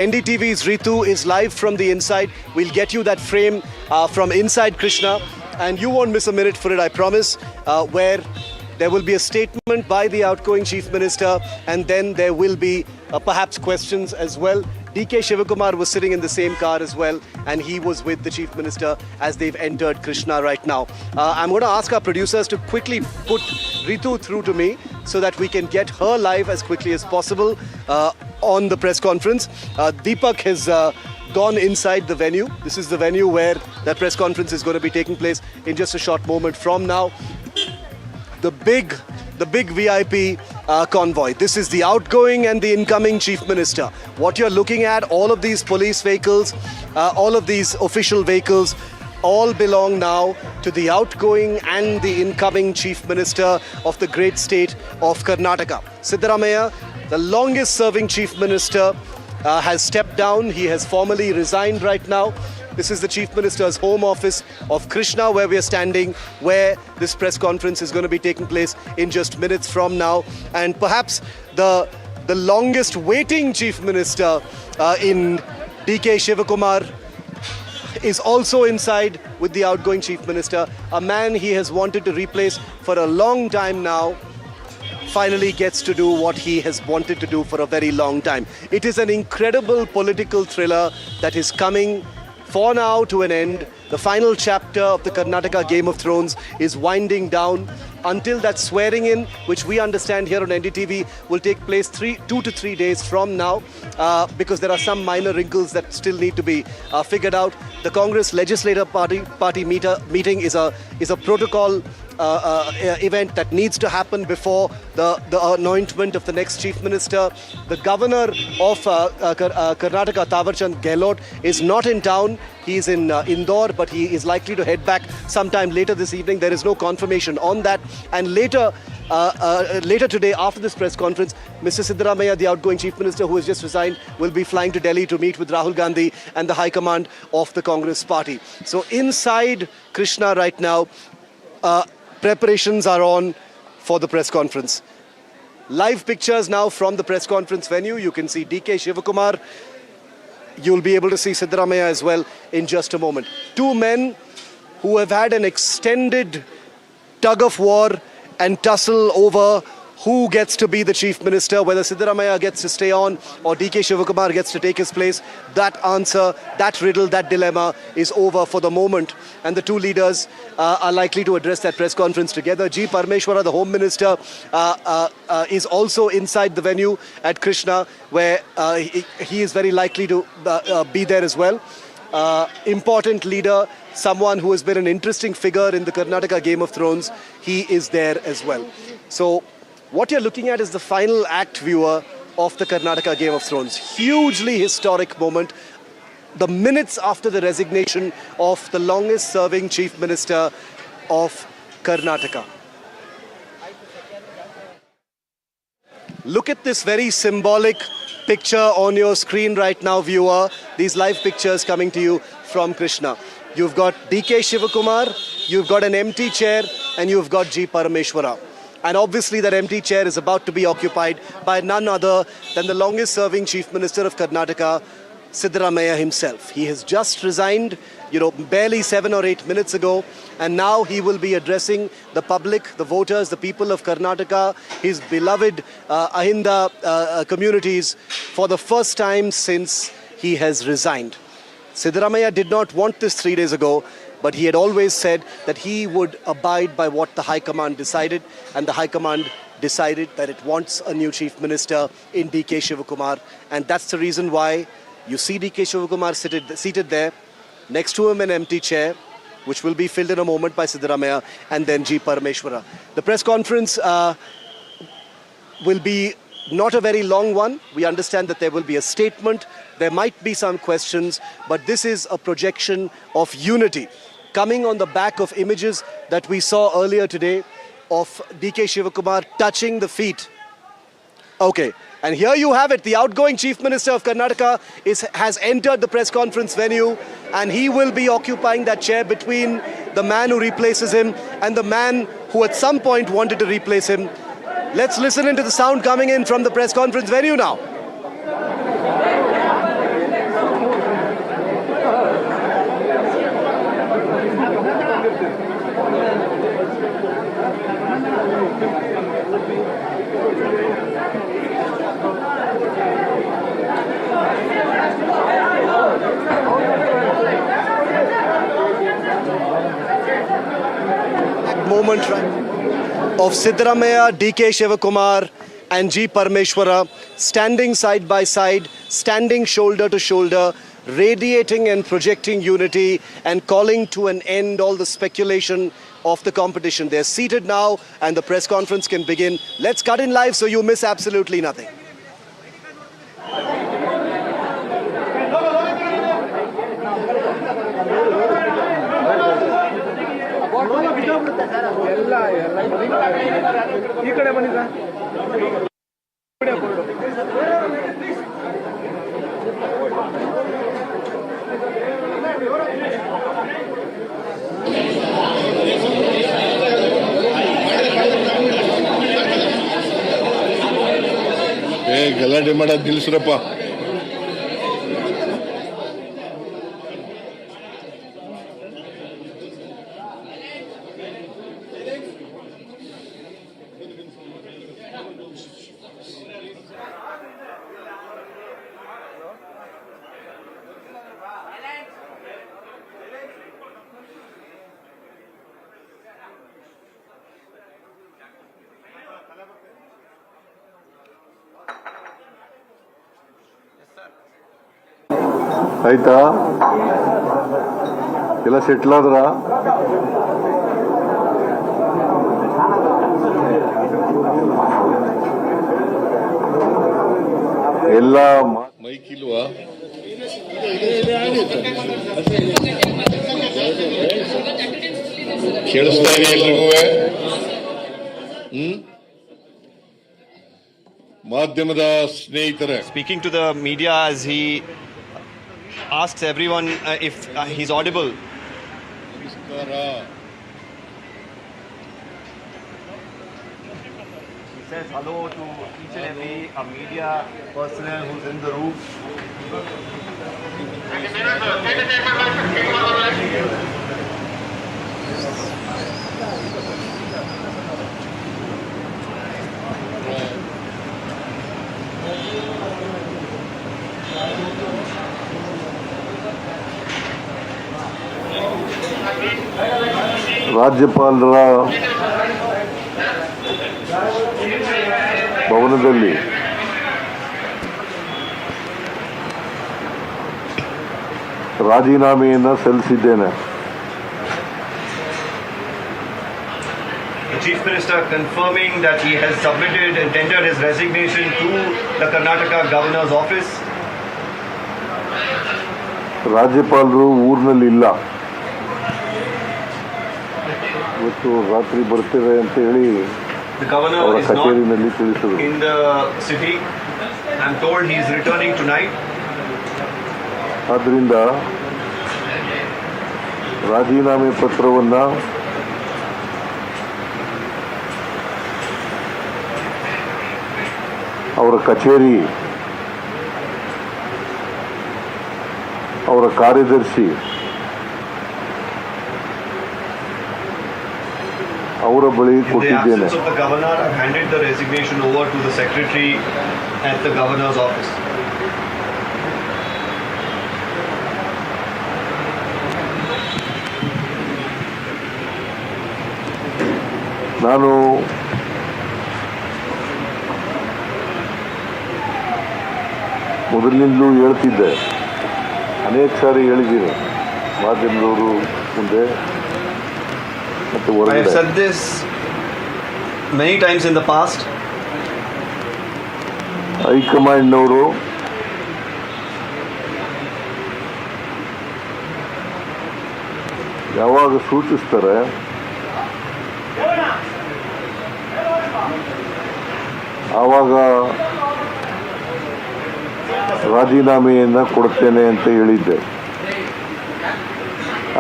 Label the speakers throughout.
Speaker 1: NDTV's Ritu is live from the inside. We'll get you that frame from inside Krishna, and you won't miss a minute for it, I promise, where there will be a statement by the outgoing Chief Minister, and then there will be perhaps questions as well. DK Shivakumar was sitting in the same car as well, and he was with the Chief Minister as they've entered Krishna right now. I'm going to ask our producers to quickly put Ritu through to me so that we can get her live as quickly as possible on the press conference. Deepak has gone inside the venue. This is the venue where that press conference is going to be taking place in just a short moment from now. The big VIP convoy. This is the outgoing and the incoming Chief Minister. What you're looking at, all of these police vehicles, all of these official vehicles, all belong now to the outgoing and the incoming Chief Minister of the great state of Karnataka. Siddaramaiah, the longest serving Chief Minister, has stepped down. He has formally resigned right now. This is the Chief Minister's home office of Krishna, where we are standing, where this press conference is going to be taking place in just minutes from now. And perhaps the longest waiting Chief Minister in DK Shivakumar is also inside with the outgoing Chief Minister. A man he has wanted to replace for a long time now finally gets to do what he has wanted to do for a very long time. It is an incredible political thriller that is coming for now to an end. The final chapter of the Karnataka Game of Thrones is winding down until that swearing in, which we understand here on NDTV will take place 2 to 3 days from now, because there are some minor wrinkles that still need to be figured out. The Congress Legislative Party meeting is a protocol event that needs to happen before the anointment of the next Chief Minister. The Governor of Karnataka, Thawarchand Gehlot, is not in town. He is in Indore, but he is likely to head back sometime later this evening. There is no confirmation on that. And later today, after this press conference, Mr. Siddaramaiah, the outgoing Chief Minister who has just resigned, will be flying to Delhi to meet with Rahul Gandhi and the High Command of the Congress Party. So inside Krishna right now, preparations are on for the press conference. Live pictures now from the press conference venue. You can see DK Shivakumar. You'll be able to see Siddaramaiah as well in just a moment. Two men who have had an extended tug of war and tussle over who gets to be the Chief Minister, whether Siddaramaiah gets to stay on or DK Shivakumar gets to take his place. That answer, that riddle, that dilemma is over for the moment. And the two leaders are likely to address that press conference together. G. Parameshwara, the Home Minister, is also inside the venue at Krishna, where he is very likely to be there as well. Important leader, someone who has been an interesting figure in the Karnataka Game of Thrones, he is there as well. So what you're looking at is the final act, viewer, of the Karnataka Game of Thrones. Hugely historic moment. The minutes after the resignation of the longest serving Chief Minister of Karnataka. Look at this very symbolic picture on your screen right now, viewer. These live pictures coming to you from Krishna. You've got DK Shivakumar, you've got an empty chair, and you've got G. Parameshwara. And obviously that empty chair is about to be occupied by none other than the longest serving Chief Minister of Karnataka, Siddaramaiah himself. He has just resigned, barely 7 or 8 minutes ago, and now he will be addressing the public, the voters, the people of Karnataka, his beloved Ahinda communities, for the first time since he has resigned. Siddaramaiah did not want this 3 days ago, but he had always said that he would abide by what the High Command decided, and the High Command decided that it wants a new Chief Minister in DK Shivakumar, and that's the reason why you see DK Shivakumar seated there, next to him an empty chair, which will be filled in a moment by Siddaramaiah, and then G. Parameshwara. The press conference will be not a very long one. We understand that there will be a statement. There might be some questions, but this is a projection of unity, coming on the back of images that we saw earlier today of DK Shivakumar touching the feet. Okay, and here you have it. The outgoing Chief Minister of Karnataka has entered the press conference venue, and he will be occupying that chair between the man who replaces him and the man who at some point wanted to replace him. Let's listen into the sound coming in from the press conference venue now. moment of Siddaramaiah, DK Shivakumar and G. Parameshwara standing side by side, standing shoulder to shoulder, radiating and projecting unity and calling to an end all the speculation of the competition. They're seated now and the press conference can begin. Let's cut in live so you miss absolutely nothing.
Speaker 2: ಗಲಾಟೆ ಮಾಡೋದು ನಿಲ್ಲಿಸ್ರಪ್ಪ. ಆಯ್ತಾ, ಎಲ್ಲ settle ಆದ್ರ? ಎಲ್ಲ mic ಇಲ್ವಾ? ಕೇಳಿಸ್ತಾ ಇದೆ ಎಲ್ರಿಗೂ? ಮಾಧ್ಯಮದ ಸ್ನೇಹಿತರೆ,
Speaker 3: speaking to the media as he asks everyone if he's audible. He says hello to each and every media personnel who's in the room.
Speaker 2: ರಾಜ್ಯಪಾಲರ ಭವನದಲ್ಲಿ ರಾಜೀನಾಮೆಯನ್ನು ಸಲ್ಲಿಸಿದ್ದೇನೆ.
Speaker 3: The Chief Minister confirming that he has submitted and tendered his resignation to the Karnataka Governor's office.
Speaker 2: ರಾಜ್ಯಪಾಲರು ಊರಿನಲ್ಲಿ ಇಲ್ಲ, ಇವತ್ತು ರಾತ್ರಿ ಬರ್ತಿದೆ ಅಂತ ಹೇಳಿ ಅವರ ಕಚೇರಿನಲ್ಲಿ ತಿಳಿಸಿದರು.
Speaker 3: In the city, I'm told he is returning tonight.
Speaker 2: ಆದ್ದರಿಂದ ರಾಜೀನಾಮೆ ಪತ್ರವನ್ನ ಅವರ ಕಚೇರಿ, ಅವರ ಕಾರ್ಯದರ್ಶಿ, ಅವರ ಬಳಿ ಕೊಟ್ಟಿದ್ದೇನೆ.
Speaker 3: In the absence of the governor, I've handed the resignation over to the secretary at the governor's office.
Speaker 2: ನಾನು ಮೊದಲಿನಿಂದಲೂ ಹೇಳ್ತಿದ್ದೆ, ಅನೇಕ ಸಾರಿ ಹೇಳಿದ್ದೀನಿ ಮಾಧ್ಯಮದವರು ಮುಂದೆ.
Speaker 3: I have said this many times in the past.
Speaker 2: ಹೈಕಮಾಂಡ್ನವರು ಯಾವಾಗ ಸೂಚಿಸ್ತಾರೆ ಆವಾಗ ರಾಜೀನಾಮೆಯನ್ನು ಕೊಡ್ತೇನೆ ಅಂತ ಹೇಳಿದ್ದೆ.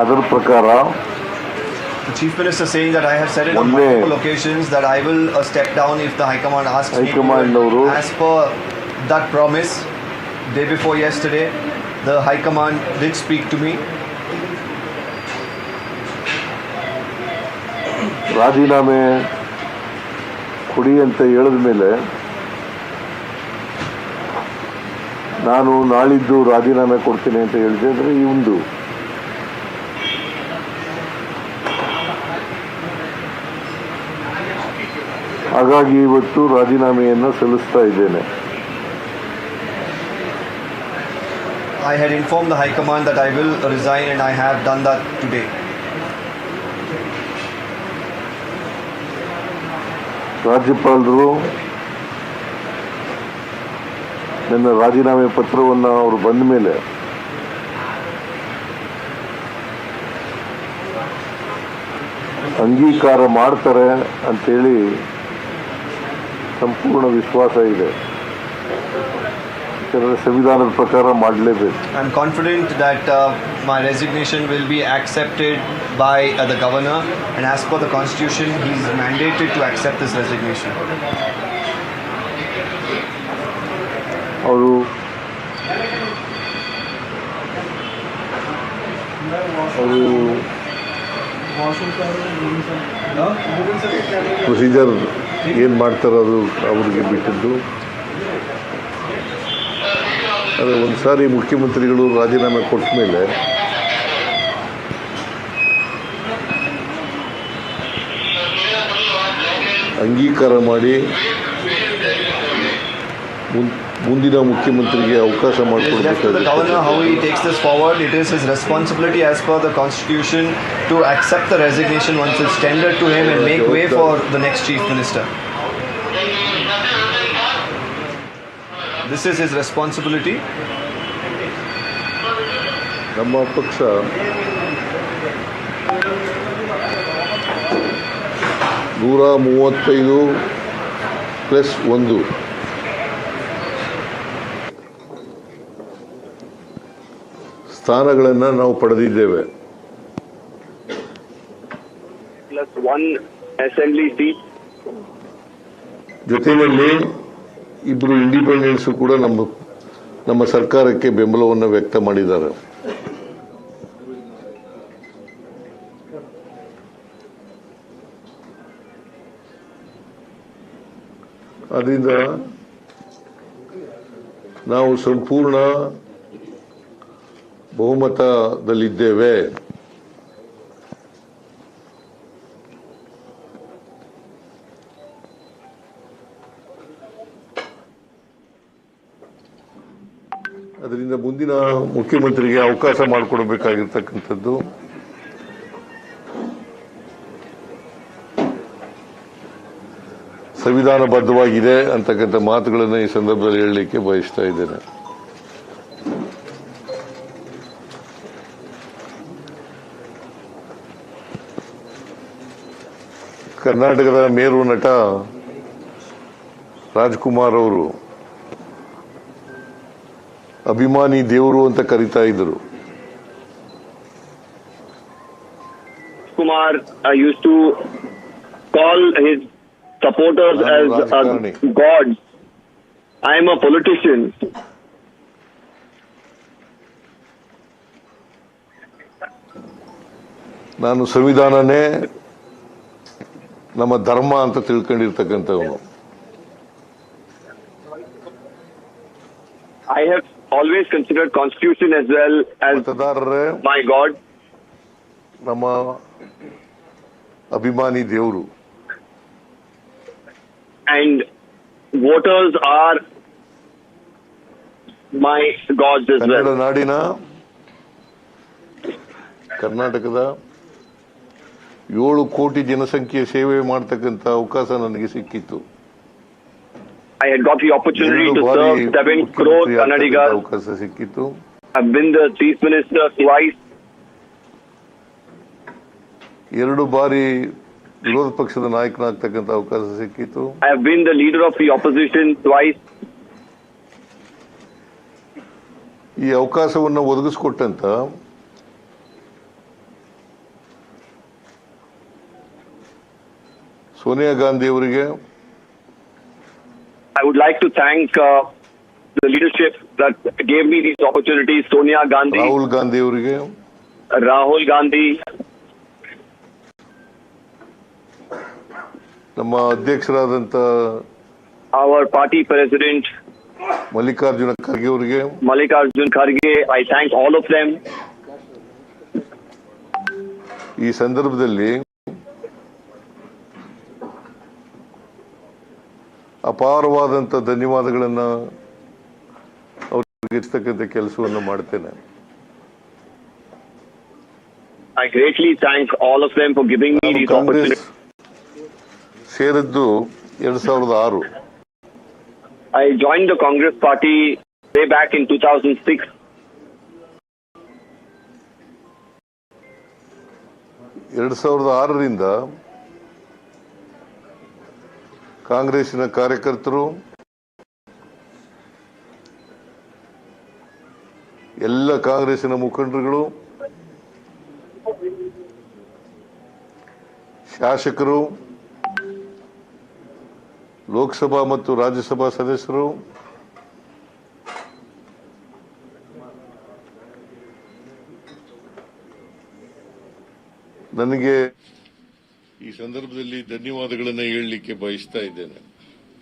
Speaker 2: ಅದರ ಪ್ರಕಾರ
Speaker 3: The Chief Minister saying that I have said it on multiple occasions that I will step down if the High Command asks me to. As per that promise, day before yesterday, the High Command did speak to me.
Speaker 2: ರಾಜೀನಾಮೆ ಕೊಡಿ ಅಂತ ಹೇಳಿದ ಮೇಲೆ ನಾನು ನಾಳಿದ್ದು ರಾಜೀನಾಮೆ ಕೊಡ್ತೀನಿ ಅಂತ ಹೇಳಿದೆ. ಅಂದರೆ ಹಾಗಾಗಿ ಇವತ್ತು ರಾಜೀನಾಮೆಯನ್ನು ಸಲ್ಲಿಸ್ತಾ ಇದ್ದೇನೆ.
Speaker 3: I had informed the High Command that I will resign, and I have done that today.
Speaker 2: ರಾಜ್ಯಪಾಲರು ನನ್ನ ರಾಜೀನಾಮೆ ಪತ್ರವನ್ನು ಅವರು ಬಂದ ಮೇಲೆ ಅಂಗೀಕಾರ ಮಾಡ್ತಾರೆ ಅಂತೇಳಿ ಸಂಪೂರ್ಣ ವಿಶ್ವಾಸ ಇದೆ. ಸಂವಿಧಾನದ ಪ್ರಕಾರ ಮಾಡಲೇಬೇಕು.
Speaker 3: I am confident that my resignation will be accepted by the governor, and as per the constitution he is mandated to accept this resignation.
Speaker 2: ಅವರು ಪ್ರೊಸೀಜರ್ ಏನು ಮಾಡ್ತಾರೆ ಅದು ಅವ್ರಿಗೆ ಬಿಟ್ಟಿದ್ದು. ಆದರೆ ಒಂದು ಸಾರಿ ಮುಖ್ಯಮಂತ್ರಿಗಳು ರಾಜೀನಾಮೆ ಕೊಟ್ಟ ಮೇಲೆ ಅಂಗೀಕಾರ ಮಾಡಿ ಮುಂದಿನ ಮುಖ್ಯಮಂತ್ರಿಗೆ ಅವಕಾಶ ಮಾಡಿಕೊಡಬೇಕು.
Speaker 3: The governor, how he takes this forward, it is his responsibility as per the constitution to accept the resignation once it's tendered to him and make way for the next chief minister. This is his responsibility.
Speaker 2: ನಮ್ಮ ಪಕ್ಷ (135+1) ಸ್ಥಾನಗಳನ್ನು ನಾವು ಪಡೆದಿದ್ದೇವೆ.
Speaker 4: +1 assembly seat.
Speaker 2: ಜೊತೆಯಲ್ಲಿ ಇಬ್ಬರು independence ಕೂಡ ನಮ್ಮ ಸರ್ಕಾರಕ್ಕೆ ಬೆಂಬಲವನ್ನು ವ್ಯಕ್ತ ಮಾಡಿದ್ದಾರೆ. ಅದರಿಂದ ನಾವು ಸಂಪೂರ್ಣ ಬಹುಮತದಲ್ಲಿದ್ದೇವೆ. ಅದರಿಂದ ಮುಂದಿನ ಮುಖ್ಯಮಂತ್ರಿಗೆ ಅವಕಾಶ ಮಾಡಿಕೊಡಬೇಕಾಗಿರ್ತಕ್ಕಂಥದ್ದು ಸಂವಿಧಾನಬದ್ಧವಾಗಿದೆ ಅಂತಕ್ಕಂಥ ಮಾತುಗಳನ್ನು ಈ ಸಂದರ್ಭದಲ್ಲಿ ಹೇಳಲಿಕ್ಕೆ ಬಯಸ್ತಾ ಇದ್ದೇನೆ. ಕರ್ನಾಟಕದ ಮೇರು ನಟ ರಾಜ್ಕುಮಾರ್ ಅವರು ಅಭಿಮಾನಿ ದೇವರು ಅಂತ ಕರೀತಾ ಇದ್ರು.
Speaker 4: Kumar used to call his supporters as gods. I am a politician.
Speaker 2: ನಾನು ಸಂವಿಧಾನನೇ ನಮ್ಮ ಧರ್ಮ ಅಂತ ತಿಳ್ಕೊಂಡಿರ್ತಕ್ಕಂಥವನು.
Speaker 4: I have always considered constitution as well as
Speaker 2: ಮತದಾರರೇ
Speaker 4: my god.
Speaker 2: ನಮ್ಮ ಅಭಿಮಾನಿ ದೇವರು.
Speaker 4: And voters are my gods as
Speaker 2: Kannada
Speaker 4: well.
Speaker 2: ನಾಡಿನ ಕರ್ನಾಟಕದ 7 ಕೋಟಿ ಜನಸಂಖ್ಯೆ ಸೇವೆ ಮಾಡತಕ್ಕಂಥ ಅವಕಾಶ ನನಗೆ ಸಿಕ್ಕಿತ್ತು.
Speaker 4: I had got the opportunity to serve 7 crore Kannadigas.
Speaker 2: ಅವಕಾಶ ಸಿಕ್ಕಿತ್ತು.
Speaker 4: I've been the chief minister twice.
Speaker 2: 2 ಬಾರಿ ವಿರೋಧ ಪಕ್ಷದ ನಾಯಕನಾಗ್ತಕ್ಕಂಥ ಅವಕಾಶ ಸಿಕ್ಕಿತ್ತು.
Speaker 4: I have been the leader of the opposition twice.
Speaker 2: ಈ ಅವಕಾಶವನ್ನು ಒದಗಿಸಿಕೊಟ್ಟಂತ ಸೋನಿಯಾ ಗಾಂಧಿ ಅವರಿಗೆ
Speaker 4: I would like to thank the leadership that gave me these opportunities. Sonia Gandhi,
Speaker 2: Rahul Gandhi ಅವರಿಗೆ,
Speaker 4: Rahul Gandhi,
Speaker 2: ನಮ್ಮ ಅಧ್ಯಕ್ಷರಾದಂಥ
Speaker 4: our party president
Speaker 2: Mallikarjuna Kharge ಅವರಿಗೆ,
Speaker 4: Mallikarjun Kharge. I thank all of them.
Speaker 2: ಈ ಸಂದರ್ಭದಲ್ಲಿ ಅಪಾರವಾದಂಥ ಧನ್ಯವಾದಗಳನ್ನು ಅವ್ರಿಗೆ ಇರ್ತಕ್ಕಂಥ ಕೆಲಸವನ್ನು ಮಾಡ್ತೇನೆ.
Speaker 4: I greatly thank all of them for giving me these opportunities.
Speaker 2: ಸೇರಿದ್ದು 2006.
Speaker 4: I joined the Congress party way back in 2006.
Speaker 2: 2006ರಿಂದ ಕಾಂಗ್ರೆಸ್ಸಿನ ಕಾರ್ಯಕರ್ತರು, ಎಲ್ಲ ಕಾಂಗ್ರೆಸ್ಸಿನ ಮುಖಂಡರುಗಳು, ಶಾಸಕರು, ಲೋಕಸಭಾ ಮತ್ತು ರಾಜ್ಯಸಭಾ ಸದಸ್ಯರು, ನನಗೆ ಈ ಸಂದರ್ಭದಲ್ಲಿ ಧನ್ಯವಾದಗಳನ್ನು ಹೇಳಲಿಕ್ಕೆ ಬಯಸ್ತಾ ಇದ್ದೇನೆ.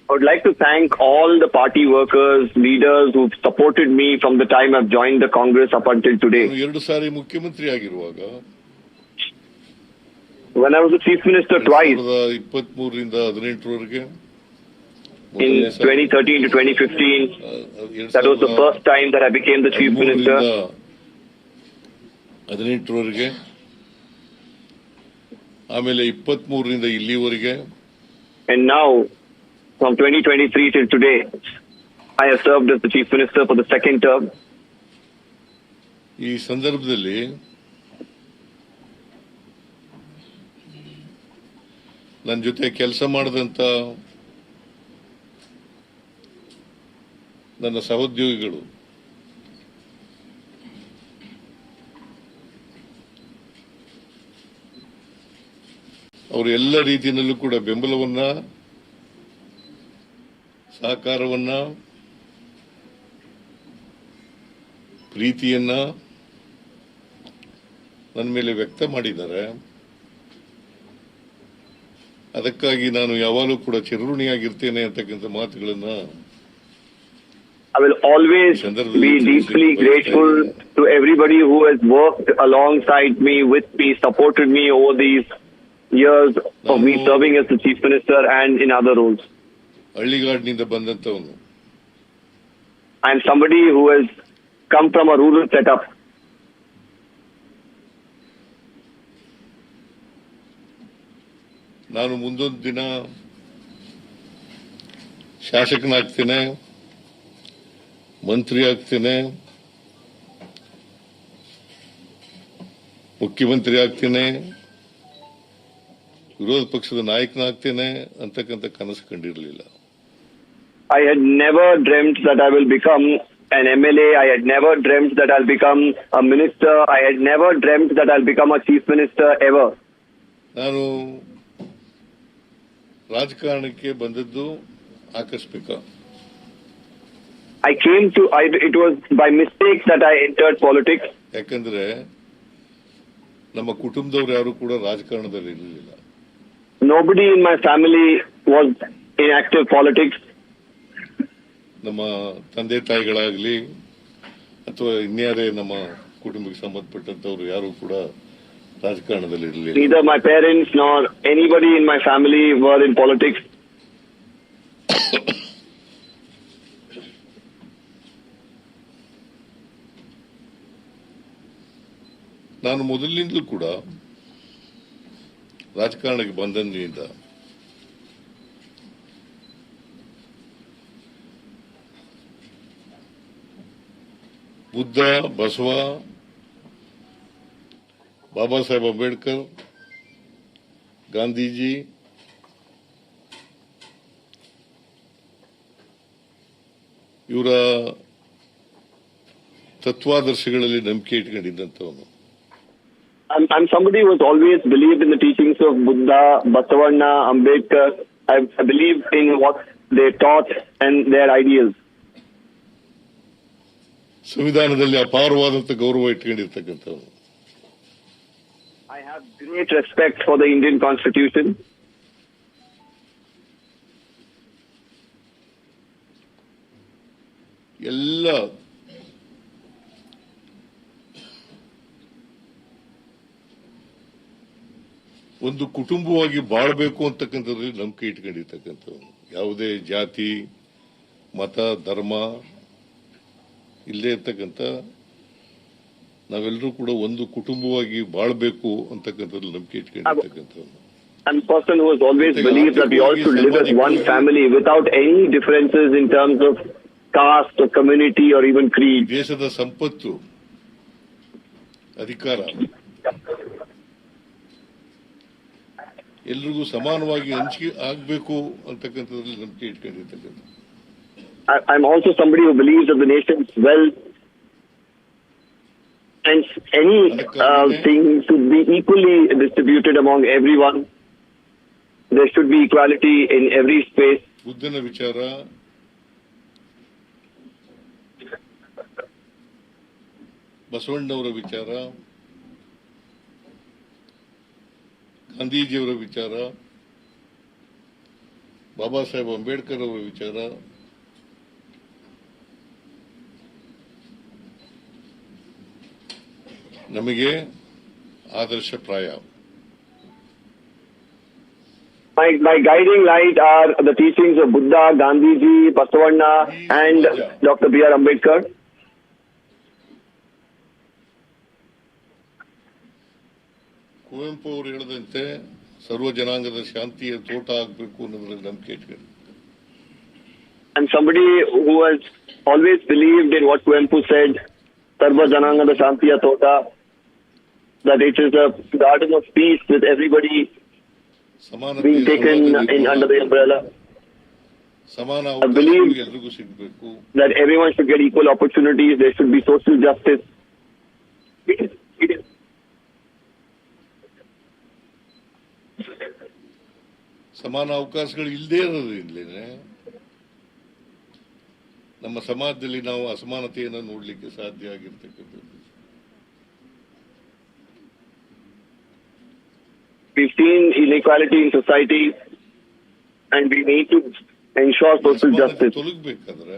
Speaker 4: I would like to thank all the party workers, leaders who've supported me from the time I've joined the Congress up until today.
Speaker 2: 2 ಸಾರಿ ಮುಖ್ಯಮಂತ್ರಿ ಆಗಿರುವಾಗ,
Speaker 4: when I was the Chief Minister twice,
Speaker 2: 23ರಿಂದ 18ರವರೆಗೆ,
Speaker 4: in 2013 to 2015, that was the first time that I became the Chief Minister.
Speaker 2: 18ರವರೆಗೆ, ಆಮೇಲೆ 23ರಿಂದ ಇಲ್ಲಿವರೆಗೆ,
Speaker 4: and now from 2023 till today, I have served as the Chief Minister for the second term.
Speaker 2: ಈ ಸಂದರ್ಭದಲ್ಲಿ ನನ್ನ ಜೊತೆ ಕೆಲಸ ಮಾಡಿದಂತ ನನ್ನ ಸಹೋದ್ಯೋಗಿಗಳು, ಅವರು ಎಲ್ಲ ರೀತಿಯಲ್ಲೂ ಕೂಡ ಬೆಂಬಲವನ್ನ, ಸಹಕಾರವನ್ನ, ಪ್ರೀತಿಯನ್ನ ನನ್ನ ಮೇಲೆ ವ್ಯಕ್ತ ಮಾಡಿದ್ದಾರೆ. ಅದಕ್ಕಾಗಿ ನಾನು ಯಾವಾಗಲೂ ಕೂಡ ಚಿರಋಣಿಯಾಗಿರ್ತೇನೆ ಅಂತಕ್ಕಂಥ ಮಾತುಗಳನ್ನ
Speaker 4: I will always be deeply grateful to everybody who has worked alongside me, with me, supported me over these years of me serving as the Chief Minister and in other roles.
Speaker 2: ಹಳ್ಳಿಗಾಡಿನಿಂದ ಬಂದಂತವನು.
Speaker 4: I am somebody who has come from a rural setup.
Speaker 2: ನಾನು ಮುಂದೊಂದು ದಿನ ಶಾಸಕನಾಗ್ತೇನೆ, ಮಂತ್ರಿ ಆಗ್ತೇನೆ, ಮುಖ್ಯಮಂತ್ರಿ ಆಗ್ತೇನೆ, ವಿರೋಧ ಪಕ್ಷದ ನಾಯಕನಾಗ್ತೇನೆ ಅಂತಕ್ಕಂಥ ಕನಸು ಕಂಡಿರಲಿಲ್ಲ.
Speaker 4: I had never dreamt that I will become an MLA. I had never dreamt that I'll become a minister. I had never dreamt that I'll become a chief minister ever.
Speaker 2: ನಾನು ರಾಜಕಾರಣಕ್ಕೆ ಬಂದದ್ದು ಆಕಸ್ಮಿಕ.
Speaker 4: It was by mistake that I entered politics.
Speaker 2: ಯಾಕಂದ್ರೆ ನಮ್ಮ ಕುಟುಂಬದವರು ಯಾರು ಕೂಡ ರಾಜಕಾರಣದಲ್ಲಿ ಇರಲಿಲ್ಲ.
Speaker 4: Nobody in my family was in active politics.
Speaker 2: ನಮ್ಮ ತಂದೆ ತಾಯಿಗಳಾಗ್ಲಿ ಅಥವಾ ಇನ್ಯಾರೇ ನಮ್ಮ ಕುಟುಂಬಕ್ಕೆ ಸಂಬಂಧಪಟ್ಟಂತವ್ರು ಯಾರು ಕೂಡ ರಾಜಕಾರಣದಲ್ಲಿ ಇರಲಿಲ್ಲ.
Speaker 4: Neither my parents nor anybody in my family were in politics.
Speaker 2: ನಾನು ಮೊದಲಿನಿಂದಲೂ ಕೂಡ ರಾಜಕಾರಣಕ್ಕೆ ಬಂದಂದಿನಿಂದ ಬುದ್ಧ, ಬಸವ, ಬಾಬಾ ಸಾಹೇಬ್ ಅಂಬೇಡ್ಕರ್, ಗಾಂಧೀಜಿ, ಇವರ ತತ್ವಾದರ್ಶಗಳಲ್ಲಿ ನಂಬಿಕೆ ಇಟ್ಕೊಂಡಿದ್ದಂಥವನು.
Speaker 4: I'm somebody who has always believed in the teachings of Buddha, Basavanna, Ambedkar. I believe in what they taught and their ideals.
Speaker 2: ಸಂವಿಧಾನದಲ್ಲಿ ಅಪಾರವಾದಂಥ ಗೌರವ ಇಟ್ಕೊಂಡಿರ್ತಕ್ಕಂಥವನು.
Speaker 4: I have great respect for the Indian Constitution.
Speaker 2: ಎಲ್ಲ ಒಂದು ಕುಟುಂಬವಾಗಿ ಬಾಳಬೇಕು ಅಂತಕ್ಕಂಥದ್ರಲ್ಲಿ ನಂಬಿಕೆ ಇಟ್ಕೊಂಡಿರ್ತಕ್ಕಂಥವನು.
Speaker 5: ಯಾವುದೇ ಜಾತಿ ಮತ ಧರ್ಮ ಇಲ್ಲೇ ಇರ್ತಕ್ಕಂಥ ನಾವೆಲ್ಲರೂ ಕೂಡ ಒಂದು ಕುಟುಂಬವಾಗಿ ಬಾಳಬೇಕು ಅಂತಕ್ಕಂಥದ್ದು ನಂಬಿಕೆ ಇಟ್ಕೊಂಡಿರ್ತಕ್ಕಂಥದ್ದು.
Speaker 4: I'm a person who has always believed that we all should live as one family without any differences in terms of caste or community or even creed.
Speaker 5: ದೇಶದ ಸಂಪತ್ತು ಅಧಿಕಾರ ಎಲ್ರಿಗೂ ಸಮಾನವಾಗಿ ಹಂಚಿಕೆ ಆಗಬೇಕು ಅಂತಕ್ಕಂಥದ್ರಲ್ಲಿ ನಂಬಿಕೆ ಇಟ್ಕೊಂಡಿರ್ತಕ್ಕಂಥ.
Speaker 4: I'm also somebody who believes that the nation's wealth and any thing should be equally distributed among everyone. There should be equality in every space.
Speaker 5: ಬುದ್ಧನ ವಿಚಾರ, ಬಸವಣ್ಣವರ ವಿಚಾರ, ಗಾಂಧೀಜಿಯವರ ವಿಚಾರ, ಬಾಬಾ ಸಾಹೇಬ್ ಅಂಬೇಡ್ಕರ್ ಅವರ ವಿಚಾರ, ನಮಗೆ ಆದರ್ಶಪ್ರಾಯ.
Speaker 4: My guiding light are the teachings of Buddha, Gandhiji, Basavanna and Dr. B.R. Ambedkar.
Speaker 5: Kuvempu ಅವರು ಹೇಳಿದಂತೆ ಸರ್ವ ಜನಾಂಗದ ಶಾಂತಿಯ ತೋಟ ಆಗಬೇಕು ಅನ್ನೋದ್ರಲ್ಲಿ ನಂಬಿಕೆ ಇಟ್ಕೊಂಡು.
Speaker 4: I'm somebody who has always believed in what Kuempu said, Sarva Janangada Shantiya Tota, that it is a garden of peace with everybody being taken in under the umbrella.
Speaker 5: ಸಮಾನ
Speaker 4: I believe
Speaker 5: ಎಲ್ರಿಗೂ ಸಿಗಬೇಕು.
Speaker 4: that everyone should get equal opportunities, there should be social justice. It is.
Speaker 5: ಸಮಾನ ಅವಕಾಶಗಳು ಇಲ್ಲದೇ ಇರೋದ್ರಿಂದಲೇ ನಮ್ಮ ಸಮಾಜದಲ್ಲಿ ನಾವು ಅಸಮಾನತೆಯನ್ನು ನೋಡಲಿಕ್ಕೆ ಸಾಧ್ಯ ಆಗಿರ್ತಕ್ಕಂಥದ್ದು.
Speaker 4: We've seen inequality in society and we need to ensure social justice.
Speaker 5: ತೊಲಗಬೇಕಾದ್ರೆ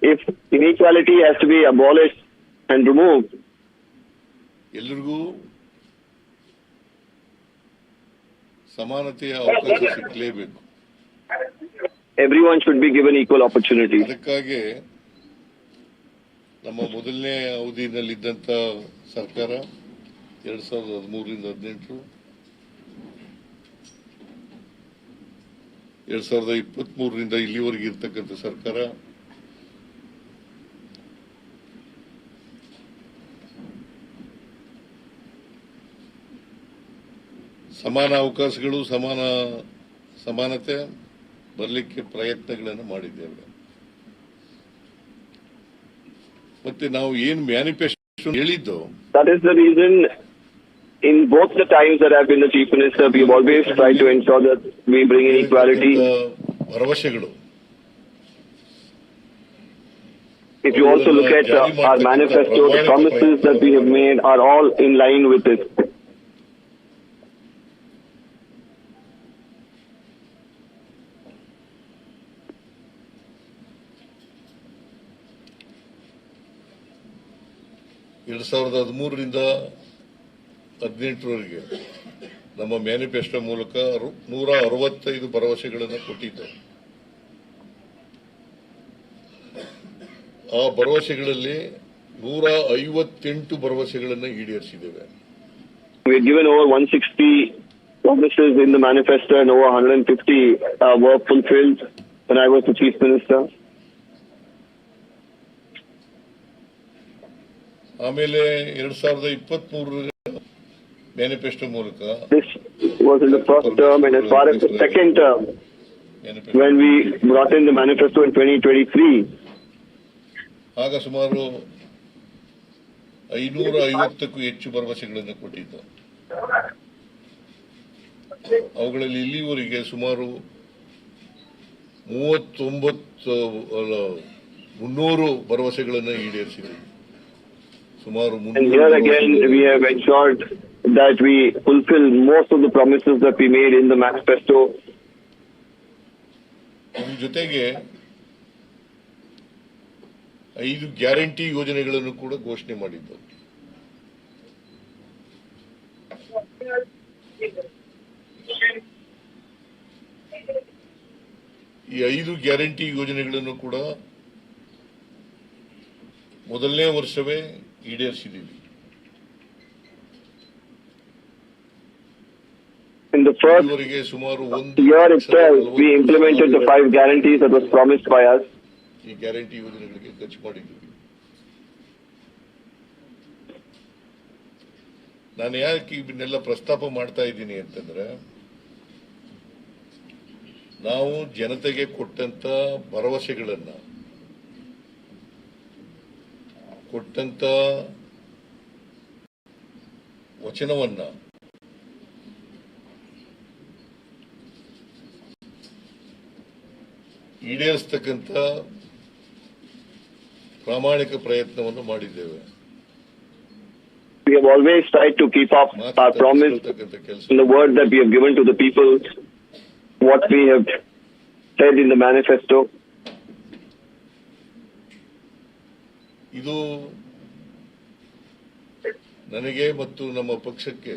Speaker 4: If inequality has to be abolished and removed,
Speaker 5: ಎಲ್ಲರಿಗೂ ಸಮಾನತೆಯ ಅವಕಾಶ ಸಿಗಲೇಬೇಕು.
Speaker 4: everyone should be given equal opportunities.
Speaker 5: ಅದಕ್ಕಾಗಿ ನಮ್ಮ ಮೊದಲನೇ ಅವಧಿನಲ್ಲಿದ್ದಂಥ ಸರ್ಕಾರ 2013ರಿಂದ 18 2023ರಿಂದ ಇಲ್ಲಿವರೆಗೆ ಇರ್ತಕ್ಕಂಥ ಸರ್ಕಾರ ಸಮಾನ ಅವಕಾಶಗಳು ಸಮಾನತೆ ಬರಲಿಕ್ಕೆ ಪ್ರಯತ್ನಗಳನ್ನು ಮಾಡಿದ್ದೇವೆ. ಮತ್ತೆ ನಾವು ಏನು ಮ್ಯಾನಿಫೆಸ್ಟೋ ಹೇಳಿದ್ದು,
Speaker 4: that is the reason in both the times that I've been the Chief Minister, we've always tried to ensure that we bring in equality.
Speaker 5: ಭರವಸೆಗಳು,
Speaker 4: if you also look at our manifesto, the promises that we have made are all in line with it.
Speaker 5: ಎರಡು 2013ರಿಂದ 18ರವರೆಗೆ ನಮ್ಮ manifesto ಮೂಲಕ 165 ಭರವಸೆಗಳನ್ನು ಕೊಟ್ಟಿದ್ದೇವೆ. ಆ ಭರವಸೆಗಳಲ್ಲಿ 158 ಭರವಸೆಗಳನ್ನು ಈಡೇರಿಸಿದ್ದೇವೆ.
Speaker 4: We had given over 160 promises in the manifesto and over 150 were fulfilled when I was the Chief Minister.
Speaker 5: ಆಮೇಲೆ 2023 manifesto ಮೂಲಕ,
Speaker 4: this was in the first term, and as far as the second term, when we brought in the manifesto in 2023,
Speaker 5: ಆಗ ಸುಮಾರು 550ಕ್ಕೂ ಹೆಚ್ಚು ಭರವಸೆಗಳನ್ನು ಕೊಟ್ಟಿದ್ದು. ಅವುಗಳಲ್ಲಿ ಇಲ್ಲಿವರೆಗೆ ಸುಮಾರು 300 ಭರವಸೆಗಳನ್ನು ಈಡೇರಿಸಿದೆ. ಸುಮಾರು
Speaker 4: and here again we have ensured that we fulfill most of the promises that we made in the manifesto.
Speaker 5: ಇದ್ರ ಜೊತೆಗೆ 5 ಗ್ಯಾರಂಟಿ ಯೋಜನೆಗಳನ್ನು ಕೂಡ ಘೋಷಣೆ ಮಾಡಿದ್ದು. ಈ 5 ಗ್ಯಾರಂಟಿ ಯೋಜನೆಗಳನ್ನು ಕೂಡ ಮೊದಲನೇ ವರ್ಷವೇ ಈಡೇರಿಸಿದ್ದೀವಿ.
Speaker 4: In the first year itself, we implemented the 5 guarantees that was promised by us.
Speaker 5: ಈ ಗ್ಯಾರಂಟಿ ಯೋಜನೆಗಳಿಗೆ ಖರ್ಚು ಮಾಡಿದ್ದೀವಿ. ನಾನು ಯಾಕೆ ಇವನ್ನೆಲ್ಲ ಪ್ರಸ್ತಾಪ ಮಾಡ್ತಾ ಇದ್ದೀನಿ ಅಂತಂದ್ರೆ, ನಾವು ಜನತೆಗೆ ಕೊಟ್ಟಂತ ಭರವಸೆಗಳನ್ನ, ಕೊಟ್ಟಂತ ವಚನವನ್ನ ಈಡೇರಿಸತಕ್ಕಂತ ಪ್ರಾಮಾಣಿಕ ಪ್ರಯತ್ನವನ್ನು ಮಾಡಿದ್ದೇವೆ.
Speaker 4: We have always tried to keep up our promise in the word that we have given to the people, what we have said in the manifesto.
Speaker 5: ಇದು ನನಗೆ ಮತ್ತು ನಮ್ಮ ಪಕ್ಷಕ್ಕೆ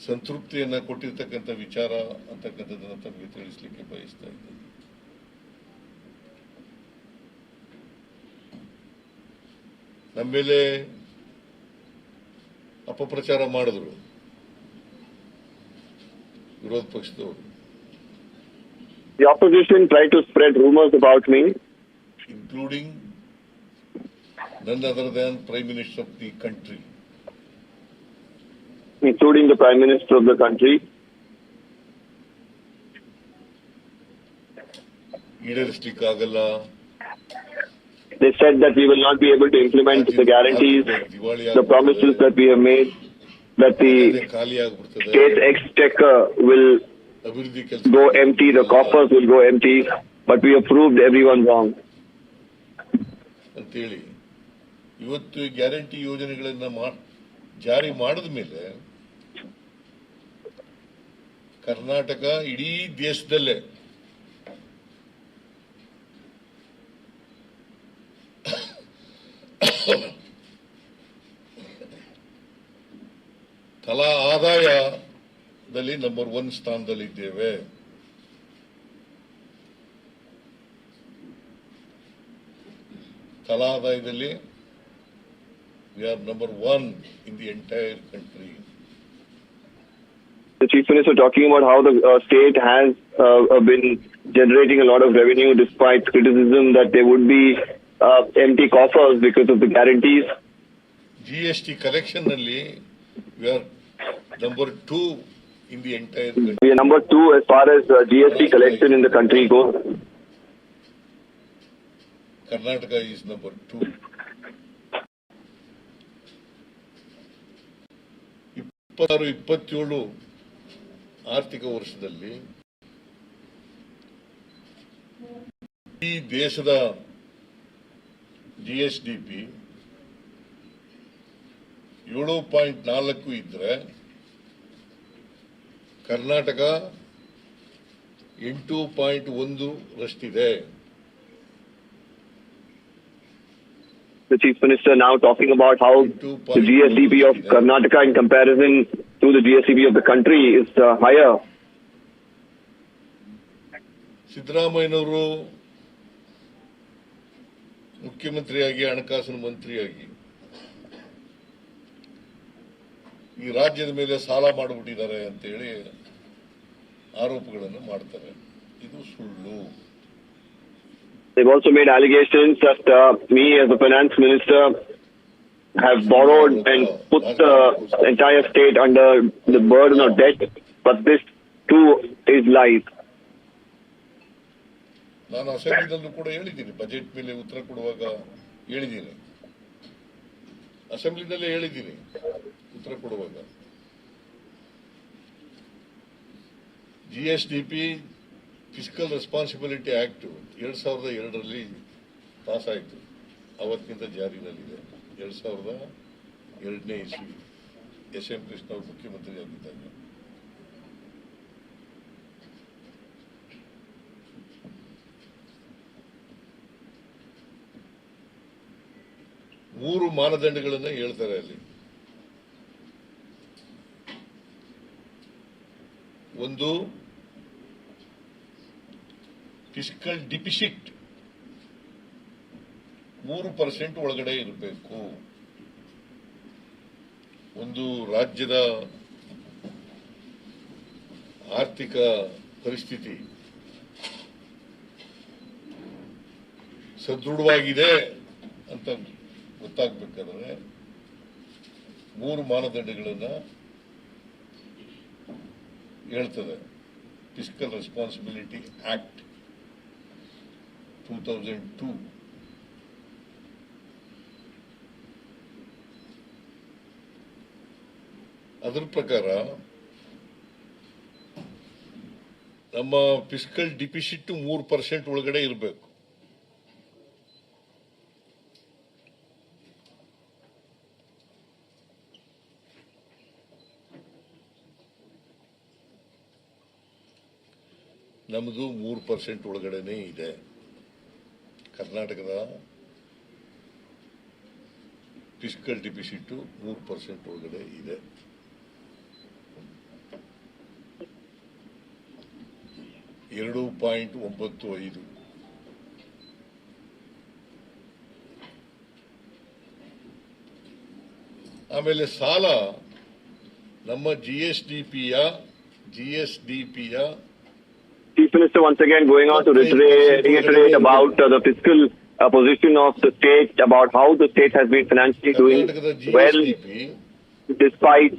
Speaker 5: ಸಂತೃಪ್ತಿಯನ್ನ ಕೊಟ್ಟಿರ್ತಕ್ಕಂಥ ವಿಚಾರ ಅಂತಕ್ಕಂಥದ್ದನ್ನು ತಮಗೆ ತಿಳಿಸಲಿಕ್ಕೆ ಬಯಸ್ತಾ ಇದ್ದೇನೆ. ನಮ್ಮ ಮೇಲೆ ಅಪಪ್ರಚಾರ ಮಾಡಿದ್ರು ವಿರೋಧ ಪಕ್ಷದವರು.
Speaker 4: The opposition tried to spread rumors about me,
Speaker 5: including none other than Prime Minister of the country.
Speaker 4: Including the Prime Minister of the country.
Speaker 5: ಈಡೇರಿಸಲಿಕ್ಕಾಗಲ್ಲ.
Speaker 4: They said that we will not be able to implement the guarantees, the promises that we have made, that the state exchequer will go empty, the coffers will go empty, but we have proved everyone wrong.
Speaker 5: ಅಂತೇಳಿ ಇವತ್ತು guarantee ಯೋಜನೆಗಳನ್ನ ಜಾರಿ ಮಾಡಿದ ಮೇಲೆ ಕರ್ನಾಟಕ ಇಡೀ ದೇಶದಲ್ಲೇ ತಲಾ ಆದಾಯದಲ್ಲಿ ನಂಬರ್ 1 ಸ್ಥಾನದಲ್ಲಿದ್ದೇವೆ. ತಲಾ ಆದಾಯದಲ್ಲಿ we are number 1 in the entire country.
Speaker 4: The Chief Minister talking about how the state has been generating a lot of revenue despite criticism that there would be empty coffers because of the guarantees.
Speaker 5: GST collection nalli we are number 2 in the entire country.
Speaker 4: We are number 2 as far as GST collection in the country goes.
Speaker 5: Karnataka is number 2. 26-27 ಆರ್ಥಿಕ ವರ್ಷದಲ್ಲಿ ಈ ದೇಶದ GSDP 7.4 ಇದ್ರೆ ಕರ್ನಾಟಕ 8.1 ರಷ್ಟಿದೆ.
Speaker 4: The Chief Minister now talking about how the GSDP of Karnataka in comparison to the GSDP of the country is higher.
Speaker 5: ಸಿದ್ದರಾಮಯ್ಯನವರು ಮುಖ್ಯಮಂತ್ರಿಯಾಗಿ ಹಣಕಾಸಿನ ಮಂತ್ರಿಯಾಗಿ ಈ ರಾಜ್ಯದ ಮೇಲೆ ಸಾಲ ಮಾಡಿಬಿಟ್ಟಿದ್ದಾರೆ ಅಂತ ಹೇಳಿ ಆರೋಪಗಳನ್ನು ಮಾಡ್ತಾರೆ. ಇದು ಸುಳ್ಳು.
Speaker 4: They've also made allegations that me as a finance minister have borrowed and put the entire state under the burden of debt, but this too is lies.
Speaker 5: ನಾನು ಅಸೆಂಬ್ಲಿನಲ್ಲೂ ಕೂಡ ಹೇಳಿದ್ದೀನಿ, ಬಜೆಟ್ ಮೇಲೆ ಉತ್ತರ ಕೊಡುವಾಗ ಹೇಳಿದ್ದೀನಿ, ಅಸೆಂಬ್ಲಿನಲ್ಲೇ ಹೇಳಿದ್ದೀನಿ ಉತ್ತರ ಕೊಡುವಾಗ. GSDP ಫಿಸಿಕಲ್ ರೆಸ್ಪಾನ್ಸಿಬಿಲಿಟಿ ಆಕ್ಟ್ 2002ರಲ್ಲಿ ಪಾಸ್ ಆಯಿತು. ಅವತ್ತಿನಿಂದ ಜಾರಿನಲ್ಲಿದೆ. 2002ನೇ ಇಸ್ವಿ ಎಸ್.ಎಂ. ಕೃಷ್ಣ ಅವರು ಮುಖ್ಯಮಂತ್ರಿ ಆಗಿದ್ದಾಗ. ಮೂರು ಮಾನದಂಡಗಳನ್ನು ಹೇಳ್ತಾರೆ ಅಲ್ಲಿ. ಒಂದು ಫಿಸ್ಕಲ್ ಡಿಫಿಸಿಟ್ 3% ಒಳಗಡೆ ಇರಬೇಕು. ಒಂದು ರಾಜ್ಯದ ಆರ್ಥಿಕ ಪರಿಸ್ಥಿತಿ ಸದೃಢವಾಗಿದೆ ಅಂತ ಗೊತ್ತಾಗಬೇಕಾದ್ರೆ 3 ಮಾನದಂಡಗಳನ್ನು ಹೇಳ್ತದೆ. ಫಿಸ್ಕಲ್ ರೆಸ್ಪಾನ್ಸಿಬಿಲಿಟಿ ಆಕ್ಟ್ 2002 ಅದರ ಪ್ರಕಾರ ನಮ್ಮ ಫಿಸ್ಕಲ್ ಡಿಫಿಸಿಟ್ 3% ಒಳಗಡೆ ಇರಬೇಕು. ನಮ್ಮದು 3% ಒಳಗಡೆನೇ ಇದೆ. ಕರ್ನಾಟಕದ ಫಿಸ್ಕಲ್ ಡಿಫಿಸಿಟ್ 3% ಒಳಗಡೆ ಇದೆ. $2.95. ಆಮೇಲೆ ಸಾಲ ನಮ್ಮ ಜಿಎಸ್ಡಿಪಿಯ
Speaker 4: Chief Minister once again going on to reiterate about the fiscal position of the state, about how the state has been financially doing well despite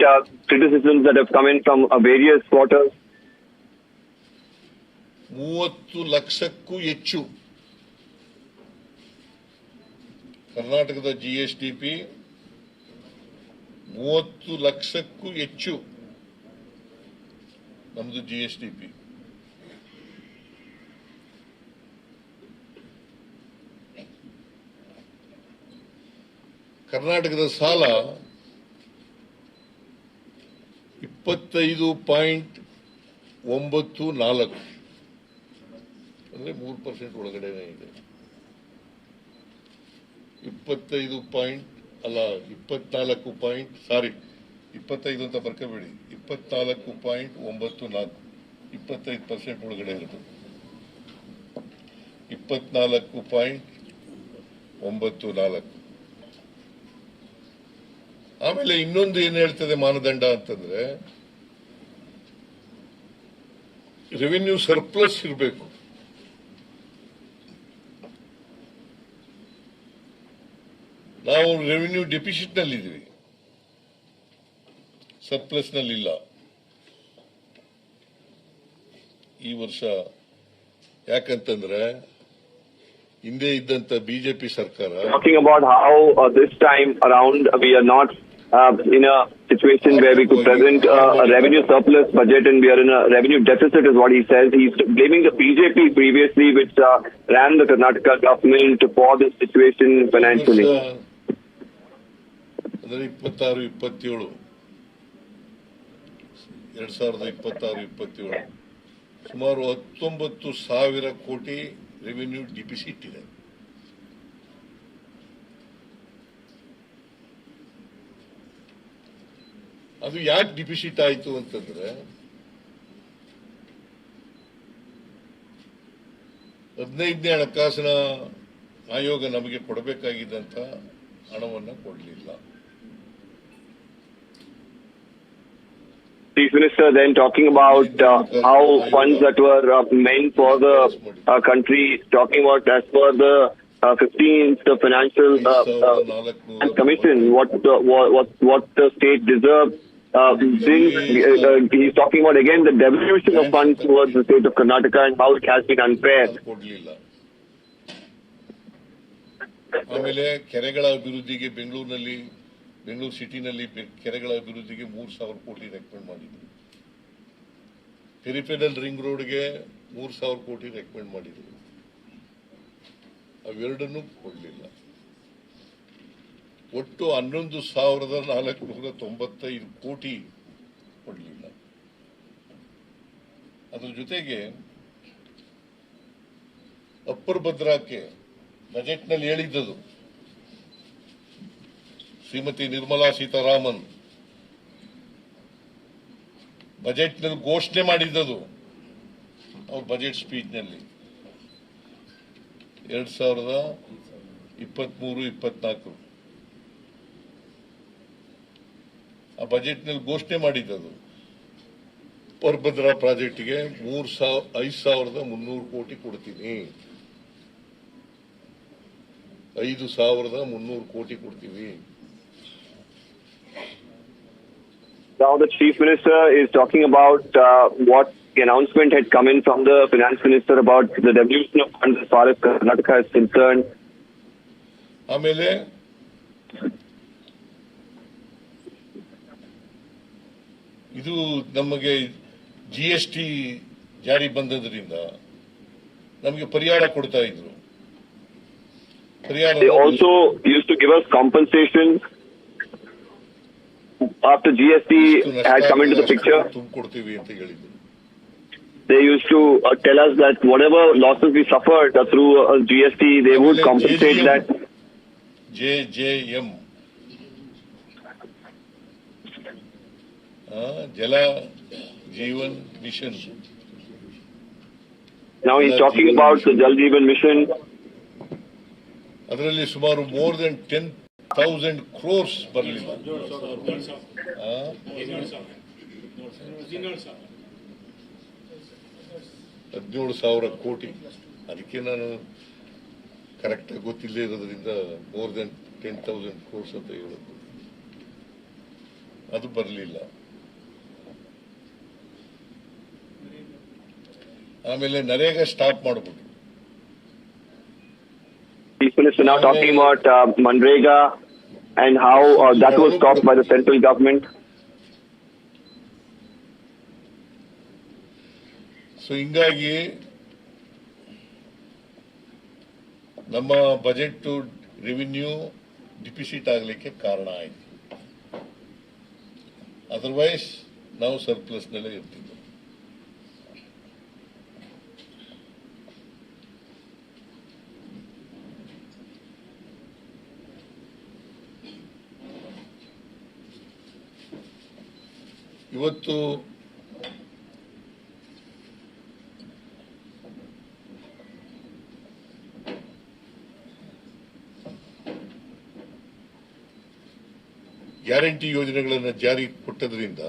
Speaker 4: criticisms that have come in from various quarters.
Speaker 5: 30 ಲಕ್ಷಕ್ಕೂ ಹೆಚ್ಚು ಕರ್ನಾಟಕದ ಜಿಎಸ್ಡಿಪಿ 30 ಲಕ್ಷಕ್ಕೂ ಹೆಚ್ಚು ನಮ್ಮದು ಜಿಎಸ್ಡಿಪಿ. ಕರ್ನಾಟಕದ ಸಾಲ 25.94 ಅಂದ್ರೆ 3% ಒಳಗಡೆನೇ ಇದೆ. 25 ಅಂತ ಬರ್ಕೋಬೇಡಿ, 24.94 25% ಒಳಗಡೆ ಇರುತ್ತೆ. 24.94. ಆಮೇಲೆ ಇನ್ನೊಂದು ಏನ್ ಹೇಳ್ತದೆ ಮಾನದಂಡ ಅಂತಂದ್ರೆ ರೆವಿನ್ಯೂ ಸರ್ಪ್ಲಸ್ ಇರಬೇಕು. ನಾವು ರೆವಿನ್ಯೂ ಡೆಫಿಸಿಟ್ ನಲ್ಲಿ ಇದೀವಿ, ಸರ್ಪ್ಲಸ್ ನಲ್ಲಿಲ್ಲ ಈ ವರ್ಷ. ಯಾಕಂತಂದ್ರೆ ಹಿಂದೆ ಇದ್ದಂತ ಬಿಜೆಪಿ ಸರ್ಕಾರ
Speaker 4: Talking about how this time around we are not in a situation where we could present a revenue surplus budget and we are in a revenue deficit is what he says. He's blaming the BJP previously which ran the Karnataka government for this situation financially.
Speaker 5: ಅಂದ್ರೆ 26-27 2026-27 ಸುಮಾರು 19,000 ಕೋಟಿ revenue deficit ಇದೆ. ಅದು ಯಾಕೆ deficit ಆಯಿತು ಅಂತಂದ್ರೆ 15ನೇ ಹಣಕಾಸಿನ ಆಯೋಗ ನಮಗೆ ಕೊಡಬೇಕಾಗಿದ್ದಂತ ಹಣವನ್ನು ಕೊಡಲಿಲ್ಲ.
Speaker 4: Chief Minister then talking about how funds that were meant for the country, talking about as per the 15th Financial Commission, what the state deserves. He's talking about again the devolution of funds towards the state of Karnataka and how it has been unfair.
Speaker 5: ಆಮೇಲೆ ಕೆರೆಗಳ ಅಭಿವೃದ್ಧಿಗೆ ಬೆಂಗಳೂರು ಸಿಟಿನಲ್ಲಿ ಕೆರೆಗಳ ಅಭಿವೃದ್ಧಿಗೆ 3,000 ಕೋಟಿ recommend ಮಾಡಿದ್ರು. Peripheral ring ರೋಡ್ಗೆ 3,000 ಕೋಟಿ recommend ಮಾಡಿದ್ರು. ಅವೆರಡನ್ನೂ ಕೊಡಲಿಲ್ಲ. ಒಟ್ಟು 11,495 ಕೋಟಿ ಕೊಡಲಿಲ್ಲ. ಅದರ ಜೊತೆಗೆ ಅಪ್ಪರ್ ಭದ್ರಾಕ್ಕೆ ಬಜೆಟ್ನಲ್ಲಿ ಹೇಳಿದ್ದದು ಶ್ರೀಮತಿ ನಿರ್ಮಲಾ ಸೀತಾರಾಮನ್ ಬಜೆಟ್ನಲ್ಲಿ ಘೋಷಣೆ ಮಾಡಿದ್ದದು ಅವ್ರ ಬಜೆಟ್ ಸ್ಪೀಚ್ನಲ್ಲಿ 2023-24 ಆ ಬಜೆಟ್ನಲ್ಲಿ ಘೋಷಣೆ ಮಾಡಿದ್ದದು ಪರ್ಭದ್ರಾ ಪ್ರಾಜೆಕ್ಟ್ಗೆ 5,300 ಕೋಟಿ ಕೊಡ್ತೀನಿ, 5,300 ಕೋಟಿ ಕೊಡ್ತೀವಿ.
Speaker 4: Now the Chief Minister is talking about what the announcement had come in from the Finance Minister about the devolution of funds as far as Karnataka is concerned.
Speaker 5: ಆಮೇಲೆ ಇದು ನಮಗೆ GST ಜಾರಿ ಬಂದದ್ರಿಂದ ನಮಗೆ ಪರಿಹಾರ ಕೊಡ್ತಾ ಇದ್ರು.
Speaker 4: They also used to give us compensation after GST had come into the picture.
Speaker 5: ತುಂಬಿಕೊಡ್ತೀವಿ ಅಂತ ಹೇಳಿದ್ರು.
Speaker 4: They used to tell us that whatever losses we suffered through GST, they would compensate that.
Speaker 5: JJM Jala Jeevan Mission.
Speaker 4: Now he's talking about the Jal Jeevan Mission.
Speaker 5: ಅದರಲ್ಲಿ ಸುಮಾರು more than 10,000 crores ಬರಲಿಲ್ಲ. 17,000 ಕೋಟಿ. ಅದಕ್ಕೆ ನಾನು ಕರೆಕ್ಟಾಗಿ ಗೊತ್ತಿಲ್ಲದೆ ಇರೋದ್ರಿಂದ more than 10,000 crores ಅಂತ ಹೇಳೋದು. ಅದು ಬರಲಿಲ್ಲ. ಆಮೇಲೆ ನರೇಗಾ ಸ್ಟಾಪ್ ಮಾಡ್ಬಿಟ್ಟು.
Speaker 4: Chief Minister now talking about Manrega and how that was stopped by the central government.
Speaker 5: So ಹಿಂಗಾಗಿ ನಮ್ಮ ಬಜೆಟ್ ರೆವಿನ್ಯೂ ಡಿಫಿಸಿಟ್ ಆಗಲಿಕ್ಕೆ ಕಾರಣ ಆಯಿತು. ಅದರ್ವೈಸ್ ನಾವು ಸರ್ಪ್ಲಸ್ನಲ್ಲೇ ಇರ್ತೀವಿ. ಇವತ್ತು ಗ್ಯಾರಂಟಿ ಯೋಜನೆಗಳನ್ನು ಜಾರಿ ಕೊಟ್ಟದ್ರಿಂದ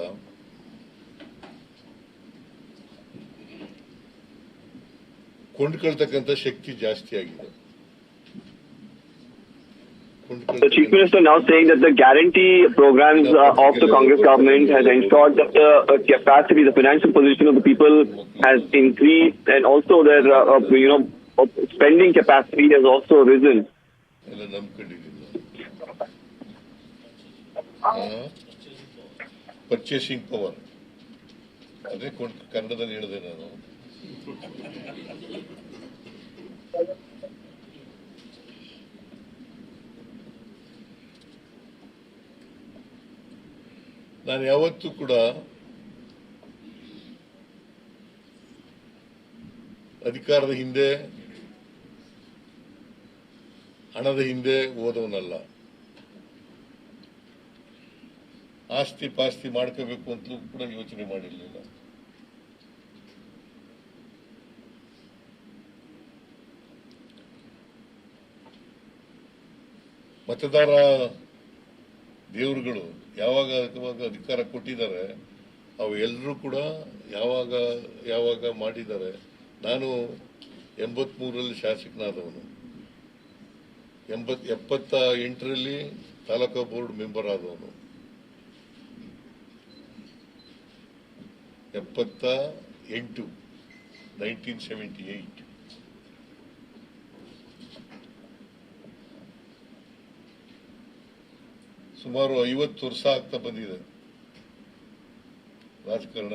Speaker 5: ಕೊಂಡ್ಕೊಳ್ತಕ್ಕಂಥ ಶಕ್ತಿ ಜಾಸ್ತಿ ಆಗಿದೆ.
Speaker 4: The Chief Minister now saying that the guarantee programs of the Congress government has ensured that the capacity, the financial position of the people has increased, and also their spending capacity has also risen.
Speaker 5: ಎಲ್ಲ ನಂಬ್ಕೊಂಡಿದ್ದಿಲ್ಲ. Purchasing power ಅದೇ ಕನ್ನಡದಲ್ಲಿ ಹೇಳಿದೆ ನಾನು. ನಾನು ಯಾವತ್ತೂ ಕೂಡ ಅಧಿಕಾರದ ಹಿಂದೆ ಹಣದ ಹಿಂದೆ ಓದವನಲ್ಲ. ಆಸ್ತಿ ಪಾಸ್ತಿ ಮಾಡ್ಕೋಬೇಕು ಅಂತಲೂ ಕೂಡ ಯೋಚನೆ ಮಾಡಿರಲಿಲ್ಲ. ಮತದಾರ ದೇವರುಗಳು ಯಾವಾಗ ಅಧಿಕಾರ ಕೊಟ್ಟಿದ್ದಾರೆ ಅವು ಎಲ್ಲರೂ ಕೂಡ ಯಾವಾಗ ಮಾಡಿದ್ದಾರೆ. ನಾನು 83ರಲ್ಲಿ ಶಾಸಕನಾದವನು, 78ರಲ್ಲಿ ತಾಲೂಕಾ ಬೋರ್ಡ್ ಮೆಂಬರ್ ಆದವನು, 1978 ಸುಮಾರು 50 ವರ್ಷ ಆಗ್ತಾ ಬಂದಿದೆ ರಾಜಕಾರಣ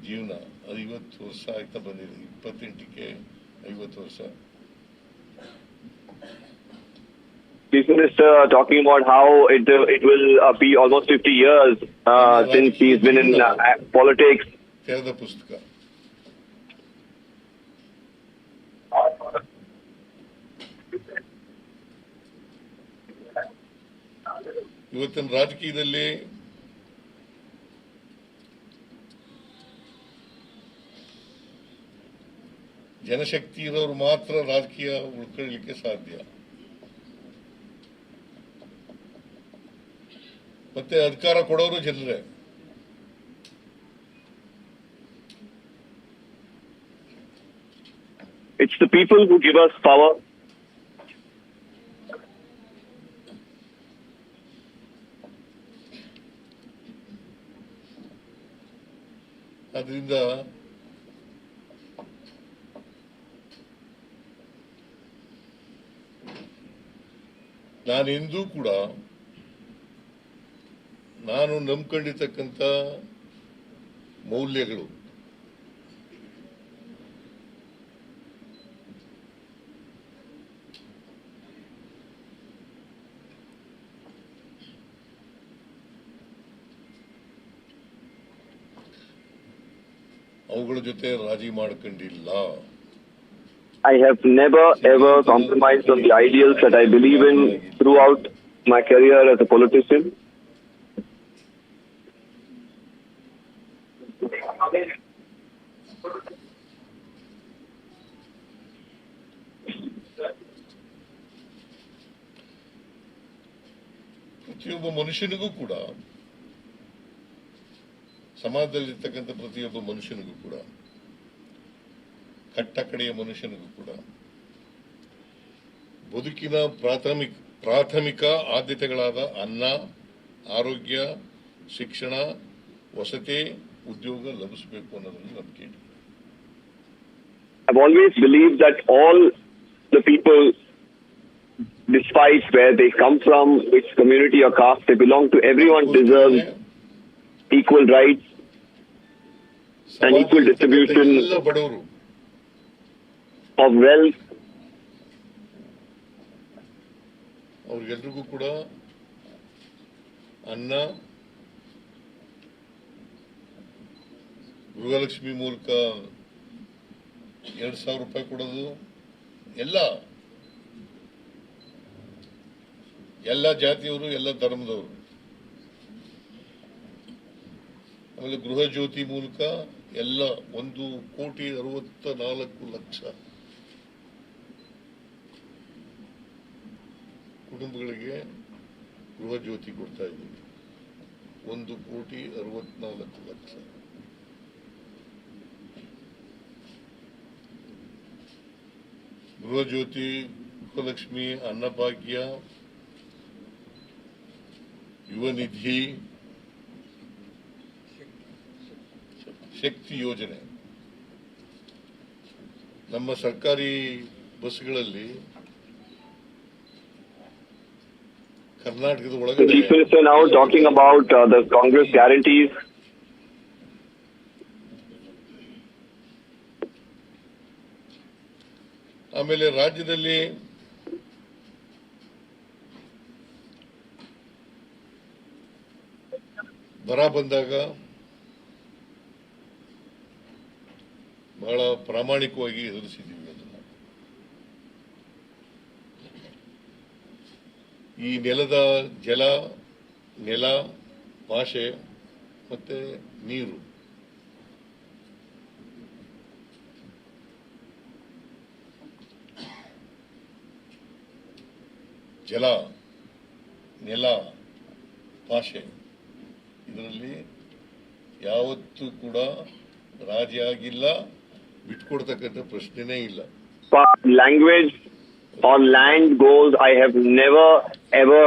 Speaker 5: ಜೀವನ. 50 ವರ್ಷ ಆಗ್ತಾ ಬಂದಿದೆ. 28ಕ್ಕೆ 50 ವರ್ಷ.
Speaker 4: Chief Minister talking about how it will be almost 50 years since he's been in politics.
Speaker 5: ತೆರೆದ ಪುಸ್ತಕ. ಇವತ್ತಿನ ರಾಜಕೀಯದಲ್ಲಿ ಜನಶಕ್ತಿ ಇರೋರು ಮಾತ್ರ ರಾಜಕೀಯ ಉಳ್ಕೊಳ್ಳಲಿಕ್ಕೆ ಸಾಧ್ಯ. ಮತ್ತೆ ಅಧಿಕಾರ ಕೊಡೋರು ಜನರೇ.
Speaker 4: It's the people who give us power.
Speaker 5: ಅದರಿಂದ ನಾನೆಂದೂ ಕೂಡ ನಾನು ನಂಬ್ಕೊಂಡಿರ್ತಕ್ಕಂಥ ಮೌಲ್ಯಗಳು ಅವುಗಳ ಜೊತೆ ರಾಜಿ ಮಾಡ್ಕೊಂಡಿಲ್ಲ.
Speaker 4: I have never ever compromised on the ideals that I believe in throughout my career as a politician.
Speaker 5: ಪ್ರತಿಯೊಬ್ಬ ಮನುಷ್ಯನಿಗೂ ಕೂಡ, ಸಮಾಜದಲ್ಲಿರ್ತಕ್ಕಂಥ ಪ್ರತಿಯೊಬ್ಬ ಮನುಷ್ಯನಿಗೂ ಕೂಡ, ಕಟ್ಟಕಡೆಯ ಮನುಷ್ಯನಿಗೂ ಕೂಡ ಬದುಕಿನ ಪ್ರಾಥಮಿಕ ಆದ್ಯತೆಗಳಾದ ಅನ್ನ, ಆರೋಗ್ಯ, ಶಿಕ್ಷಣ, ವಸತಿ, ಉದ್ಯೋಗ ಲಭಿಸಬೇಕು ಅನ್ನೋದನ್ನು ನಂಬಿಕೆ ಇದೆ.
Speaker 4: I've always believed that all the people, despite where they come from, which community or caste they belong to, everyone deserves equal rights and equal distribution
Speaker 5: ಎಲ್ಲ ಬಡವರು
Speaker 4: of wealth.
Speaker 5: ಅವ್ರಿಗೆಲ್ರಿಗೂ ಕೂಡ ಅನ್ನ, ಗೃಹಲಕ್ಷ್ಮಿ ಮೂಲಕ 2,000 ರೂಪಾಯಿ ಕೊಡೋದು, ಎಲ್ಲ ಜಾತಿಯವರು, ಎಲ್ಲ ಧರ್ಮದವರು. ಆಮೇಲೆ ಗೃಹ ಜ್ಯೋತಿ ಮೂಲಕ ಎಲ್ಲ 1,64,00,000 ಕುಟುಂಬಗಳಿಗೆ ಗೃಹ ಜ್ಯೋತಿ ಕೊಡ್ತಾ ಇದ್ದೀವಿ. 1,64,00,000. ಗೃಹ ಜ್ಯೋತಿ, ಗೃಹಲಕ್ಷ್ಮಿ, ಅನ್ನಭಾಗ್ಯ, ಯುವ ನಿಧಿ, ಶಕ್ತಿ ಯೋಜನೆ. ನಮ್ಮ ಸರ್ಕಾರಿ ಬಸ್ಗಳಲ್ಲಿ ಕರ್ನಾಟಕದ
Speaker 4: The
Speaker 5: ಒಳಗಡೆ
Speaker 4: Chief Minister now talking about the Congress guarantees.
Speaker 5: ಆಮೇಲೆ ರಾಜ್ಯದಲ್ಲಿ ಬರ ಬಂದಾಗ ಬಹಳ ಪ್ರಾಮಾಣಿಕವಾಗಿ ಎದುರಿಸಿದ್ದೀವಿ ಅದನ್ನ. ಈ ನೆಲದ ನೆಲ, ಭಾಷೆ ಮತ್ತೆ ನೀರು, ಜಲ, ನೆಲ, ಭಾಷೆ, ಇದರಲ್ಲಿ ಯಾವತ್ತೂ ಕೂಡ ರಾಜಿ ಆಗಿಲ್ಲ, ಬಿಟ್ಕೊಡ್ತಕ್ಕಂಥ ಪ್ರಶ್ನೆನೇ ಇಲ್ಲ.
Speaker 4: Language or land goals, I have never ever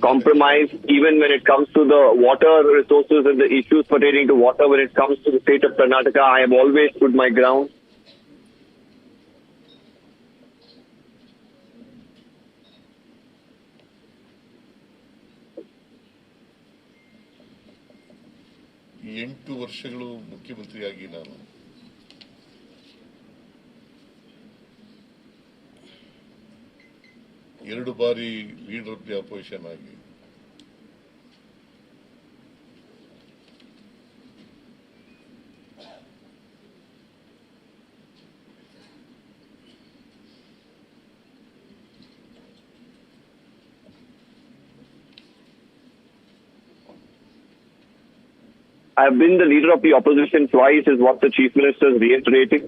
Speaker 4: compromised, even when it comes to the water resources and the issues pertaining to water. When it comes to the state of Karnataka, I have always stood my ground.
Speaker 5: ಈ 8 ವರ್ಷಗಳು ಮುಖ್ಯಮಂತ್ರಿಯಾಗಿ ನಾನು ಎರಡು ಬಾರಿ leader of the opposition ಆಗಿ,
Speaker 4: I have been the leader of the opposition twice, is what the Chief Minister is reiterating.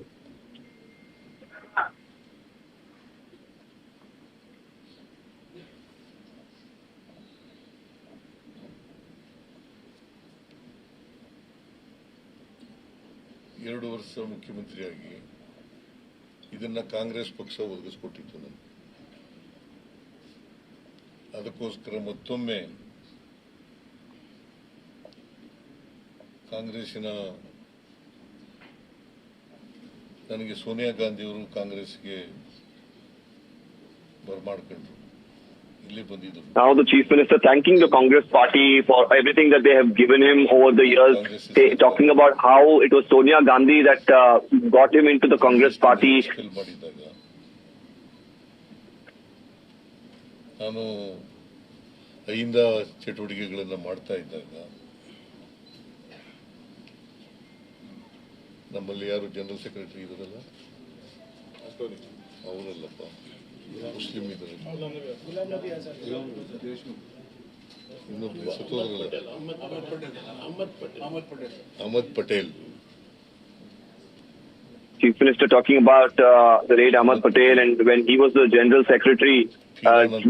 Speaker 5: 2 ವರ್ಷ ಮುಖ್ಯಮಂತ್ರಿಯಾಗಿ ಇದನ್ನ ಕಾಂಗ್ರೆಸ್ ಪಕ್ಷ ಒದಗಿಸ್ಕೊಟ್ಟಿತ್ತು ನನಗೆ. ಅದಕ್ಕೋಸ್ಕರ ಮತ್ತೊಮ್ಮೆ ಕಾಂಗ್ರೆಸ್ಸಿನ ನನಗೆ ಸೋನಿಯಾ ಗಾಂಧಿಯವರು ಕಾಂಗ್ರೆಸ್ಗೆ ಬರ್ಮಾಡ್ಕೊಂಡ್ರು, ಇಲ್ಲಿ ಬಂದಿದ್ರು.
Speaker 4: Now the Chief Minister thanking the Congress party for everything that they have given him over the years, talking about how it was Sonia Gandhi that got him into the Congress party.
Speaker 5: ಮಾಡಿದಾಗ ನಾನು ಅಹಿಂದ ಚಟುವಟಿಕೆಗಳನ್ನು ಮಾಡ್ತಾ ಇದ್ದಾಗ ನಮ್ಮಲ್ಲಿ ಯಾರು general secretary ಇದ್ರಲ್ಲ, ಅವರಲ್ಲಪ್ಪ, Muslim ಇದ್ದಾರೆ, ಇನ್ನೊಬ್ಬರು ಸತ್ತೋದ್ರಲ್ಲ, Ahmed Patel.
Speaker 4: Chief Minister talking about the late Ahmad Patel, and when he was the General Secretary,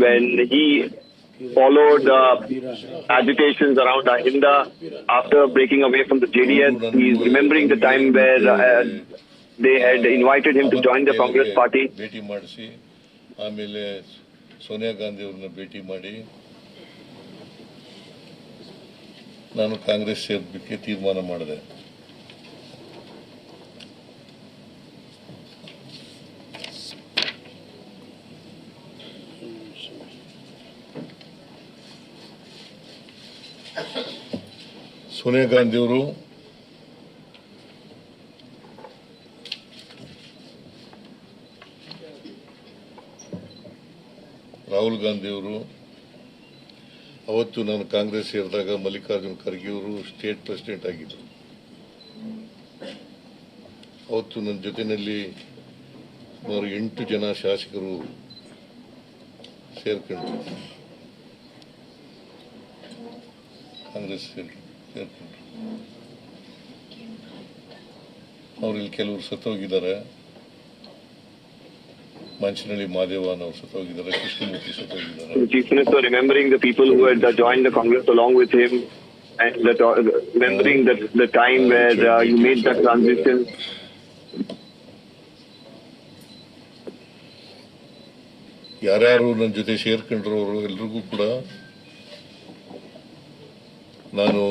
Speaker 4: when he followed agitations around Ahinda after breaking away from the JDS. He is remembering the time where they had invited him to join the Congress party.
Speaker 5: ಭೇಟಿ ಮಾಡಿಸಿ ಆಮೇಲೆ ಸೋನಿಯಾ ಗಾಂಧಿ ಅವ್ರನ್ನ ಭೇಟಿ ಮಾಡಿ ನಾನು ಕಾಂಗ್ರೆಸ್ ಸೇರ್ಲಿಕ್ಕೆ ತೀರ್ಮಾನ ಮಾಡಿದೆ. ಸೋನಿಯಾ ಗಾಂಧಿಯವರು ರಾಹುಲ್ ಗಾಂಧಿಯವರು ಅವತ್ತು ನಾನು ಕಾಂಗ್ರೆಸ್ ಸೇರಿದಾಗ ಮಲ್ಲಿಕಾರ್ಜುನ್ ಖರ್ಗೆ ಅವರು ಸ್ಟೇಟ್ ಪ್ರೆಸಿಡೆಂಟ್ ಆಗಿದ್ದರು. ಅವತ್ತು ನನ್ನ ಜೊತೆಯಲ್ಲಿ ಸುಮಾರು 8 ಜನ ಶಾಸಕರು ಸೇರ್ಕೊಂಡ್ರು, ಕಾಂಗ್ರೆಸ್ ಸೇರ್ಕೊಂಡ್ರು. ಅವ್ರಲ್ಲಿ ಕೆಲವರು ಸತ್ತೋಗಿದ್ದಾರೆ. Manchinalli Madhavan ಅವರು ಸತ್ತೋಗಿದ್ದಾರೆ, Krishnamurthy ಸತ್ತೋಗಿದ್ದಾರೆ.
Speaker 4: The Chief Minister remembering the people who had joined the Congress along with him, and remembering the time where you made that transition.
Speaker 5: ಯಾರ್ಯಾರು ನನ್ನ ಜೊತೆ ಸೇರ್ಕೊಂಡ್ರು ಅವರು ಎಲ್ರಿಗೂ ಕೂಡ ನಾನು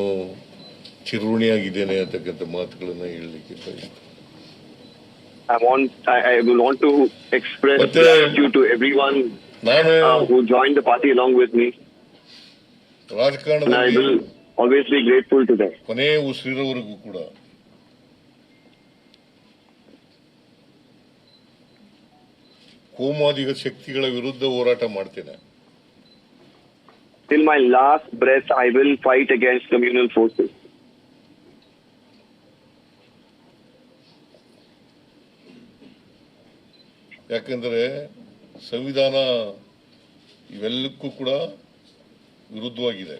Speaker 5: ಚಿರುಣಿಯಾಗಿದ್ದೇನೆ ಅಂತಕ್ಕಂಥ ಮಾತುಗಳನ್ನು ಹೇಳಲಿಕ್ಕೆ ಬಯಸ್ತೇನೆ.
Speaker 4: I will want to express gratitude to everyone who joined the party along with me. And I will always be grateful to them.
Speaker 5: ಕೊನೆ ಉಸಿರಿರೋವರೆಗೂ ಕೂಡ ಕೋಮಾದಿಗ ಶಕ್ತಿಗಳ ವಿರುದ್ಧ ಹೋರಾಟ ಮಾಡ್ತೇನೆ.
Speaker 4: Till my last breath, I will fight against communal forces.
Speaker 5: ಯಾಕಂದ್ರೆ ಸಂವಿಧಾನ ಇವೆಲ್ಲಕ್ಕೂ ಕೂಡ ವಿರುದ್ಧವಾಗಿದೆ.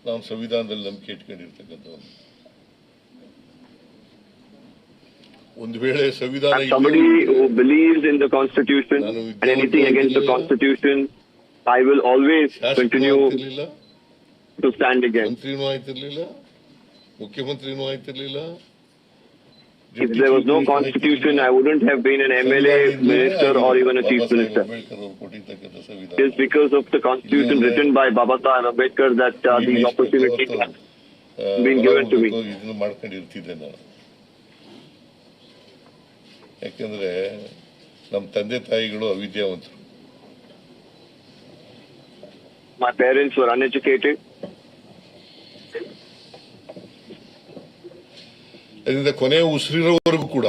Speaker 5: ನಾವು ಸಂವಿಧಾನದಲ್ಲಿ ನಂಬಿಕೆ ಇಟ್ಕೊಂಡಿರ್ತಕ್ಕಂಥವ್ರು. ಒಂದು ವೇಳೆ ಸಂವಿಧಾನ
Speaker 4: somebody who believes in the constitution and anything against the constitution, I will always continue to stand against.
Speaker 5: ಮಂತ್ರಿನೂ ಆಯ್ತಿರ್ಲಿಲ್ಲ, ಮುಖ್ಯಮಂತ್ರಿನೂ ಆಯ್ತಿರ್ಲಿಲ್ಲ.
Speaker 4: If there was no constitution, I wouldn't have been an MLA, minister, or even a chief minister. It is because of the constitution written by Baba Saheb Ambedkar that these opportunities have been given to me.
Speaker 5: ಇದನ್ನು ಮಾಡ್ಕೊಂಡಿರ್ತಿದ್ದೆ ನಾನು. ಯಾಕಂದ್ರೆ ನಮ್ಮ ತಂದೆ ತಾಯಿಗಳು ಅವಿದ್ಯಾವಂತರು.
Speaker 4: My parents were uneducated.
Speaker 5: ಅದರಿಂದ ಕೊನೆ ಉಸಿರಿರೋವರೆಗೂ ಕೂಡ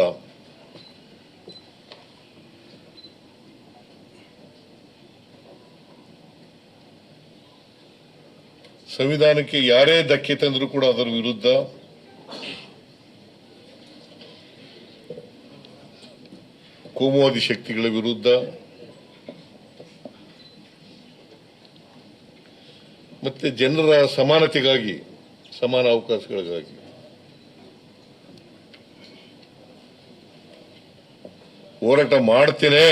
Speaker 5: ಸಂವಿಧಾನಕ್ಕೆ ಯಾರೇ ಧಕ್ಕೆ ತಂದರೂ ಕೂಡ ಅದರ ವಿರುದ್ಧ ಕೋಮುವಾದಿ ಶಕ್ತಿಗಳ ವಿರುದ್ಧ ಮತ್ತೆ ಜನರ ಸಮಾನತೆಗಾಗಿ, ಸಮಾನ ಅವಕಾಶಗಳಿಗಾಗಿ ಹೋರಾಟ ಮಾಡ್ತೇನೆ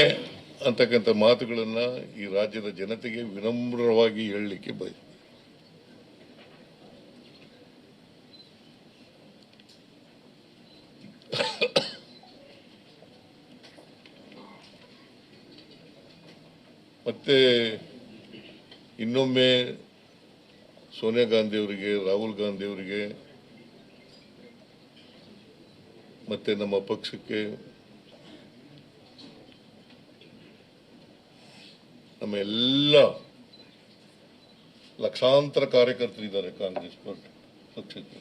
Speaker 5: ಅಂತಕ್ಕಂಥ ಮಾತುಗಳನ್ನ ಈ ರಾಜ್ಯದ ಜನತೆಗೆ ವಿನಮ್ರವಾಗಿ ಹೇಳಲಿಕ್ಕೆ ಬಯಸ್ತೇನೆ. ಮತ್ತೆ ಇನ್ನೊಮ್ಮೆ ಸೋನಿಯಾ ಗಾಂಧಿ ಅವರಿಗೆ, ರಾಹುಲ್ ಗಾಂಧಿ ಅವರಿಗೆ ಮತ್ತೆ ನಮ್ಮ ಪಕ್ಷಕ್ಕೆ, ನಮ್ಮ ಎಲ್ಲ ಲಕ್ಷಾಂತರ ಕಾರ್ಯಕರ್ತರಿದ್ದಾರೆ ಕಾಂಗ್ರೆಸ್ ಪಕ್ಷಕ್ಕೆ,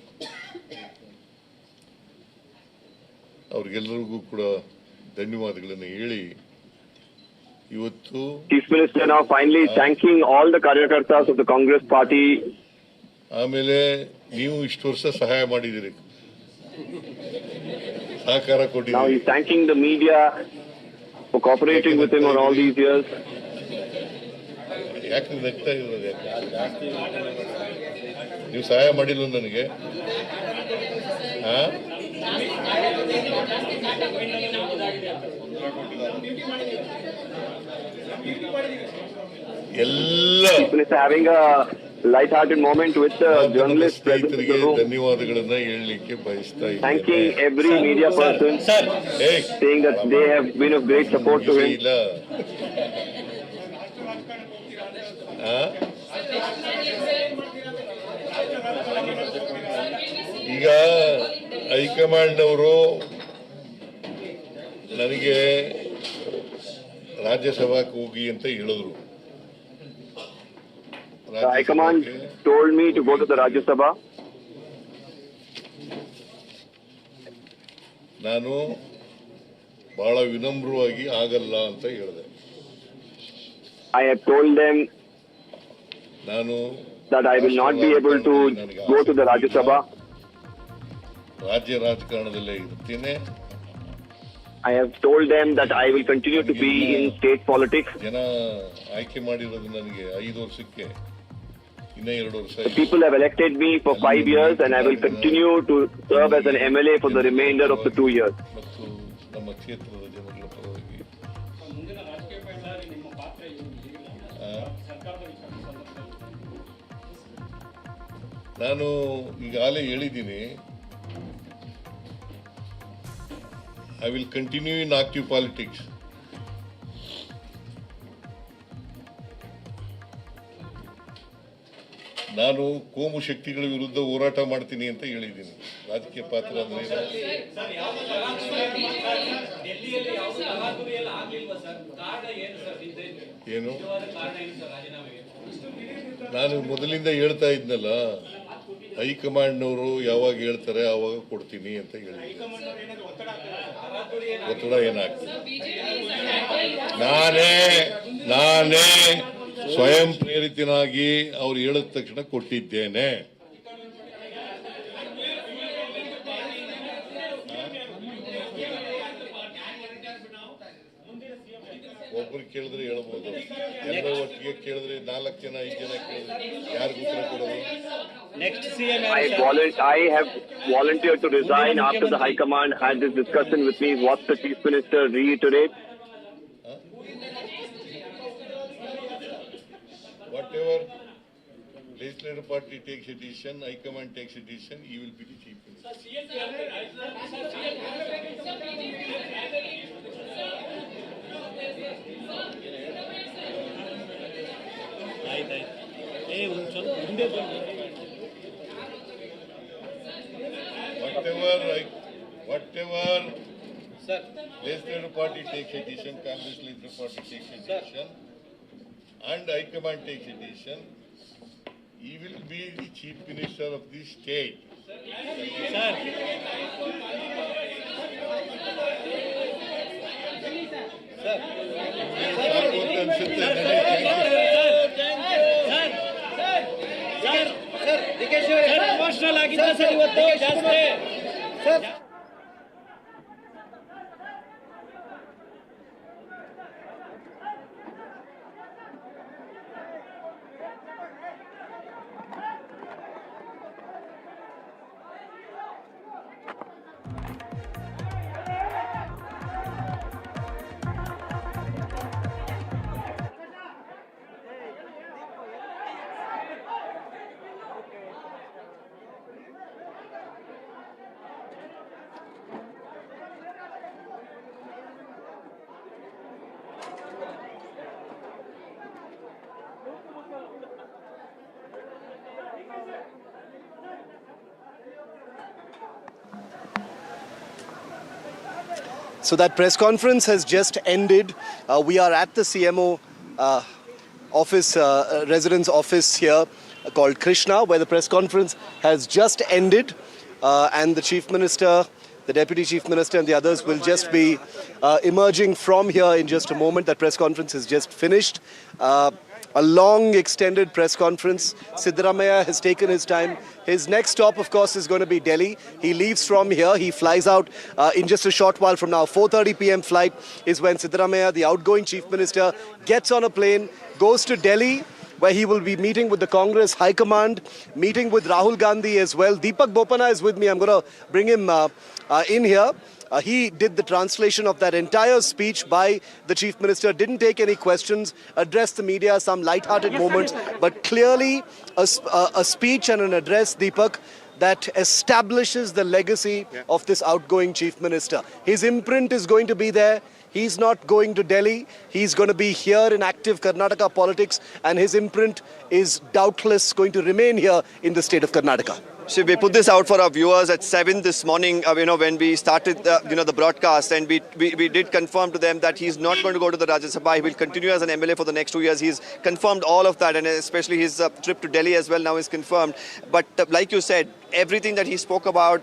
Speaker 5: ಅವ್ರಿಗೆಲ್ಲರಿಗೂ ಕೂಡ ಧನ್ಯವಾದಗಳನ್ನು ಹೇಳಿ ಇವತ್ತು
Speaker 4: Chief Minister now finally thanking all the Karyakartas of the Congress party.
Speaker 5: ಆಮೇಲೆ ನೀವು ಇಷ್ಟು ವರ್ಷ ಸಹಾಯ ಮಾಡಿದಿರಿ, ಸಹಕಾರ
Speaker 4: Now
Speaker 5: ಕೊಟ್ಟಿದ್ದೀರಿ.
Speaker 4: he's thanking the media for cooperating with him on all these years.
Speaker 5: ಯಾಕೆ ನಗ್ತಾ ಇರೋದು? ಯಾಕೆ ನೀವು ಸಹಾಯ ಮಾಡಿಲ್ಲ ನನಗೆ? ಎಲ್ಲ
Speaker 4: Chief Minister having a light-hearted moment with the journalists present in the
Speaker 5: ಸ್ನೇಹಿತರಿಗೆ
Speaker 4: room,
Speaker 5: ಧನ್ಯವಾದಗಳನ್ನ ಹೇಳಲಿಕ್ಕೆ ಬಯಸ್ತಾ
Speaker 4: thanking
Speaker 5: ಇದ್ದೇನೆ.
Speaker 4: every media person,
Speaker 5: ಏಯ್,
Speaker 4: saying that they have been of great support to him.
Speaker 5: ಇಲ್ಲ ಈಗ ಹೈಕಮಾಂಡ್ ಅವರು ನನಗೆ ರಾಜ್ಯಸಭಾಕ್ಕೆ ಹೋಗಿ ಅಂತ ಹೇಳಿದ್ರು.
Speaker 4: The High Command told me to go to the Rajya Sabha.
Speaker 5: ನಾನು ಬಹಳ ವಿನಮ್ರವಾಗಿ ಆಗಲ್ಲ ಅಂತ ಹೇಳಿದೆ.
Speaker 4: I have told them
Speaker 5: ನಾನು
Speaker 4: that I will not be able to go to the Rajya Sabha.
Speaker 5: ರಾಜ್ಯ ರಾಜಕಾರಣದಲ್ಲೇ ಇರ್ತೀನಿ.
Speaker 4: I have told them that I will continue to be in state politics.
Speaker 5: ಜನ ಆಯ್ಕೆ ಮಾಡಿರೋದು ನನಗೆ 5 ವರ್ಷಕ್ಕೆ, ಇನ್ನ 2 ವರ್ಷ.
Speaker 4: The people have elected me for 5 years and I will continue to serve as an MLA for the remainder of the 2 years.
Speaker 5: ಮತ್ತು ನಮ್ಮ ಕ್ಷೇತ್ರದ ಜನಗಳ ಪರವಾಗಿ ನಾನು ಈಗಾಗಲೇ ಹೇಳಿದ್ದೀನಿ, I will continue in active politics. ನಾನು ಕೋಮು ಶಕ್ತಿಗಳ ವಿರುದ್ಧ ಹೋರಾಟ ಮಾಡ್ತೀನಿ ಅಂತ ಹೇಳಿದ್ದೀನಿ. ರಾಜಕೀಯ ಪಾತ್ರ ಅಂದ್ರೆ ಏನು? ನಾನು ಮೊದಲಿಂದ ಹೇಳ್ತಾ ಇದ್ನಲ್ಲ, ಹೈಕಮಾಂಡ್ನವರು ಯಾವಾಗ ಹೇಳ್ತಾರೆ ಆವಾಗ ಕೊಡ್ತೀನಿ ಅಂತ ಹೇಳಿದ್ದೀನಿ. ಒತ್ತಡ ಏನಾಗ್ತದೆ? ನಾನೇ ಸ್ವಯಂ ಪ್ರೇರಿತನಾಗಿ ಅವ್ರು ಹೇಳಿದ ತಕ್ಷಣ ಕೊಟ್ಟಿದ್ದೇನೆ. ಒಬ್ಬರು ಕೇಳಿದ್ರೆ ಹೇಳ್ಬೋದು, ಎಲ್ಲ ಒಟ್ಟಿಗೆ ಕೇಳಿದ್ರೆ 4 ಜನ 5 ಜನ ಕೇಳಿದ್ರೆ ಯಾರಿಗೂ ಉತ್ತರ ಕೊಡೋದು?
Speaker 4: I have volunteered to resign after the High Command had this discussion with me. What the Chief Minister reiterates.
Speaker 5: Whatever legislative party takes a decision, High Command takes a decision, he will be the Chief Minister. Whatever legislative party takes a decision, Congress legislative party takes a decision, and High Command takes a decision, he will be the Chief Minister of the state.
Speaker 6: DK Shivakumar emotional ಆಗಿದ್ದ sir ಇವತ್ತು ಜಾಸ್ತಿ sir.
Speaker 1: So that press conference has just ended. We are at the CMO office, residence office here called Krishna, where the press conference has just ended. And the Chief Minister, the Deputy Chief Minister and the others will just be emerging from here in just a moment. That press conference has just finished. A long extended press conference. Siddaramaiah has taken his time. His next stop, of course, is going to be Delhi. He leaves from here. He flies out in just a short while from now. 4:30 p.m. flight is when Siddaramaiah, the outgoing Chief Minister, gets on a plane, goes to Delhi, where he will be meeting with the Congress High Command, meeting with Rahul Gandhi as well. Deepak Bopana is with me. I'm going to bring him in here. He did the translation of that entire speech by the Chief Minister, didn't take any questions, addressed the media, some light-hearted moments, but clearly a speech and an address, Deepak, that establishes the legacy of this outgoing Chief Minister. His imprint is going to be there. He's not going to Delhi. He's going to be here in active Karnataka politics, and his imprint is doubtless going to remain here in the state of Karnataka.
Speaker 3: So we put this out for our viewers at 7 this morning, when we started the broadcast, and we did confirm to them that he's not going to go to the Rajya Sabha. He will continue as an MLA for the next 2 years. He's confirmed all of that, and especially his trip to Delhi as well now is confirmed. But like you said, everything that he spoke about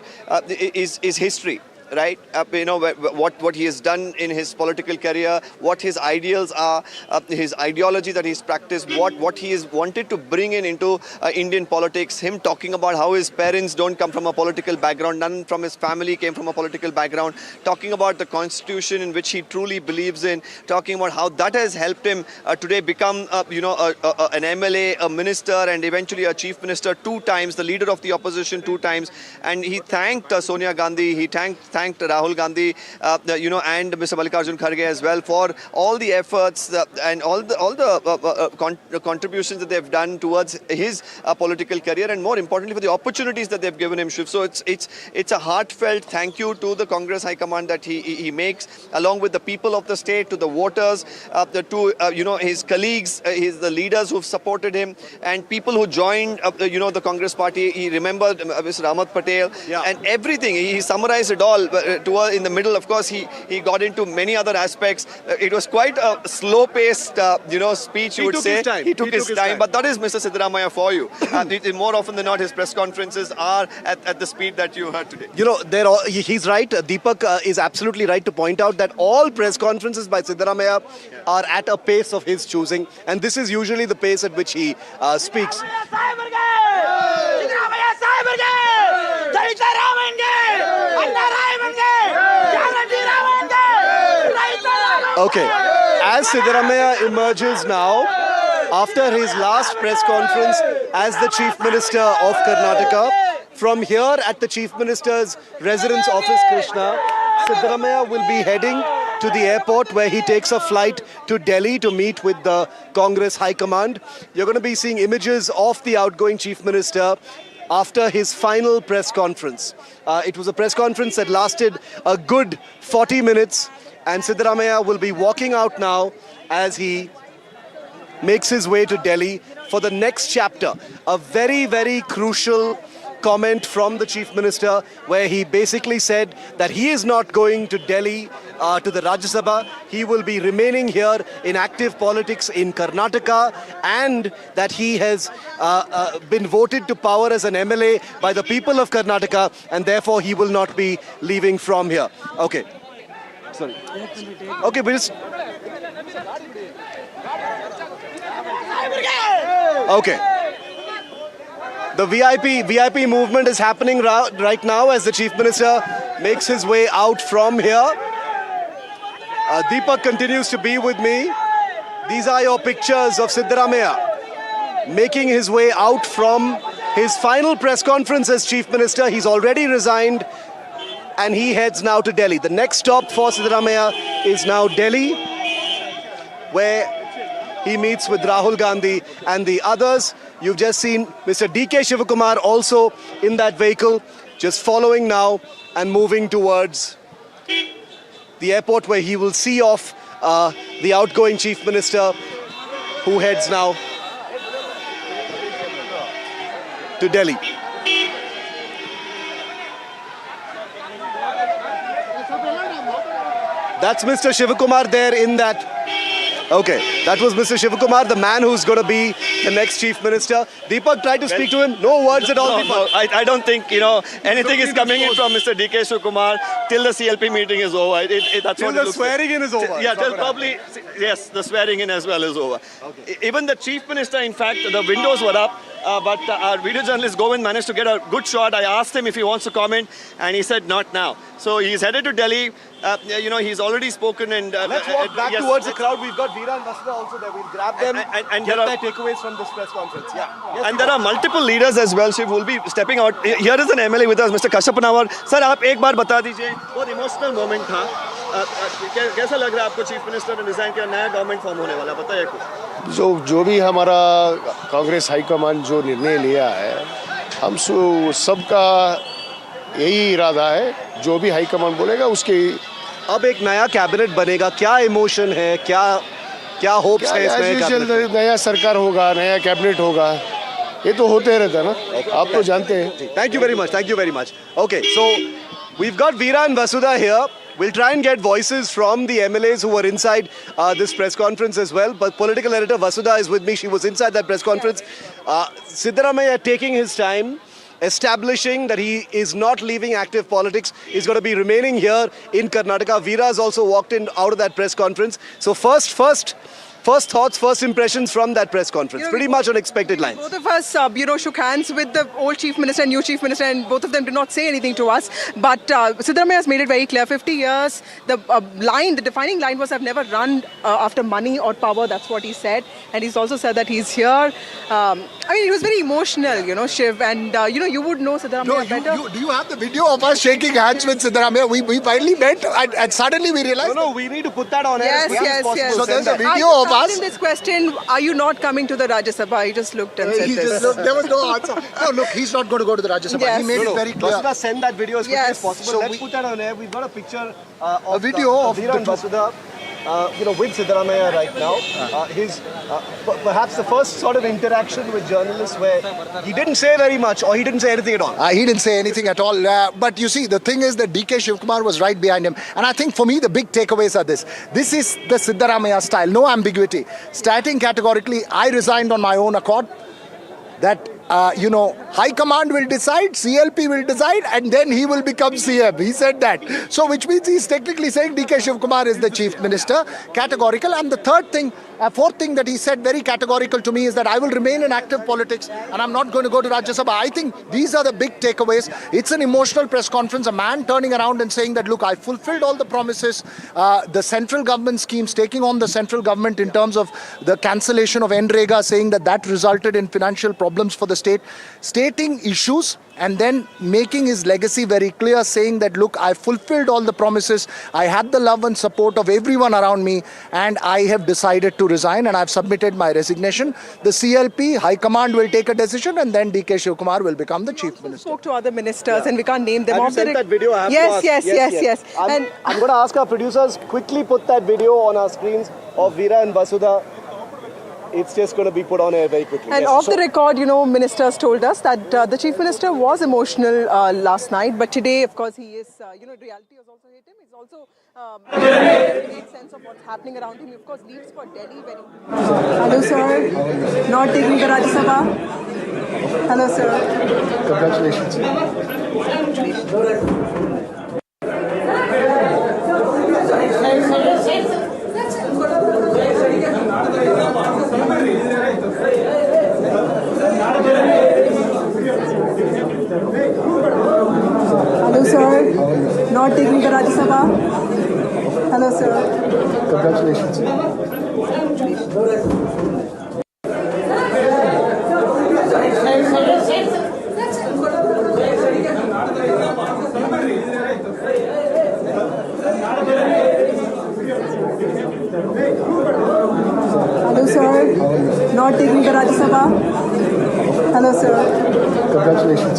Speaker 3: is history. Right, what he has done in his political career, what his ideals are, his ideology that he's practiced, what he has wanted to bring into Indian politics. Him talking about how his parents don't come from a political background, none from his family came from a political background. Talking about the constitution in which he truly believes in. Talking about how that has helped him today become, an MLA, a minister, and eventually a chief minister 2 times, the leader of the opposition 2 times. And he thanked Sonia Gandhi. He thanked Rahul Gandhi, and Mr. Mallikarjun Kharge as well for all the efforts and all the contributions that they've done towards his political career, and more importantly for the opportunities that they've given him, Shiv. So it's a heartfelt thank you to the Congress High Command that he makes, along with the people of the state, to the voters, to his colleagues, the leaders who've supported him, and people who joined the Congress party. He remembered Mr. Ahmad Patel and everything. He summarized it all. In the middle, of course, he got into many other aspects. It was quite a slow-paced, speech, you would say. He took his time. But that is Mr. Siddaramaiah for you. More often than not, his press conferences are at the speed that you heard today.
Speaker 1: He's right. Deepak is absolutely right to point out that all press conferences by Siddaramaiah are at a pace of his choosing. And this is usually the pace at which he speaks. Okay, as Siddaramaiah emerges now, after his last press conference as the Chief Minister of Karnataka, from here at the Chief Minister's residence office, Krishna, Siddaramaiah will be heading to the airport where he takes a flight to Delhi to meet with the Congress High Command. You're going to be seeing images of the outgoing Chief Minister after his final press conference. It was a press conference that lasted a good 40 minutes. And Siddaramaiah will be walking out now as he makes his way to Delhi for the next chapter. A very, very crucial comment from the Chief Minister, where he basically said that he is not going to Delhi to the Rajya Sabha. He will be remaining here in active politics in Karnataka, and that he has been voted to power as an MLA by the people of Karnataka, and therefore he will not be leaving from here. Okay. Sorry. Okay, but it's... Okay. The VIP movement is happening right now as the Chief Minister makes his way out from here. Deepak continues to be with me. These are your pictures of Siddaramaiah making his way out from his final press conference as Chief Minister. He's already resigned, and he heads now to Delhi. The next stop for Siddaramaiah is now Delhi, where he meets with Rahul Gandhi and the others. You've just seen Mr. DK Shivakumar also in that vehicle, just following now and moving towards the airport, where he will see off the outgoing Chief Minister, who heads now to Delhi. That's Mr. Shivakumar there in that. Okay, that was Mr. Shivakumar, the man who's going to be the next Chief Minister. Deepak tried to speak to him. No words at all,
Speaker 7: No,
Speaker 1: Deepak.
Speaker 7: I don't think, anything is coming in from Mr. DK Shivakumar till the CLP meeting is over. That's
Speaker 1: Till
Speaker 7: what
Speaker 1: the
Speaker 7: it looks
Speaker 1: swearing
Speaker 7: like.
Speaker 1: in is over.
Speaker 7: Yeah,
Speaker 1: It's not
Speaker 7: till
Speaker 1: gonna
Speaker 7: probably, yes, the swearing in as well is over. Even the Chief Minister, in fact, the windows were up, but our video journalist Govind managed to get a good shot. I asked him if he wants to comment, and he said not now. So he's headed to Delhi. He's already spoken and...
Speaker 1: Let's walk back
Speaker 7: yes,
Speaker 1: towards the crowd. We've got Veera and Vasudha also there. We'll grab them
Speaker 7: and
Speaker 1: get
Speaker 7: there are-
Speaker 1: their takeaways from this press conference. Yeah. Yes,
Speaker 7: And there are multiple leaders as well, Shiv, who will be stepping out. Here is an MLA with us, Mr. Kashyap. Sir, आप एक बार बता दीजिए, बहुत emotional moment था. कैसा लग रहा है आपको चीफ मिनिस्टर ने रिजाइन किया, नया गवर्नमेंट फॉर्म होने वाला, बताइए कुछ.
Speaker 8: जो भी हमारा कांग्रेस हाईकमान जो निर्णय लिया है, हम सबका यही इरादा है, जो भी हाईकमान बोलेगा उसके.
Speaker 1: अब एक नया कैबिनेट बनेगा, क्या इमोशन है, क्या होप्स है इस नए कैबिनेट में?
Speaker 8: नया सरकार होगा, नया कैबिनेट होगा, ये तो होते रहता है ना, आप तो जानते हैं.
Speaker 1: Thank you very much. Thank you very much. Okay, so we've got Veera and Vasudha here. We'll try and get voices from the MLAs who were inside this press conference as well. But political editor Vasudha is with me. She was inside that press conference. Siddaramaiah taking his time, establishing that he is not leaving active politics. He's going to be remaining here in Karnataka. Veera has also walked in out of that press conference. So first thoughts, first impressions from that press conference. Pretty much unexpected lines.
Speaker 9: Both of us, shook hands with the old Chief Minister and new Chief Minister, and both of them did not say anything to us. But Siddaramaiah has made it very clear, 50 years, the defining line was, I've never run after money or power. That's what he said. And he's also said that he's here. It was very emotional, Shiv. And, you would know Siddaramaiah better.
Speaker 10: Do you have the video of us shaking hands with Siddaramaiah? We finally met and suddenly we realized...
Speaker 1: No, we need to put that on air
Speaker 9: Yes,
Speaker 1: as quick as
Speaker 9: yes,
Speaker 1: possible.
Speaker 9: yes.
Speaker 10: So there's a
Speaker 1: Send that.
Speaker 10: video of us.
Speaker 9: In this question, are you not coming to the Rajya Sabha? He just looked and said this.
Speaker 10: There was no answer. No, look, he's not going to go to the Rajya Sabha.
Speaker 9: Yes.
Speaker 10: He made it very clear.
Speaker 1: Vasudha, send that video as quickly as
Speaker 9: Yes.
Speaker 1: possible.
Speaker 10: So
Speaker 1: Let's put that on air. We've got a picture of
Speaker 10: A video of
Speaker 1: Veera and
Speaker 10: the
Speaker 1: Vasudha, with Siddaramaiah right now. His perhaps the first sort of interaction with journalists where he didn't say very much or he didn't say anything at all.
Speaker 10: He didn't say anything at all. But you see, the thing is that DK Shivakumar was right behind him. And I think for me, the big takeaways are this. This is the Siddaramaiah style. No ambiguity. Starting categorically, I resigned on my own accord. That, High Command will decide, CLP will decide, and then he will become CM. He said that. So, which means he's technically saying DK Shivakumar is the Chief Minister, categorical. And the fourth thing that he said very categorical to me is that I will remain in active politics and I'm not going to go to Rajya Sabha. I think these are the big takeaways. It's an emotional press conference, a man turning around and saying that, look, I fulfilled all the promises, the central government schemes, taking on the central government in terms of the cancellation of NREGA, saying that resulted in financial problems for the state, stating issues and then making his legacy very clear, saying that, look, I fulfilled all the promises, I had the love and support of everyone around me, and I have decided to resign and I've submitted my resignation. The CLP, High Command will take a decision and then DK Shivakumar will become the Chief Minister.
Speaker 9: Spoke to other ministers and we can't name them.
Speaker 1: Have you
Speaker 9: off
Speaker 1: sent that video? I have to
Speaker 9: Yes,
Speaker 1: ask.
Speaker 9: yes.
Speaker 1: I'm going to ask our producers, quickly put that video on our screens of Veera and Vasudha. It's just going to be put on air very quickly.
Speaker 9: And off the record, ministers told us that the Chief Minister was emotional last night, but today, of course, he is, reality has also hit him. He's also made sense of what's happening around him. He, of course, leaves for Delhi very... Hello, sir. Not taking the Rajya Sabha. Hello, sir.
Speaker 8: Congratulations.
Speaker 9: Hello, sir. Not taking the Rajya Sabha. Hello, sir.
Speaker 8: Congratulations.
Speaker 9: Hello, sir. Not taking the Rajya Sabha. Hello, sir.
Speaker 8: Congratulations.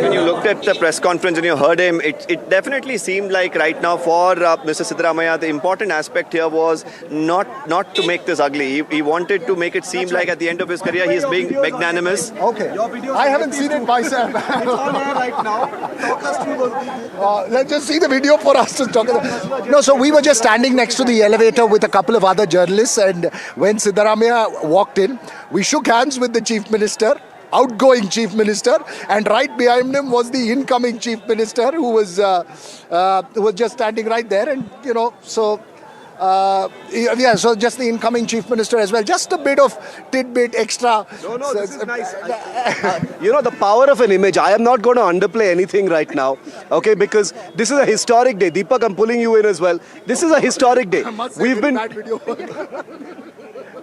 Speaker 7: When you looked at the press conference and you heard him, it definitely seemed like right now for Mr. Siddaramaiah, the important aspect here was not to make this ugly. He wanted to make it seem like at the end of his career he's being magnanimous.
Speaker 10: Okay. I haven't seen it myself.
Speaker 1: It's on air right now. Talk us through those.
Speaker 10: Let's just see the video for us to talk about. No, so we were just standing next to the elevator with a couple of other journalists, and when Siddaramaiah walked in, we shook hands with the Chief Minister, outgoing Chief Minister, and right behind him was the incoming Chief Minister who was just standing right there, and so just the incoming Chief Minister as well. Just a bit of tidbit extra.
Speaker 1: No, this is nice. The power of an image. I am not going to underplay anything right now, okay? Because this is a historic day. Deepak, I'm pulling you in as well. This is a historic day. We've been.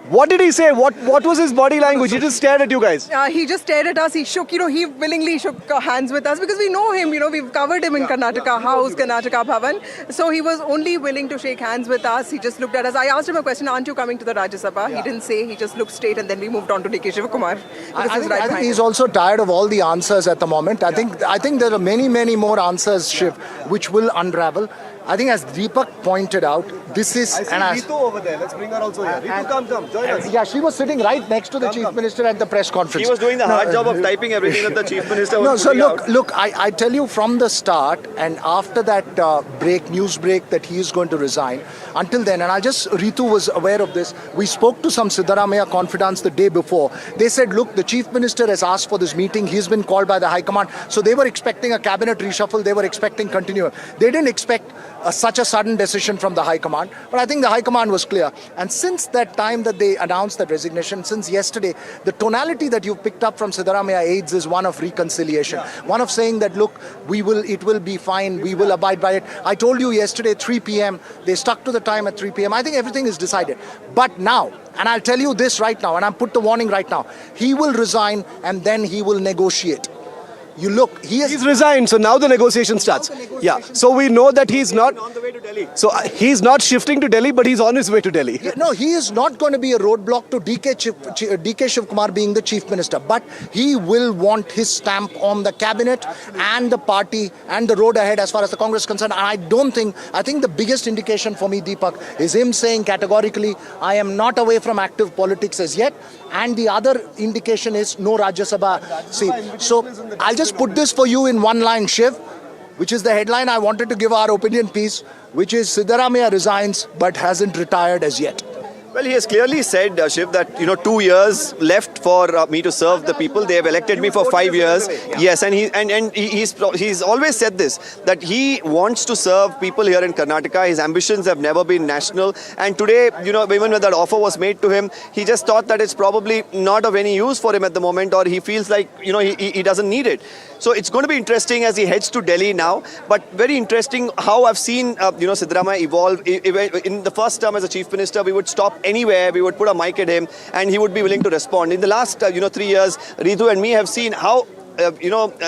Speaker 1: What did he say? What was his body language? He just stared at you guys.
Speaker 9: He just stared at us. He shook, he willingly shook hands with us because we know him. We've covered him in Karnataka House, Karnataka Bhavan. So he was only willing to shake hands with us. He just looked at us. I asked him a question, aren't you coming to the Rajya Sabha? Yeah. He didn't say. He just looked straight, and then we moved on to DK Shivakumar.
Speaker 10: I think he's also tired of all the answers at the moment. I think there are many more answers, Shiv, which will unravel. I think as Deepak pointed out, this is...
Speaker 1: I see Ritu over there. Let's bring her also here. Ritu, come. Join us.
Speaker 10: Yeah, she was sitting right next to the Chief Minister at the press conference.
Speaker 7: He was doing the hard job of typing everything that the Chief Minister was putting out.
Speaker 10: Look, I tell you from the start, and after that news break that he is going to resign, until then, and Ritu was aware of this, we spoke to some Siddaramaiah confidants the day before. They said, look, the Chief Minister has asked for this meeting. He's been called by the High Command. So they were expecting a cabinet reshuffle. They were expecting continuity. They didn't expect such a sudden decision from the High Command. But I think the High Command was clear. And since that time that they announced that resignation, since yesterday, the tonality that you picked up from Siddaramaiah aides is one of reconciliation. Yeah. One of saying that, look, it will be fine. We will abide by it. I told you yesterday, 3 p.m. They stuck to the time at 3 p.m. I think everything is decided. But now, and I'll tell you this right now, and I'll put the warning right now, he will resign and then he will negotiate. You look,
Speaker 1: he's resigned, so now the negotiation starts. Yeah, so we know that he's not
Speaker 7: on the way to Delhi.
Speaker 1: So he's not shifting to Delhi, but he's on his way to Delhi.
Speaker 10: Yeah, no, he is not going to be a roadblock to DK Shivakumar being the Chief Minister, but he will want his stamp on the cabinet and the party and the road ahead as far as the Congress is concerned. And I think the biggest indication for me, Deepak, is him saying categorically, I am not away from active politics as yet. And the other indication is no Rajya Sabha. See, so I'll just put this for you in one line, Shiv, which is the headline I wanted to give our opinion piece, which is Siddaramaiah resigns but hasn't retired as yet.
Speaker 7: Well, he has clearly said, Shiv, that 2 years left for me to serve the people. They have elected me for 5 years. Yes, and he's always said this, that he wants to serve people here in Karnataka. His ambitions have never been national. And today, even when that offer was made to him, he just thought that it's probably not of any use for him at the moment, or he feels like he doesn't need it. So it's going to be interesting as he heads to Delhi now. But very interesting how I've seen Siddaramaiah evolve. In the first term as a Chief Minister, we would stop anywhere, we would put a mic at him, and he would be willing to respond. In the last 3 years, Ritu and me have seen how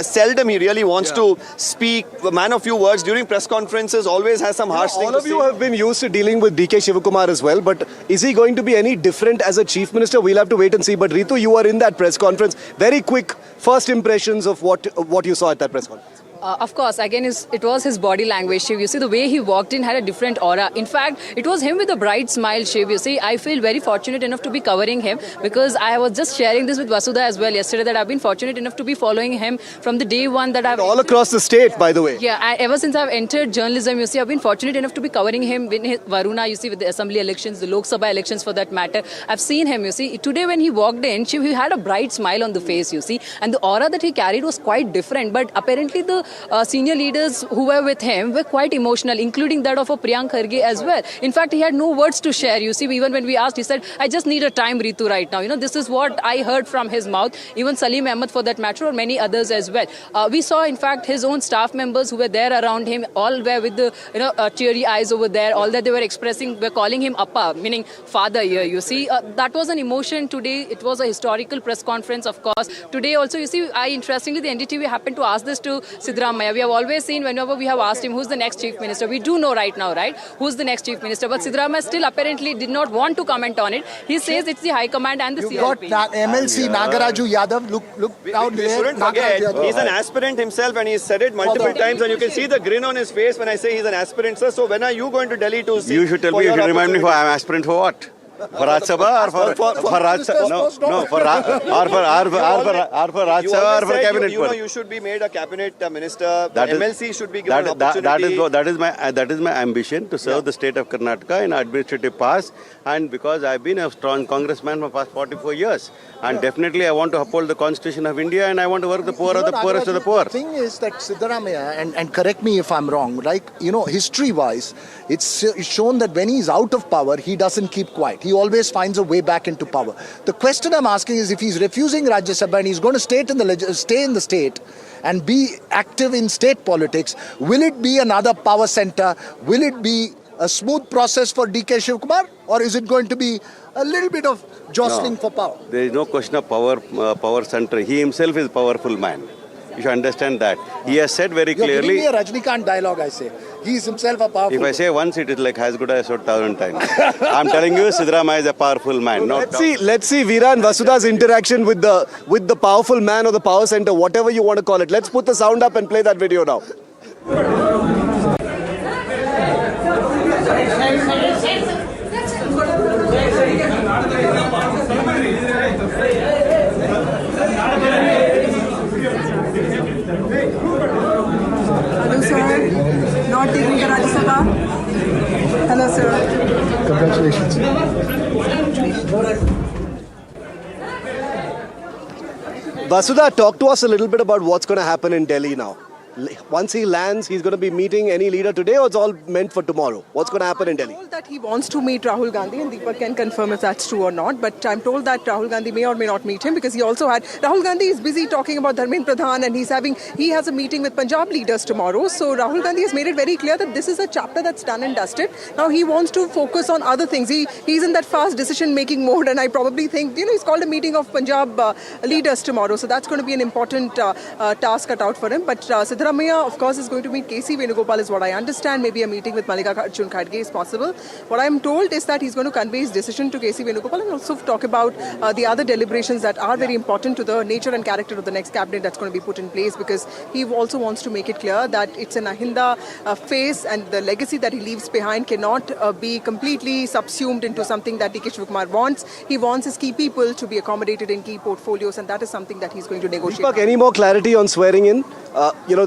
Speaker 7: seldom he really wants to speak. A man of few words during press conferences, always has some harsh things to say.
Speaker 1: All of you have been used to dealing with DK Shivakumar as well, but is he going to be any different as a Chief Minister? We'll have to wait and see. But Ritu, you were in that press conference. Very quick first impressions of what you saw at that press conference.
Speaker 11: Of course, again, it was his body language, Shiv. You see, the way he walked in had a different aura. In fact, it was him with a bright smile, Shiv. You see, I feel very fortunate enough to be covering him, because I was just sharing this with Vasudha as well yesterday, that I've been fortunate enough to be following him from the day one that I've...
Speaker 1: All across the state, by the way.
Speaker 11: Yeah, ever since I've entered journalism, you see, I've been fortunate enough to be covering him in Varuna, you see, with the assembly elections, the Lok Sabha elections for that matter. I've seen him, you see. Today when he walked in, Shiv, he had a bright smile on the face, you see. And the aura that he carried was quite different. But apparently the senior leaders who were with him were quite emotional, including that of Priyank Kharge as well. In fact, he had no words to share. You see, even when we asked, he said, I just need a time, Ritu, right now. This is what I heard from his mouth. Even Salim Ahmed, for that matter, or many others as well. We saw, in fact, his own staff members who were there around him, all were with the teary eyes over there. All that they were expressing, were calling him Appa, meaning father here. You see, that was an emotion today. It was a historical press conference, of course. Today also, you see, interestingly, the NDTV happened to ask this to Siddaramaiah Siddaramaiah. We have always seen whenever we have asked him who's the next chief minister. We do know right now, right? Who's the next chief minister? But Siddaramaiah still apparently did not want to comment on it. He says it's the High Command and the
Speaker 10: You've
Speaker 11: CLP.
Speaker 10: got MLC Nagaraju Yadav. Look down
Speaker 7: We
Speaker 10: there.
Speaker 7: shouldn't forget,
Speaker 10: Nagaraju Yadav.
Speaker 7: he's an aspirant himself and he's said it multiple times and you can see the grin on his face when I say he's an aspirant, sir. So when are you going to Delhi to see?
Speaker 12: You should tell me, you should remind me for I'm aspirant for what? For Rajya Sabha or for Rajya Sabha? No, for Rajya Sabha or for cabinet?
Speaker 7: You know you should be made a cabinet minister. MLC should be given an opportunity.
Speaker 12: That is my ambition to serve the state of Karnataka in administrative pass, and because I've been a strong congressman for past 44 years, and definitely I want to uphold the constitution of India, and I want to work the poor of the poorest of the poor.
Speaker 10: The thing is that Siddaramaiah, and correct me if I'm wrong, like, history-wise, it's shown that when he's out of power, he doesn't keep quiet. He always finds a way back into power. The question I'm asking is, if he's refusing Rajya Sabha and he's going to stay in the state and be active in state politics, will it be another power center? Will it be a smooth process for DK Shivakumar, or is it going to be a little bit of jostling for power?
Speaker 12: There is no question of power center. He himself is a powerful man. You should understand that. He has said very
Speaker 10: You're
Speaker 12: clearly.
Speaker 10: giving me a Rajnikant dialogue, I say. He is himself a powerful
Speaker 12: If I say once, it is like as good as 1,000 times. I'm telling you, Siddaramaiah is a powerful man.
Speaker 1: Let's see Veera and Vasudha's interaction with the powerful man or the power center, whatever you want to call it. Let's put the sound up and play that video now.
Speaker 9: Hello, sir. Not taking the Rajya Sabha. Hello, sir.
Speaker 10: Congratulations.
Speaker 1: Vasudha, talk to us a little bit about what's going to happen in Delhi now. Once he lands, he's going to be meeting any leader today, or it's all meant for tomorrow? What's going to happen in Delhi?
Speaker 9: I'm told that he wants to meet Rahul Gandhi, and Deepak can confirm if that's true or not. But I'm told that Rahul Gandhi may or may not meet him, because he also had Rahul Gandhi is busy talking about Dharmendra Pradhan, and he has a meeting with Punjab leaders tomorrow. So Rahul Gandhi has made it very clear that this is a chapter that's done and dusted. Now he wants to focus on other things. He's in that fast decision-making mode, and I probably think he's called a meeting of Punjab leaders tomorrow. So that's going to be an important task cut out for him. But Siddaramaiah, of course, is going to meet KC Venugopal, is what I understand. Maybe a meeting with Mallikarjun Kharge is possible. What I'm told is that he's going to convey his decision to KC Venugopal and also talk about the other deliberations that are very important to the nature and character of the next cabinet that's going to be put in place, because he also wants to make it clear that it's an Ahinda face, and the legacy that he leaves behind cannot be completely subsumed into something that DK Shivakumar wants. He wants his key people to be accommodated in key portfolios, and that is something that he's going to negotiate.
Speaker 1: Deepak, any more clarity on swearing in?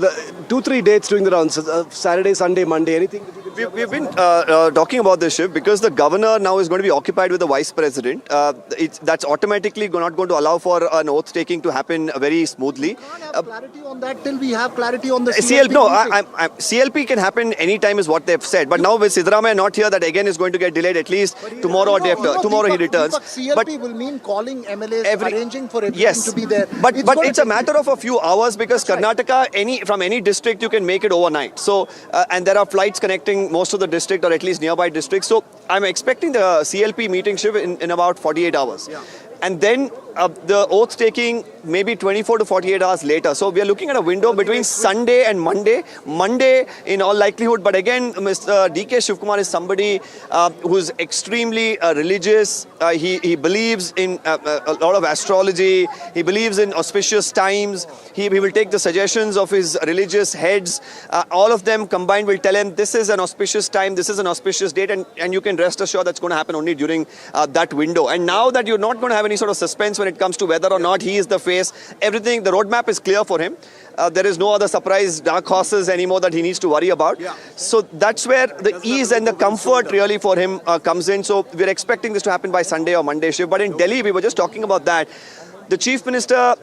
Speaker 1: The 2-3 dates during the rounds, Saturday, Sunday, Monday, anything?
Speaker 7: We've been talking about this shift because the governor now is going to be occupied with the vice president. That's automatically not going to allow for an oath taking to happen very smoothly.
Speaker 10: We can't have clarity on that till we have clarity on the
Speaker 7: CLP. No,
Speaker 10: meeting.
Speaker 7: CLP can happen anytime is what they've said. But now with Siddaramaiah not here, that again is going to get delayed at least tomorrow or day after. Tomorrow he returns.
Speaker 10: CLP will mean calling MLAs, arranging for everything to be there.
Speaker 7: But it's a matter of a few hours, because Karnataka, from any district, you can make it overnight. So, and there are flights connecting most of the district or at least nearby districts. So I'm expecting the CLP meeting shift in about 48 hours. Yeah. And then the oath taking maybe 24 to 48 hours later. So we are looking at a window between Sunday and Monday. Monday in all likelihood. But again, Mr. DK Shivakumar is somebody who's extremely religious. He believes in a lot of astrology. He believes in auspicious times. He will take the suggestions of his religious heads. All of them combined will tell him this is an auspicious time, this is an auspicious date, and you can rest assured that's going to happen only during that window. And now that you're not going to have any sort of suspense when it comes to whether or not he is the face, everything, the roadmap is clear for him. There is no other surprise dark horses anymore that he needs to worry about. Yeah. So that's where the ease and the comfort really for him comes in. So we're expecting this to happen by Sunday or Monday shift. But in Delhi, we were just talking about that. The Chief Minister,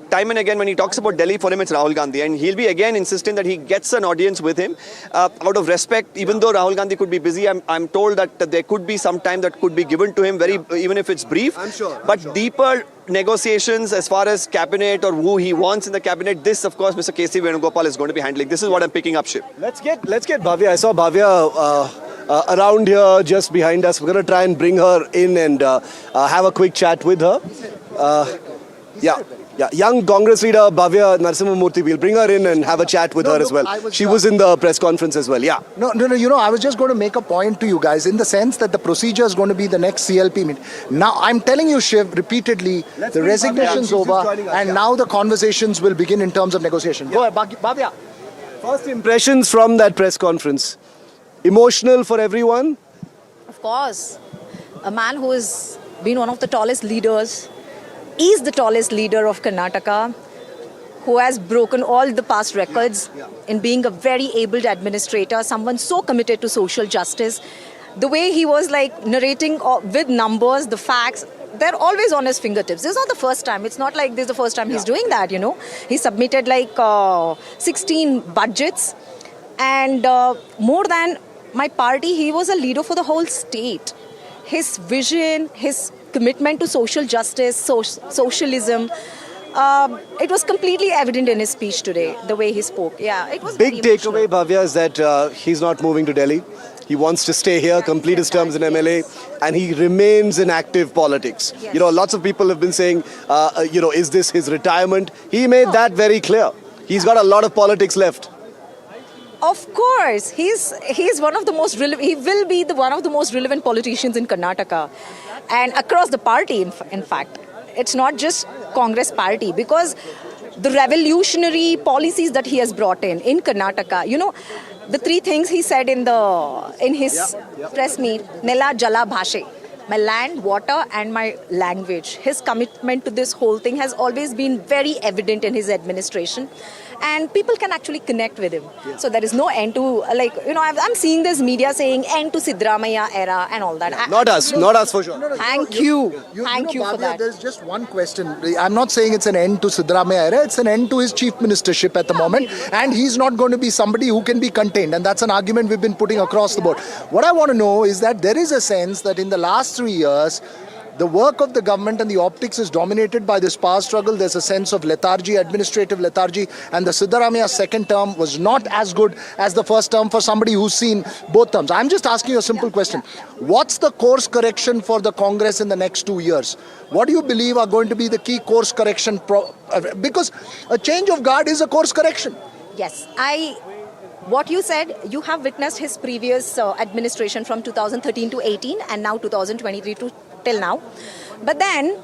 Speaker 7: time and again when he talks about Delhi, for him it's Rahul Gandhi, and he'll be again insisting that he gets an audience with him out of respect. Even though Rahul Gandhi could be busy, I'm told that there could be some time that could be given to him, even if it's brief.
Speaker 1: I'm sure.
Speaker 7: But deeper negotiations as far as cabinet or who he wants in the cabinet, this of course Mr. KC Venugopal is going to be handling. This is what I'm picking up, Shiv.
Speaker 1: Let's get Bhavya. I saw Bhavya around here just behind us. We're going to try and bring her in and have a quick chat with her. Yeah. Yeah, young Congress leader Bhavya Narasimhamurthy, we'll bring her in and have a chat with her as well. She was in the press conference as well, yeah.
Speaker 10: No, I was just going to make a point to you guys in the sense that the procedure is going to be the next CLP meeting. Now, I'm telling you, Shiv, repeatedly, the resignation's over and now the conversations will begin in terms of negotiation. Go ahead, Bhavya.
Speaker 1: First impressions from that press conference. Emotional for everyone?
Speaker 13: Of course. A man who has been one of the tallest leaders, is the tallest leader of Karnataka, who has broken all the past records in being a very able administrator, someone so committed to social justice. The way he was like narrating with numbers, the facts, they're always on his fingertips. This is not the first time. It's not like this is the first time he's doing that, you know. He submitted like 16 budgets and more than my party, he was a leader for the whole state. His vision, his commitment to social justice, socialism, it was completely evident in his speech today, the way he spoke. Yeah, it was
Speaker 1: big takeaway, Bhavya, is that he's not moving to Delhi. He wants to stay here, complete his terms in MLA, and he remains in active politics.
Speaker 13: Yes.
Speaker 1: You know, lots of people have been saying, is this his retirement? He made that very clear. He's got a lot of politics left.
Speaker 13: Of course, he's one of the most relevant. He will be one of the most relevant politicians in Karnataka, and across the party. In fact, it's not just Congress party, because the revolutionary policies that he has brought in Karnataka. You know, the three things he said in his press meet: Nela, Jala, Bhashe. My land, water, and my language. His commitment to this whole thing has always been very evident in his administration. And people can actually connect with him. Yeah. So there is no end to, I'm seeing this media saying end to Siddaramaiah era and all that.
Speaker 1: Yeah. Not us for sure.
Speaker 13: Thank you for that.
Speaker 10: There's just one question. I'm not saying it's an end to Siddaramaiah era. It's an end to his chief ministership at the moment. And he's not going to be somebody who can be contained. And that's an argument we've been putting across the board. What I want to know is that there is a sense that in the last 3 years, the work of the government and the optics is dominated by this power struggle. There's a sense of lethargy, administrative lethargy, and the Siddaramaiah second term was not as good as the first term for somebody who's seen both terms. I'm just asking you a simple question. What's the course correction for the Congress in the next 2 years? What do you believe are going to be the key course correction? Because a change of guard is a course correction.
Speaker 13: Yes, what you said, you have witnessed his previous administration from 2013 to 18 and now 2023 to till now. But then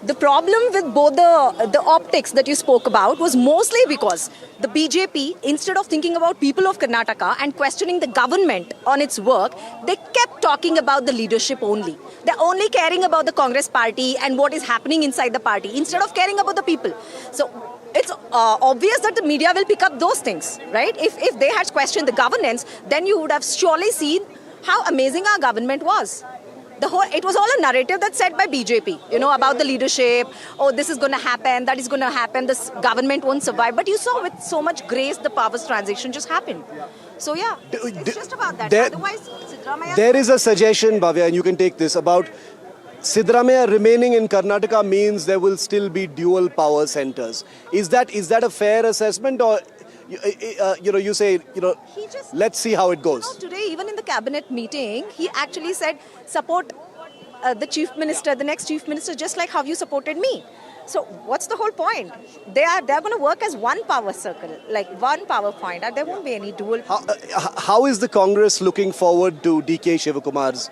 Speaker 13: the problem with both the optics that you spoke about was mostly because the BJP, instead of thinking about people of Karnataka and questioning the government on its work, they kept talking about the leadership only. They're only caring about the Congress party and what is happening inside the party instead of caring about the people. So it's obvious that the media will pick up those things, right? If they had questioned the governance, then you would have surely seen how amazing our government was. It was all a narrative that's set by BJP, about the leadership. Oh, this is going to happen, that is going to happen, this government won't survive. But you saw with so much grace the powers transition just happened. So yeah, it's just about that. Otherwise, Siddaramaiah...
Speaker 1: There is a suggestion, Bhavya, and you can take this, about Siddaramaiah remaining in Karnataka means there will still be dual power centers. Is that a fair assessment, or you say, let's see how it goes?
Speaker 13: Today, even in the cabinet meeting, he actually said, support the chief minister, the next chief minister, just like how you supported me. So what's the whole point? They're going to work as one power circle, like one power point, and there won't be any dual.
Speaker 1: How is the Congress looking forward to DK Shivakumar's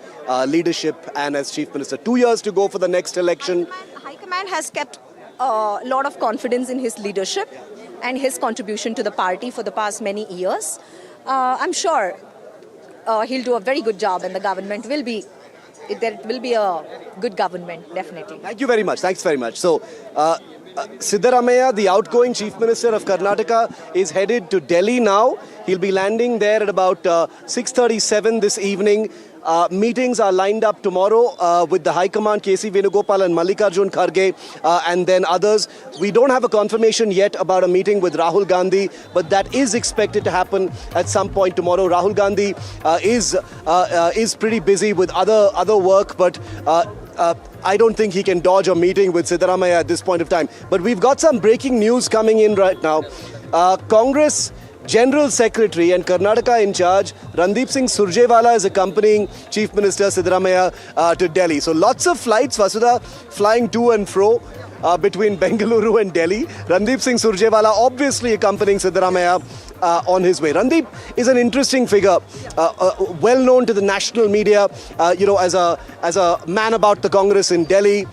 Speaker 1: leadership and as chief minister? 2 years to go for the next election.
Speaker 13: High Command has kept a lot of confidence in his leadership and his contribution to the party for the past many years. I'm sure he'll do a very good job, and the government will be. There will be a good government, definitely.
Speaker 1: Thank you very much. Thanks very much. So, Siddaramaiah, the outgoing Chief Minister of Karnataka, is headed to Delhi now. He'll be landing there at about 6:37 this evening. Meetings are lined up tomorrow with the High Command, KC Venugopal and Mallikarjun Kharge, and then others. We don't have a confirmation yet about a meeting with Rahul Gandhi, but that is expected to happen at some point tomorrow. Rahul Gandhi is pretty busy with other work, but I don't think he can dodge a meeting with Siddaramaiah at this point of time. But we've got some breaking news coming in right now. Congress General Secretary and Karnataka in charge, Randeep Singh Surjewala, is accompanying Chief Minister Siddaramaiah to Delhi. So lots of flights, Vasudha, flying to and fro. between Bengaluru and Delhi. Randeep Singh Surjewala obviously accompanying Siddaramaiah on his way. Randeep is an interesting figure, well known to the national media, as a man about the Congress in Delhi.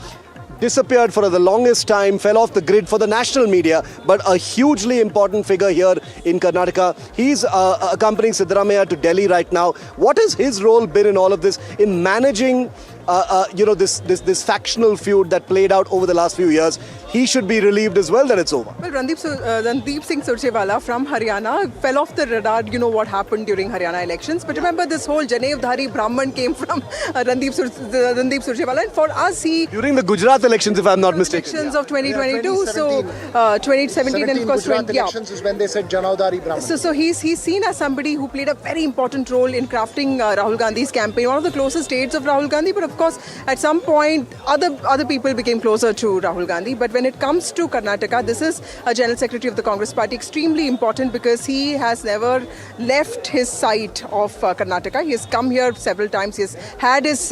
Speaker 1: Disappeared for the longest time, fell off the grid for the national media, but a hugely important figure here in Karnataka. He's accompanying Siddaramaiah to Delhi right now. What has his role been in all of this, in managing this factional feud that played out over the last few years? He should be relieved as well that it's over.
Speaker 9: Well, Randeep Singh Surjewala from Haryana fell off the radar. You know what happened during Haryana elections. But remember, this whole Janevdhari Brahman came from Randeep Surjewala. And for us,
Speaker 1: during the Gujarat elections, if I'm not mistaken.
Speaker 9: Elections of 2022. So 2017 and of course
Speaker 10: Gujarat elections is when they said Janevdhari Brahman.
Speaker 9: So he's seen as somebody who played a very important role in crafting Rahul Gandhi's campaign. One of the closest aides of Rahul Gandhi. But of course, at some point, other people became closer to Rahul Gandhi. But when it comes to Karnataka, this is a General Secretary of the Congress Party, extremely important because he has never left his site of Karnataka. He has come here several times. He has had his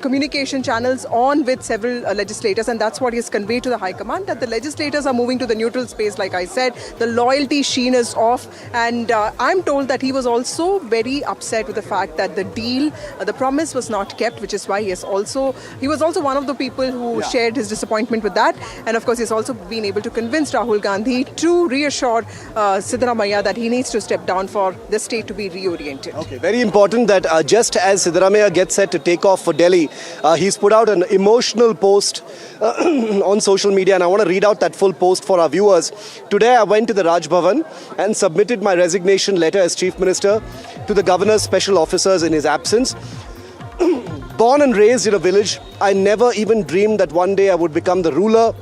Speaker 9: communication channels on with several legislators, and that's what he has conveyed to the High Command, that the legislators are moving to the neutral space, like I said. The loyalty sheen is off, and I'm told that he was also very upset with the fact that the deal, the promise was not kept, which is why he was also one of the people who shared his disappointment with that. And of course, he's also been able to convince Rahul Gandhi to reassure Siddaramaiah that he needs to step down for the state to be reoriented.
Speaker 1: Okay, very important that just as Siddaramaiah gets set to take off for Delhi, he's put out an emotional post on social media, and I want to read out that full post for our viewers. Today, I went to the Raj Bhavan and submitted my resignation letter as Chief Minister to the Governor's special officers in his absence. Born and raised in a village, I never even dreamed that one day I would become the ruler,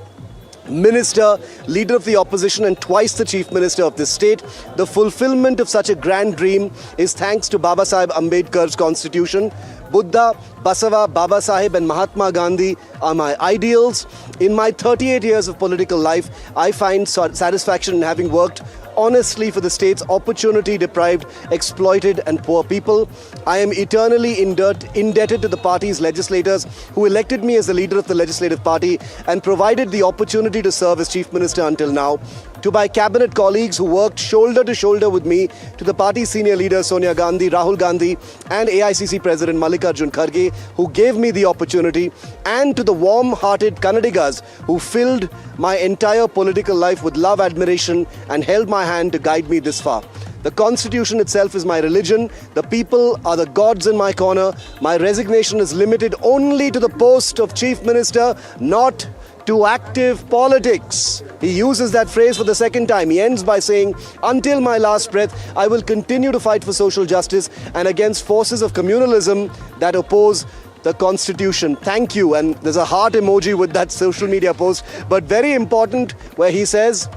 Speaker 1: minister, leader of the opposition, and twice the chief minister of this state. The fulfillment of such a grand dream is thanks to Baba Sahib Ambedkar's constitution. Buddha, Basava, Baba Sahib and Mahatma Gandhi are my ideals. In my 38 years of political life, I find satisfaction in having worked honestly for the state's opportunity-deprived, exploited and poor people. I am eternally indebted to the party's legislators who elected me as the leader of the legislative party and provided the opportunity to serve as chief minister until now. To my cabinet colleagues who worked shoulder to shoulder with me, to the party's senior leaders Sonia Gandhi, Rahul Gandhi and AICC President Mallikarjun Kharge who gave me the opportunity, and to the warm-hearted Kannadigas who filled my entire political life with love, admiration and held my hand to guide me this far. The Constitution itself is my religion. The people are the gods in my corner. My resignation is limited only to the post of Chief Minister, not to active politics. He uses that phrase for the second time. He ends by saying, until my last breath, I will continue to fight for social justice and against forces of communalism that oppose the Constitution. Thank you. And there's a heart emoji with that social media post. But very important, where he says,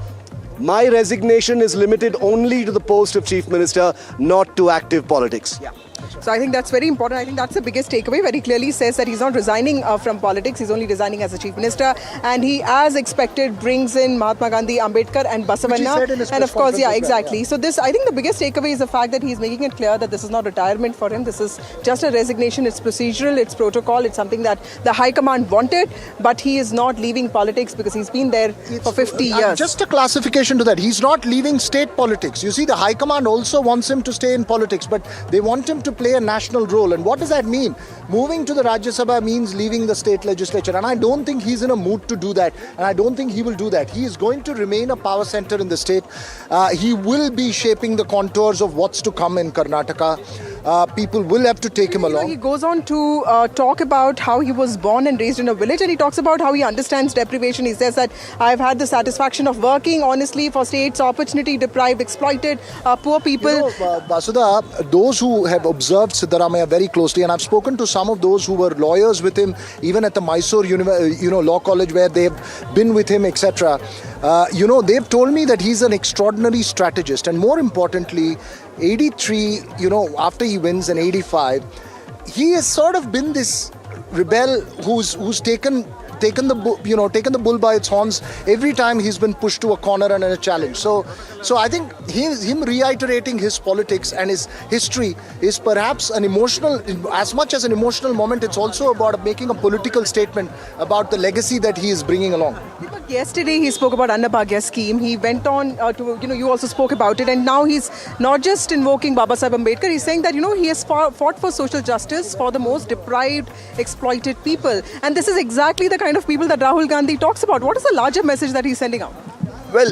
Speaker 1: my resignation is limited only to the post of Chief Minister, not to active politics.
Speaker 9: Yeah. So I think that's very important. I think that's the biggest takeaway, where he clearly says that he's not resigning from politics. He's only resigning as a chief minister. And he, as expected, brings in Mahatma Gandhi, Ambedkar and Basavanna. And of course, yeah, exactly. Yeah. So this, I think the biggest takeaway is the fact that he's making it clear that this is not retirement for him. This is just a resignation. It's procedural, it's protocol. It's something that the High Command wanted, but he is not leaving politics because he's been there for 50 years.
Speaker 10: Just a classification to that. He's not leaving state politics. You see, the High Command also wants him to stay in politics, but they want him to play a national role. And what does that mean? Moving to the Rajya Sabha means leaving the state legislature. And I don't think he's in a mood to do that. And I don't think he will do that. He is going to remain a power center in the state. He will be shaping the contours of what's to come in Karnataka. People will have to take him along.
Speaker 9: He goes on to talk about how he was born and raised in a village, and he talks about how he understands deprivation. He says that I've had the satisfaction of working honestly for states, opportunity deprived, exploited, poor people.
Speaker 10: You know, Basudha, those who have observed Siddaramaiah very closely, and I've spoken to some of those who were lawyers with him, even at the Mysore Law College where they've been with him, etc. They've told me that he's an extraordinary strategist, and more importantly, 83, after he wins in 85, he has sort of been this rebel who's taken the bull by its horns every time he's been pushed to a corner and in a challenge. So I think him reiterating his politics and his history is perhaps an emotional, as much as an emotional moment, it's also about making a political statement about the legacy that he is bringing along.
Speaker 9: Yesterday he spoke about Annabhagya scheme. He went on to, you also spoke about it, and now he's not just invoking Baba Sahib Ambedkar, he's saying that, he has fought for social justice for the most deprived, exploited people. And this is exactly the kind of people that Rahul Gandhi talks about. What is the larger message that he's sending out?
Speaker 7: Well,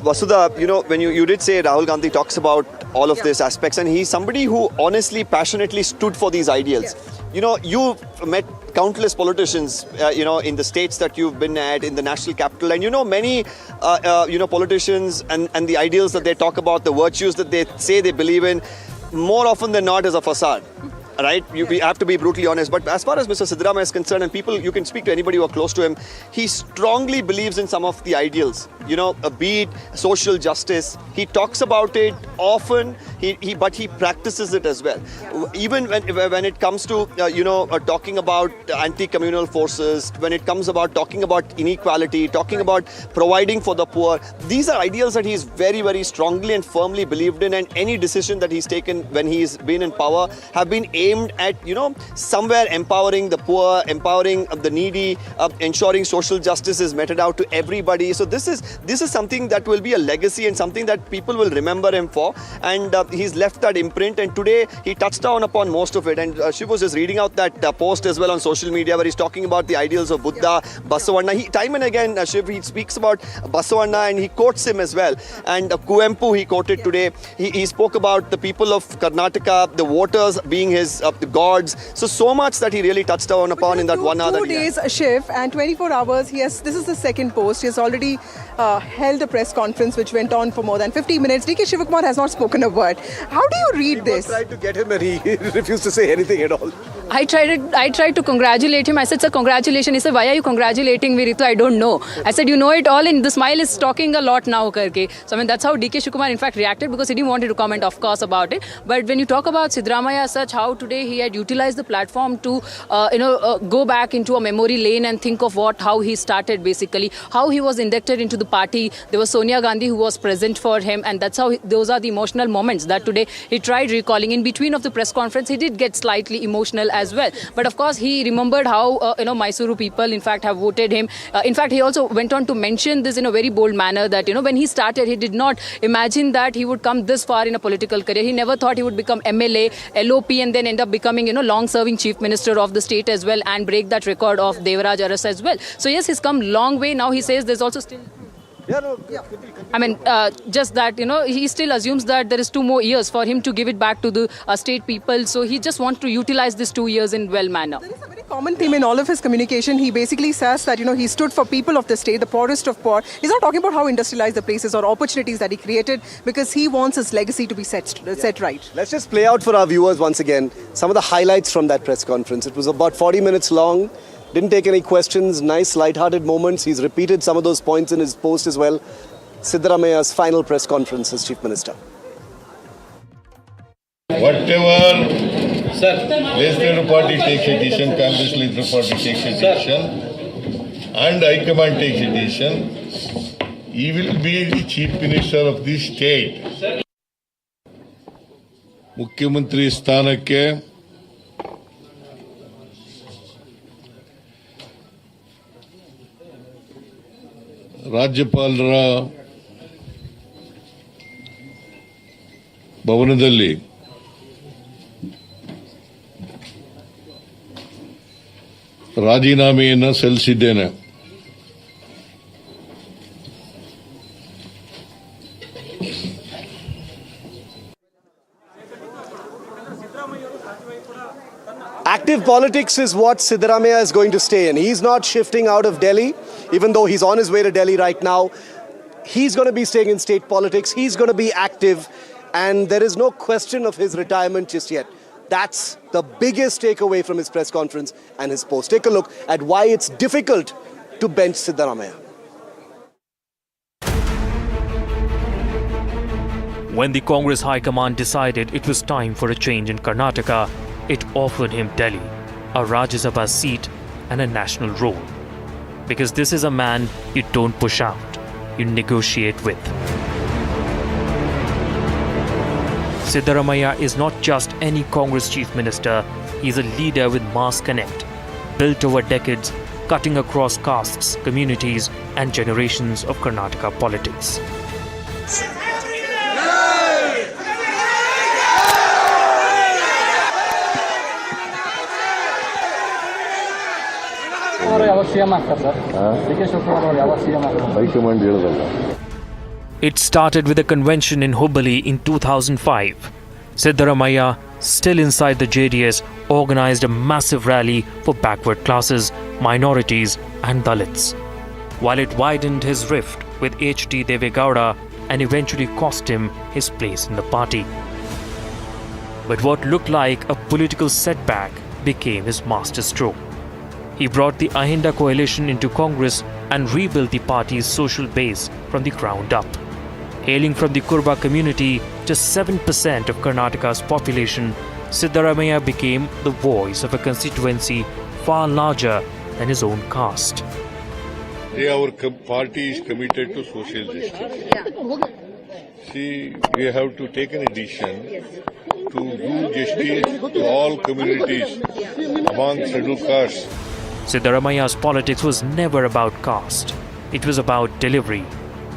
Speaker 7: Vasudha, when you did say Rahul Gandhi talks about all of these aspects, and he's somebody who honestly, passionately stood for these ideals.
Speaker 9: Yes.
Speaker 7: You've met countless politicians, in the states that you've been at, in the national capital, and many, politicians and the ideals that they talk about, the virtues that they say they believe in, more often than not is a facade. Right? We have to be brutally honest. But as far as Mr. Siddaramaiah is concerned, and people, you can speak to anybody who are close to him, he strongly believes in some of the ideals. Be it social justice. He talks about it often, but he practices it as well. Even when it comes to, talking about anti-communal forces, when it comes about talking about inequality, talking about providing for the poor, these are ideals that he's very, very strongly and firmly believed in, and any decision that he's taken when he's been in power have been aimed at, somewhere empowering the poor, empowering the needy, ensuring social justice is meted out to everybody. So this is something that will be a legacy and something that people will remember him for. And he's left that imprint. And today he touched down upon most of it. And Shiv was just reading out that post as well on social media where he's talking about the ideals of Buddha, Basavanna. Time and again, Shiv, he speaks about Basavanna and he quotes him as well. And Kuempu he quoted today. He spoke about the people of Karnataka, the voters being his the gods. So much that he really touched down upon in that 1 hour.
Speaker 9: 2 days shift and 24 hours. This is the second post. He has already held a press conference which went on for more than 50 minutes. DK Shivakumar has not spoken a word. How do you read this?
Speaker 1: I tried to get him and he refused to say anything at all.
Speaker 11: I tried to congratulate him. I said, sir, congratulations. He said, why are you congratulating me, Ritu? I don't know. I said, you know it all, and the smile is talking a lot now. Karke. So, that's how DK Shivakumar in fact reacted, because he didn't want to comment, of course, about it. But when you talk about Siddaramaiah, such how today he had utilized the platform to, go back into a memory lane and think of how he started, basically, how he was inducted into the party. There was Sonia Gandhi who was present for him, and that's how those are the emotional moments that today he tried recalling. In between of the press conference, he did get slightly emotional as well. But of course, he remembered how, Mysuru people, in fact, have voted him. In fact, he also went on to mention this in a very bold manner that, when he started, he did not imagine that he would come this far in a political career. He never thought he would become MLA, LOP, and then end up becoming, long-serving Chief Minister of the state as well, and break that record of Devaraj Aras as well. So yes, he's come long way. Now he says there's also still... just that, he still assumes that there is 2 more years for him to give it back to the state people. So he just wants to utilize these 2 years in well manner.
Speaker 9: There is a very common theme in all of his communication. He basically says that, he stood for people of the state, the poorest of poor. He's not talking about how industrialized the place is or opportunities that he created, because he wants his legacy to be set right.
Speaker 1: Let's just play out for our viewers once again some of the highlights from that press conference. It was about 40 minutes long. Didn't take any questions, nice light-hearted moments. He's repeated some of those points in his post as well. Siddaramaiah's final press conference as Chief Minister.
Speaker 5: Whatever legislative party takes a decision, Congress legislative party takes a decision, and High Command takes a decision, he will be the Chief Minister of the state. ಮುಖ್ಯಮಂತ್ರಿ ಸ್ಥಾನಕ್ಕೆ ರಾಜ್ಯಪಾಲರ ಭವನದಲ್ಲಿ ರಾಜೀನಾಮೆಯನ್ನು ಸಲ್ಲಿಸಿದ್ದೇನೆ.
Speaker 1: Active politics is what Siddaramaiah is going to stay in. He's not shifting out of Delhi, even though he's on his way to Delhi right now. He's going to be staying in state politics. He's going to be active, and there is no question of his retirement just yet. That's the biggest takeaway from his press conference and his post. Take a look at why it's difficult to bench Siddaramaiah.
Speaker 14: When the Congress High Command decided it was time for a change in Karnataka, it offered him Delhi, a Rajya Sabha seat and a national role. Because this is a man you don't push out, you negotiate with. Siddaramaiah is not just any Congress Chief Minister, he is a leader with mass connect, built over decades cutting across castes, communities, and generations of Karnataka politics. It started with a convention in Hubballi in 2005. Siddaramaiah, still inside the JDS, organized a massive rally for backward classes, minorities, and Dalits. While it widened his rift with H.D. Devegowda and eventually cost him his place in the party. But what looked like a political setback became his masterstroke. He brought the Ahinda coalition into Congress and rebuilt the party's social base from the ground up. Hailing from the Kurba community, just 7% of Karnataka's population, Siddaramaiah became the voice of a constituency far larger than his own caste.
Speaker 5: Our party is committed to social justice. See, we have to take an decision to do justice to all communities among scheduled castes.
Speaker 14: Siddaramaiah's politics was never about caste. It was about delivery.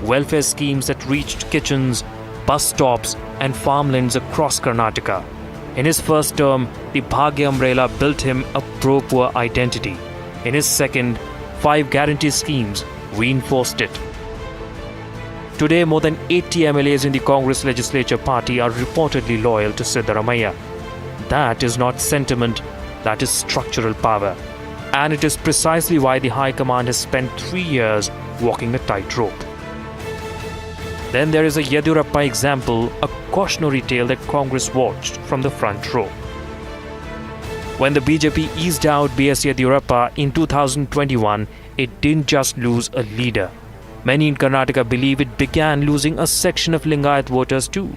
Speaker 14: Welfare schemes that reached kitchens, bus stops, and farmlands across Karnataka. In his first term, the Bhagya umbrella built him a pro-poor identity. In his second, 5 guarantee schemes reinforced it. Today, more than 80 MLAs in the Congress legislature party are reportedly loyal to Siddaramaiah. That is not sentiment, that is structural power. And it is precisely why the High Command has spent 3 years walking a tightrope. Then there is a Yediyurappa example, a cautionary tale that Congress watched from the front row. When the BJP eased out B.S. Yediyurappa in 2021, it didn't just lose a leader. Many in Karnataka believe it began losing a section of Lingayat voters too.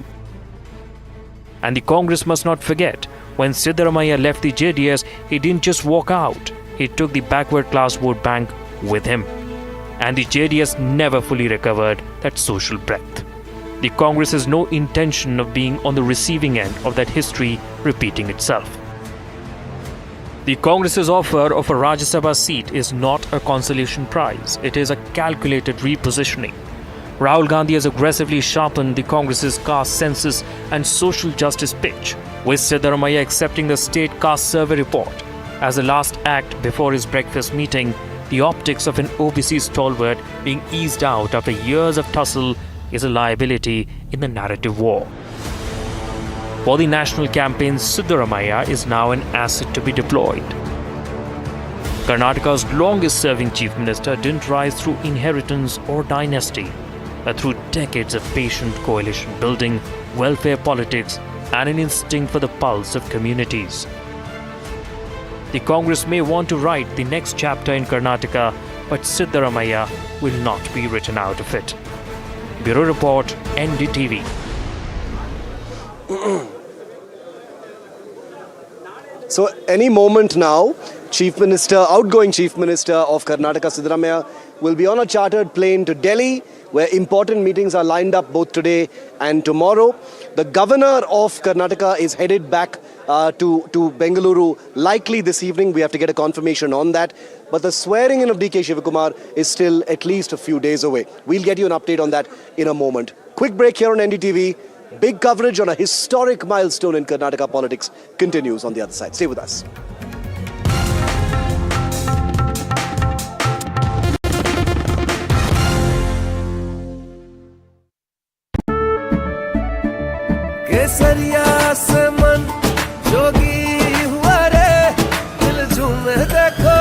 Speaker 14: And the Congress must not forget, when Siddaramaiah left the JDS, he didn't just walk out. He took the backward class vote bank with him. And the JDS never fully recovered that social breadth. The Congress has no intention of being on the receiving end of that history repeating itself. The Congress's offer of a Rajya Sabha seat is not a consolation prize. It is a calculated repositioning. Rahul Gandhi has aggressively sharpened the Congress's caste census and social justice pitch, with Siddaramaiah accepting the state caste survey report. As a last act before his breakfast meeting, the optics of an OBC stalwart being eased out after years of tussle is a liability in the narrative war. For the national campaign, Siddaramaiah is now an asset to be deployed. Karnataka's longest-serving chief minister didn't rise through inheritance or dynasty, but through decades of patient coalition building, welfare politics, and an instinct for the pulse of communities. The Congress may want to write the next chapter in Karnataka, but Siddaramaiah will not be written out of it. Bureau Report, NDTV.
Speaker 1: So any moment now, outgoing Chief Minister of Karnataka, Siddaramaiah, will be on a chartered plane to Delhi, where important meetings are lined up both today and tomorrow. The governor of Karnataka is headed back to Bengaluru, likely this evening. We have to get a confirmation on that. But the swearing in of DK Shivakumar is still at least a few days away. We'll get you an update on that in a moment. Quick break here on NDTV. Big coverage on a historic milestone in Karnataka politics continues on the other side. Stay with us.
Speaker 15: केसरिया से मन जोगी हुआ रे दिल झूमे देखो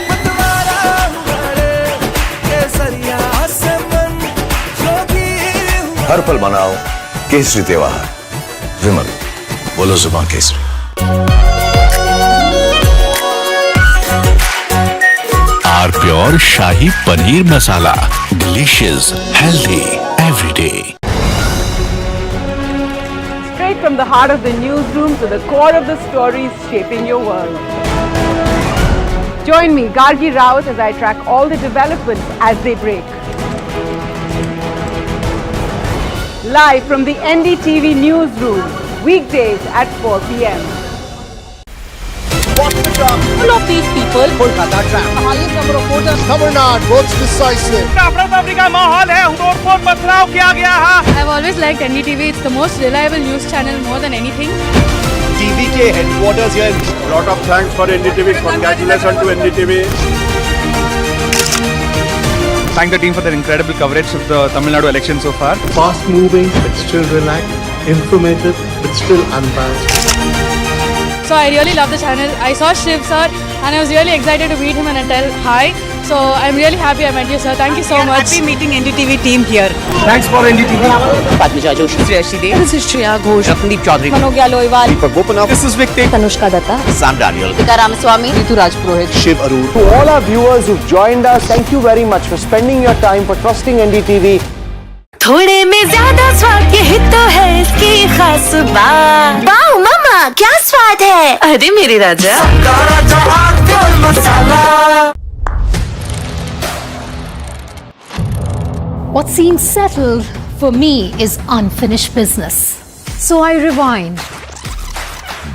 Speaker 15: मतवारा हुआ रे केसरिया से मन जोगी हुआ
Speaker 16: हर पल मनाओ केसरी त्योहार विमल बोलो जुबान केसरी are pure shahi paneer masala delicious healthy everyday
Speaker 17: From the heart of the newsroom to the core of the stories shaping your world. Join me, Gargi Raut, as I track all the developments as they break. Live from the NDTV newsroom, weekdays at 4 p.m.
Speaker 10: for Trisha.
Speaker 11: All of these people.
Speaker 10: Kolkata trap. The highest number of voters. Tamil Nadu votes decisive.
Speaker 11: I've always liked NDTV. It's the most reliable news channel more than anything.
Speaker 1: TVK headquarters here.
Speaker 8: Lot of thanks for NDTV. Congratulations to NDTV.
Speaker 18: Thank the team for their incredible coverage of the Tamil Nadu election so far.
Speaker 2: Fast moving but still relaxed, informative but still unbiased.
Speaker 11: So I really love the channel. I saw Shiv sir and I was really excited to meet him and tell hi. So I'm really happy I met you, sir. Thank you so much.
Speaker 17: Happy meeting NDTV team here.
Speaker 8: Thanks for NDTV.
Speaker 17: Padmija Joshi. This is Shreya Ghosh.
Speaker 6: Sandeep Chaudhary.
Speaker 11: Manogya Loiwal.
Speaker 8: This is Victor.
Speaker 11: Tanushka Datta.
Speaker 6: Sam Daniel.
Speaker 11: Vika Ramaswamy. Ritu Rajpurohit.
Speaker 1: Shiv Arur.
Speaker 19: To all our viewers who've joined us, thank you very much for spending your time, for trusting NDTV.
Speaker 15: थोड़े में ज्यादा स्वाद यही तो है इसकी खास बात। वाओ मामा क्या स्वाद है? अरे मेरे राजा।
Speaker 20: What seems settled for me is unfinished business. So I rewind,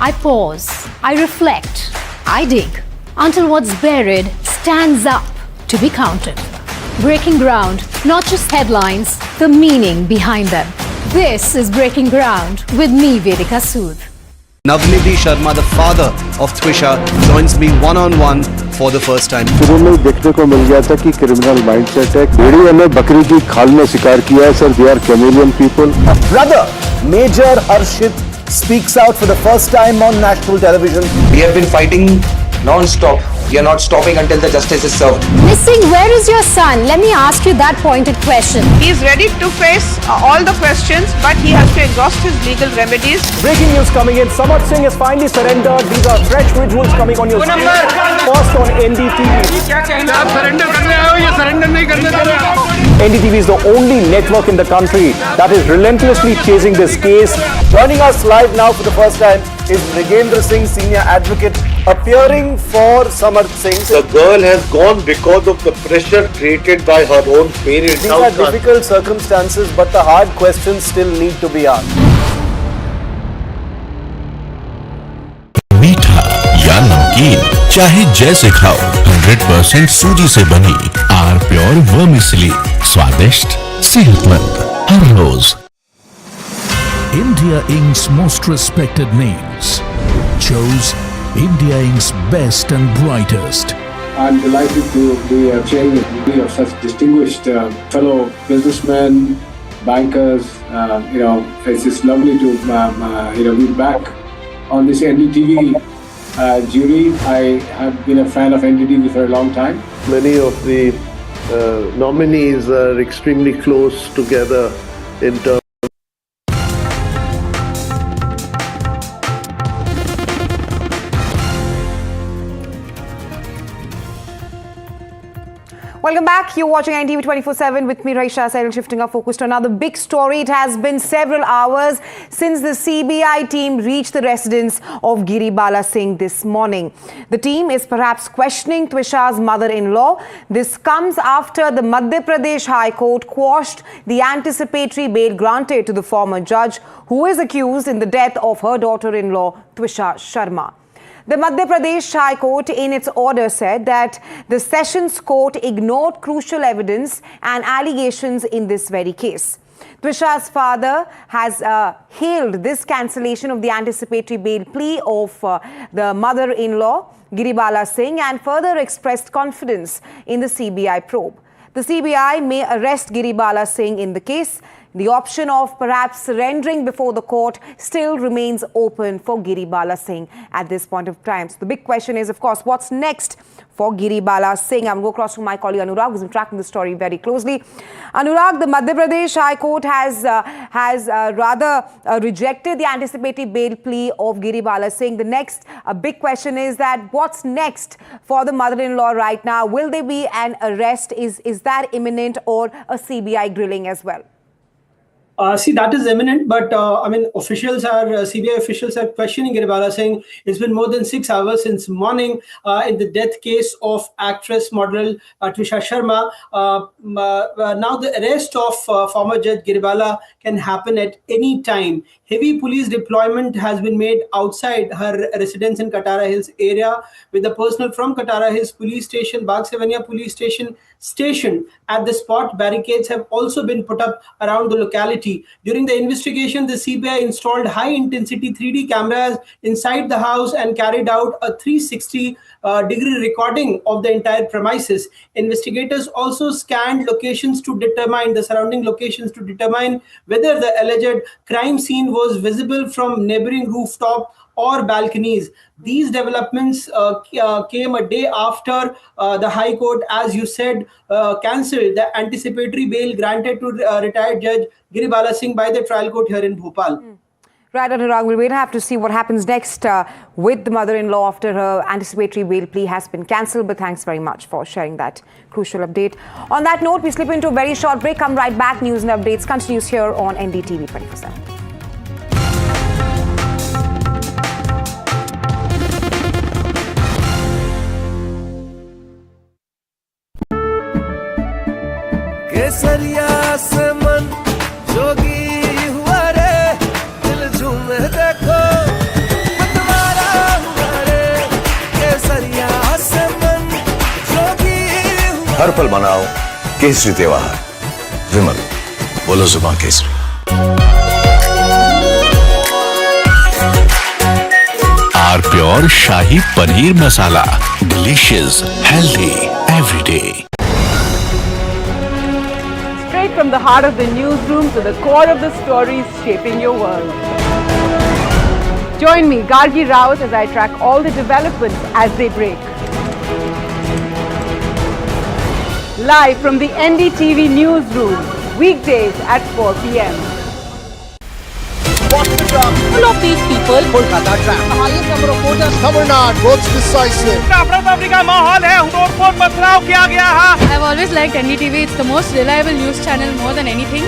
Speaker 20: I pause, I reflect, I dig until what's buried stands up to be counted. Breaking ground, not just headlines, the meaning behind them. This is Breaking Ground with me, Vedika Sood.
Speaker 1: Navnidhi Sharma, the father of Twisha, joins me one-on-one for the first time.
Speaker 2: शुरू में देखने को मिल गया था कि criminal mindset है। भेड़ियों ने बकरी की खाल में शिकार किया है sir. They are chameleon people.
Speaker 19: Brother, Major Arshit speaks out for the first time on national television.
Speaker 6: We have been fighting non-stop. We are not stopping until the justice is served.
Speaker 20: Missing, where is your son? Let me ask you that pointed question.
Speaker 17: He is ready to face all the questions, but he has to exhaust his legal remedies.
Speaker 19: Breaking news coming in. Samarth Singh has finally surrendered. These are fresh visuals coming on your screen. First on NDTV. NDTV is the only network in the country that is relentlessly chasing this case. Joining us live now for the first time is Nagendra Singh, senior advocate, appearing for Samarth Singh.
Speaker 2: The girl has gone because of the pressure created by her own parents.
Speaker 19: These are difficult circumstances, but the hard questions still need to be asked.
Speaker 21: मीठा या नमकीन, चाहे जैसे खाओ, 100% सूजी से बनी are pure vermicelli, स्वादिष्ट, सेहतमंद, हर रोज।
Speaker 22: India Inc.'s most respected names chose India Inc.'s best and brightest.
Speaker 23: I'm delighted to be chairing a committee of such distinguished fellow businessmen, bankers. It's just lovely to be back on this NDTV jury. I have been a fan of NDTV for a long time.
Speaker 2: Many of the nominees are extremely close together in terms.
Speaker 17: Welcome back. You're watching NDTV 24/7 with me, Raisha Sairil, shifting our focus to another big story. It has been several hours since the CBI team reached the residence of Giri Bala Singh this morning. The team is perhaps questioning Twisha's mother-in-law. This comes after the Madhya Pradesh High Court quashed the anticipatory bail granted to the former judge who is accused in the death of her daughter-in-law, Twisha Sharma. The Madhya Pradesh High Court in its order said that the Sessions Court ignored crucial evidence and allegations in this very case. Twisha's father has hailed this cancellation of the anticipatory bail plea of the mother-in-law, Giri Bala Singh, and further expressed confidence in the CBI probe. The CBI may arrest Giri Bala Singh in the case. The option of perhaps surrendering before the court still remains open for Giri Bala Singh at this point of time. So the big question is, of course, what's next for Giri Bala Singh? I'm going to go across to my colleague Anurag, who's been tracking the story very closely. Anurag, the Madhya Pradesh High Court has rejected the anticipatory bail plea of Giri Bala Singh. The next big question is that what's next for the mother-in-law right now? Will there be an arrest? Is that imminent, or a CBI grilling as well?
Speaker 6: See, that is imminent, but I mean, CBI officials are questioning Giribala, saying it's been more than 6 hours since morning in the death case of actress model Trisha Sharma. Now the arrest of former Judge Giribala can happen at any time. Heavy police deployment has been made outside her residence in Katara Hills area, with the personnel from Katara Hills Police Station, Bagsevania Police Station stationed at the spot. Barricades have also been put up around the locality. During the investigation, the CBI installed high-intensity 3D cameras inside the house and carried out a 360-degree recording of the entire premises. Investigators also scanned the surrounding locations to determine whether the alleged crime scene was visible from neighboring rooftop or balconies. These developments came a day after the High Court, as you said, cancelled the anticipatory bail granted to retired Judge Giribala Singh by the trial court here in Bhopal.
Speaker 17: Right, Anurag, we'll have to see what happens next with the mother-in-law after her anticipatory bail plea has been cancelled. But thanks very much for sharing that crucial update. On that note, we slip into a very short break. Come right back. News and updates continues here on NDTV 24/7.
Speaker 3: केसरिया से मन जोगी हुआ रे, दिल झूमे देखो मतवारा हुआ रे, केसरिया से मन जोगी हुआ।
Speaker 16: हर पल मनाओ केसरी त्योहार, विमल बोलो जुबान केसरी।
Speaker 21: Are pure shahi paneer masala, delicious, healthy everyday.
Speaker 4: From the heart of the newsroom to the core of the stories shaping your world. Join me, Gargi Raut, as I track all the developments as they break. Live from the NDTV newsroom, weekdays at 4 p.m.
Speaker 3: Full of these people, Kolkata trap. The highest number of voters. Tamil Nadu votes decisive.
Speaker 6: अफरा-तफरी का माहौल है, तोड़-फोड़ पथराव किया गया है।
Speaker 11: I've always liked NDTV. It's the most reliable news channel more than anything.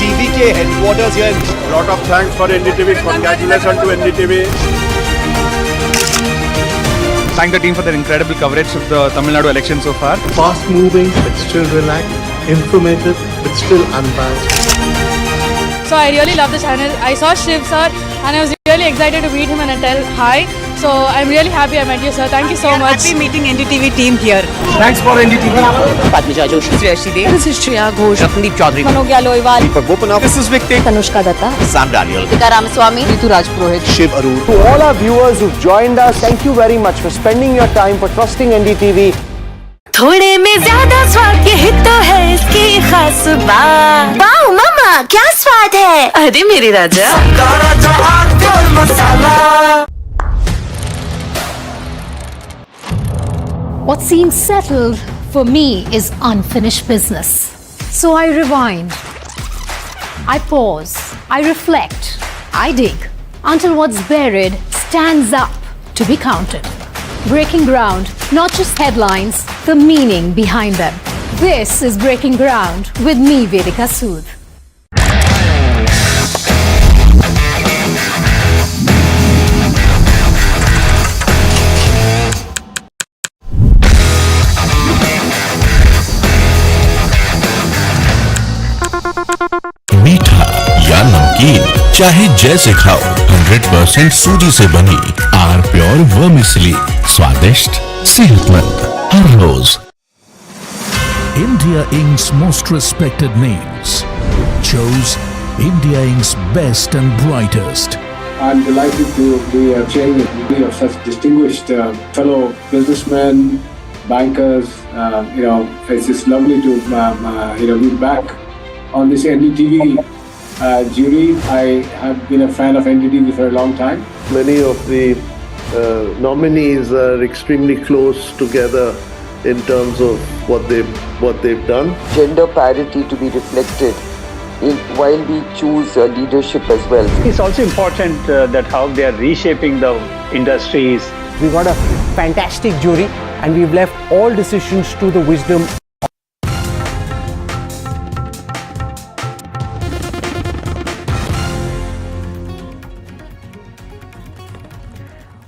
Speaker 1: TVK headquarters here.
Speaker 8: Lot of thanks for NDTV. Congratulations to NDTV.
Speaker 18: Thank the team for their incredible coverage of the Tamil Nadu election so far.
Speaker 12: Fast moving but still relaxed, informative but still unbiased.
Speaker 11: So I really love the channel. I saw Shiv sir and I was really excited to meet him and tell hi. So I'm really happy I met you, sir. Thank you so much.
Speaker 4: Happy meeting NDTV team here.
Speaker 8: Thanks for NDTV.
Speaker 4: Padmija Joshi, Sriyashi Dev. This is Shreya Ghosh.
Speaker 6: Ramandeep Chaudhary.
Speaker 11: Manogya Loiwal.
Speaker 8: Deepak Bopanath.
Speaker 6: This is Victor.
Speaker 11: Tanushka Datta.
Speaker 6: Sam Daniel.
Speaker 11: Tika Ramaswamy. Ritu Rajpurohit.
Speaker 1: Shiv Arur.
Speaker 19: To all our viewers who've joined us, thank you very much for spending your time, for trusting NDTV.
Speaker 15: थोड़े में ज्यादा स्वाद यही तो है इसकी खास बात। वाओ मामा क्या स्वाद है, अरे मेरे राजा।
Speaker 20: What seems settled for me is unfinished business. So I rewind. I pause. I reflect. I dig until what's buried stands up to be counted. Breaking ground, not just headlines, the meaning behind them. This is Breaking Ground with me, Vedika Sood.
Speaker 21: मीठा या नमकीन, चाहे जैसे खाओ, 100% सूजी से बनी are pure vermicelli, स्वादिष्ट, सेहतमंद, हर रोज।
Speaker 22: India Inc.'s most respected names chose India Inc.'s best and brightest.
Speaker 23: I'm delighted to be chairing of such distinguished fellow businessmen, bankers. It's just lovely to be back on this NDTV jury. I have been a fan of NDTV for a long time.
Speaker 12: Many of the nominees are extremely close together in terms of what they've done.
Speaker 24: Gender parity to be reflected while we choose leadership as well.
Speaker 25: It's also important that how they are reshaping the industries.
Speaker 19: We got a fantastic jury and we've left all decisions to the wisdom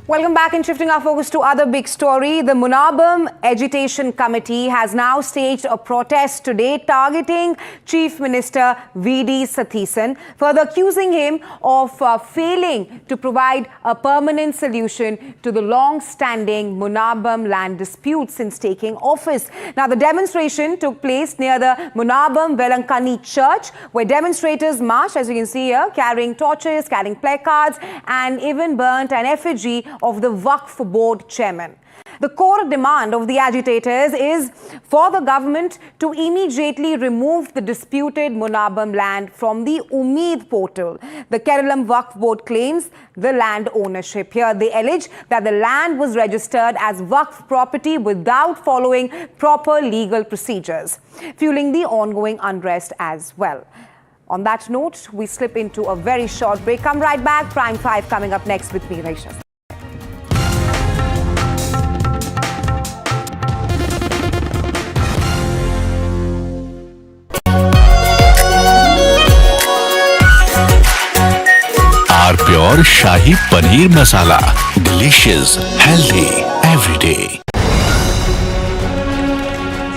Speaker 17: Welcome back, and shifting our focus to other big story. The Munabam Agitation Committee has now staged a protest today targeting Chief Minister V.D. Satheesan, further accusing him of failing to provide a permanent solution to the long-standing Munabam land dispute since taking office. Now, the demonstration took place near the Munabam Velankani Church, where demonstrators marched, as you can see here, carrying torches, carrying placards, and even burnt an effigy of the Waqf Board chairman. The core demand of the agitators is for the government to immediately remove the disputed Munabam land from the Umeed portal. The Keralam Waqf Board claims the land ownership. Here they allege that the land was registered as Waqf property without following proper legal procedures, fueling the ongoing unrest as well. On that note, we slip into a very short break. Come right back. Prime 5 coming up next with me, Raisha.
Speaker 21: Our pure Shahi Paneer Masala. Delicious, healthy, every day.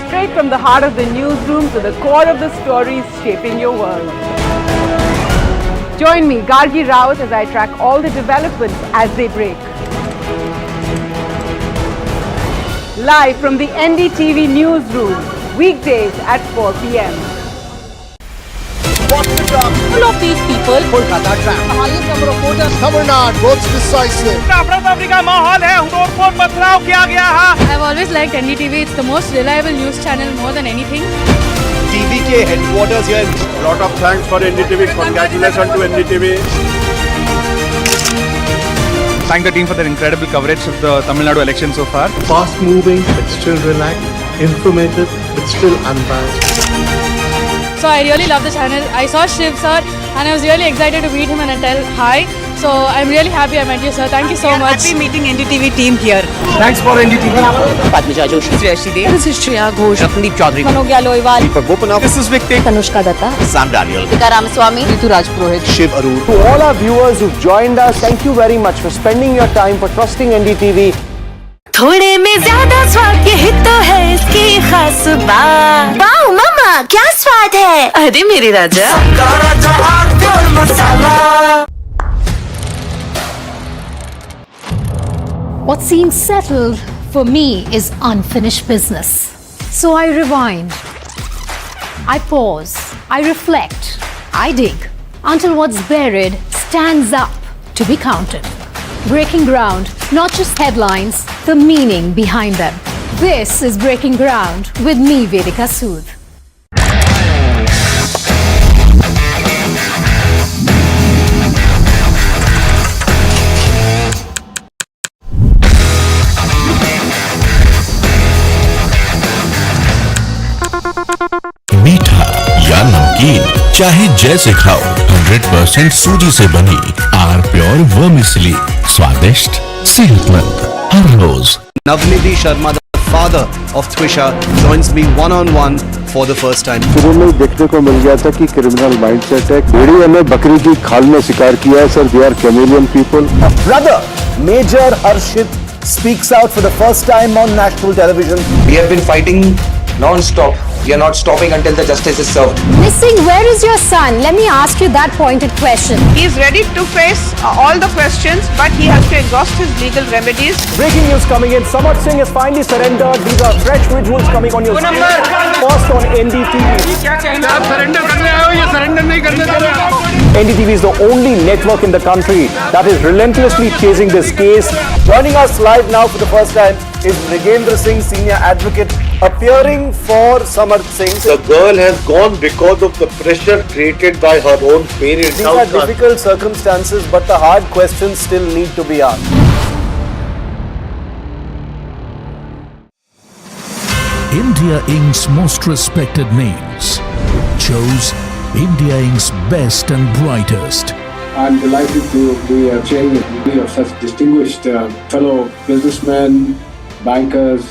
Speaker 4: Straight from the heart of the newsroom to the core of the stories shaping your world. Join me, Gargi Raut, as I track all the developments as they break. Live from the NDTV newsroom, weekdays at 4 p.m.
Speaker 3: Full of these people. Kolkata trap. The highest number of voters. Tamil Nadu votes decisive.
Speaker 11: I've always liked NDTV. It's the most reliable news channel more than anything.
Speaker 1: TVK headquarters here.
Speaker 8: A lot of thanks for NDTV. Congratulations to NDTV.
Speaker 18: Thank the team for their incredible coverage of the Tamil Nadu election so far.
Speaker 12: Fast moving, but still relaxed. Informative, but still unbiased.
Speaker 11: So I really love the channel. I saw Shiv sir and I was really excited to meet him and tell hi. So I'm really happy I met you, sir. Thank you so much.
Speaker 4: Happy meeting NDTV team here.
Speaker 18: Thanks for NDTV.
Speaker 4: Padmija Joshi. This is Shreya Ghosh.
Speaker 18: Sandeep Chaudhary.
Speaker 11: Manogya Loiwal.
Speaker 18: This is Victor.
Speaker 11: Tanushka Datta.
Speaker 18: Sam Daniel.
Speaker 11: Dika Ramaswamy. Ritu Rajpurohit.
Speaker 1: Shiv Arun.
Speaker 19: To all our viewers who've joined us, thank you very much for spending your time, for trusting NDTV.
Speaker 15: थोड़े में ज्यादा स्वाद यही तो है इसकी खास बात। वाओ मामा क्या स्वाद है, अरे मेरे राजा।
Speaker 20: What seems settled for me is unfinished business. So I rewind, I pause, I reflect, I dig until what's buried stands up to be counted. Breaking ground, not just headlines, the meaning behind them. This is Breaking Ground with me, Vedika Sood.
Speaker 21: मीठा या नमकीन, चाहे जैसे खाओ, 100% सूजी से बनी are pure vermicelli, स्वादिष्ट, सेहतमंद, हर रोज।
Speaker 1: Navnidhi Sharma, the father of Twisha, joins me one-on-one for the first time.
Speaker 2: शुरू में देखने को मिल गया था कि क्रिमिनल माइंडसेट है। भेड़िए ने बकरी की खाल में शिकार किया है sir. They are chameleon people.
Speaker 19: Brother, Major Arshit speaks out for the first time on national television.
Speaker 5: We have been fighting non-stop. We are not stopping until the justice is served.
Speaker 20: Missing, where is your son? Let me ask you that pointed question.
Speaker 4: He is ready to face all the questions, but he has to exhaust his legal remedies.
Speaker 19: Breaking news coming in. Samad Singh has finally surrendered. These are fresh visuals coming on your screen. First on NDTV. NDTV is the only network in the country that is relentlessly chasing this case. Joining us live now for the first time is Nagendra Singh, senior advocate, appearing for Samad Singh.
Speaker 12: The girl has gone because of the pressure created by her own parents.
Speaker 19: These are difficult circumstances, but the hard questions still need to be asked.
Speaker 22: India Inc.'s most respected names chose India Inc.'s best and brightest.
Speaker 23: I'm delighted to be chairing of such distinguished fellow businessmen, bankers.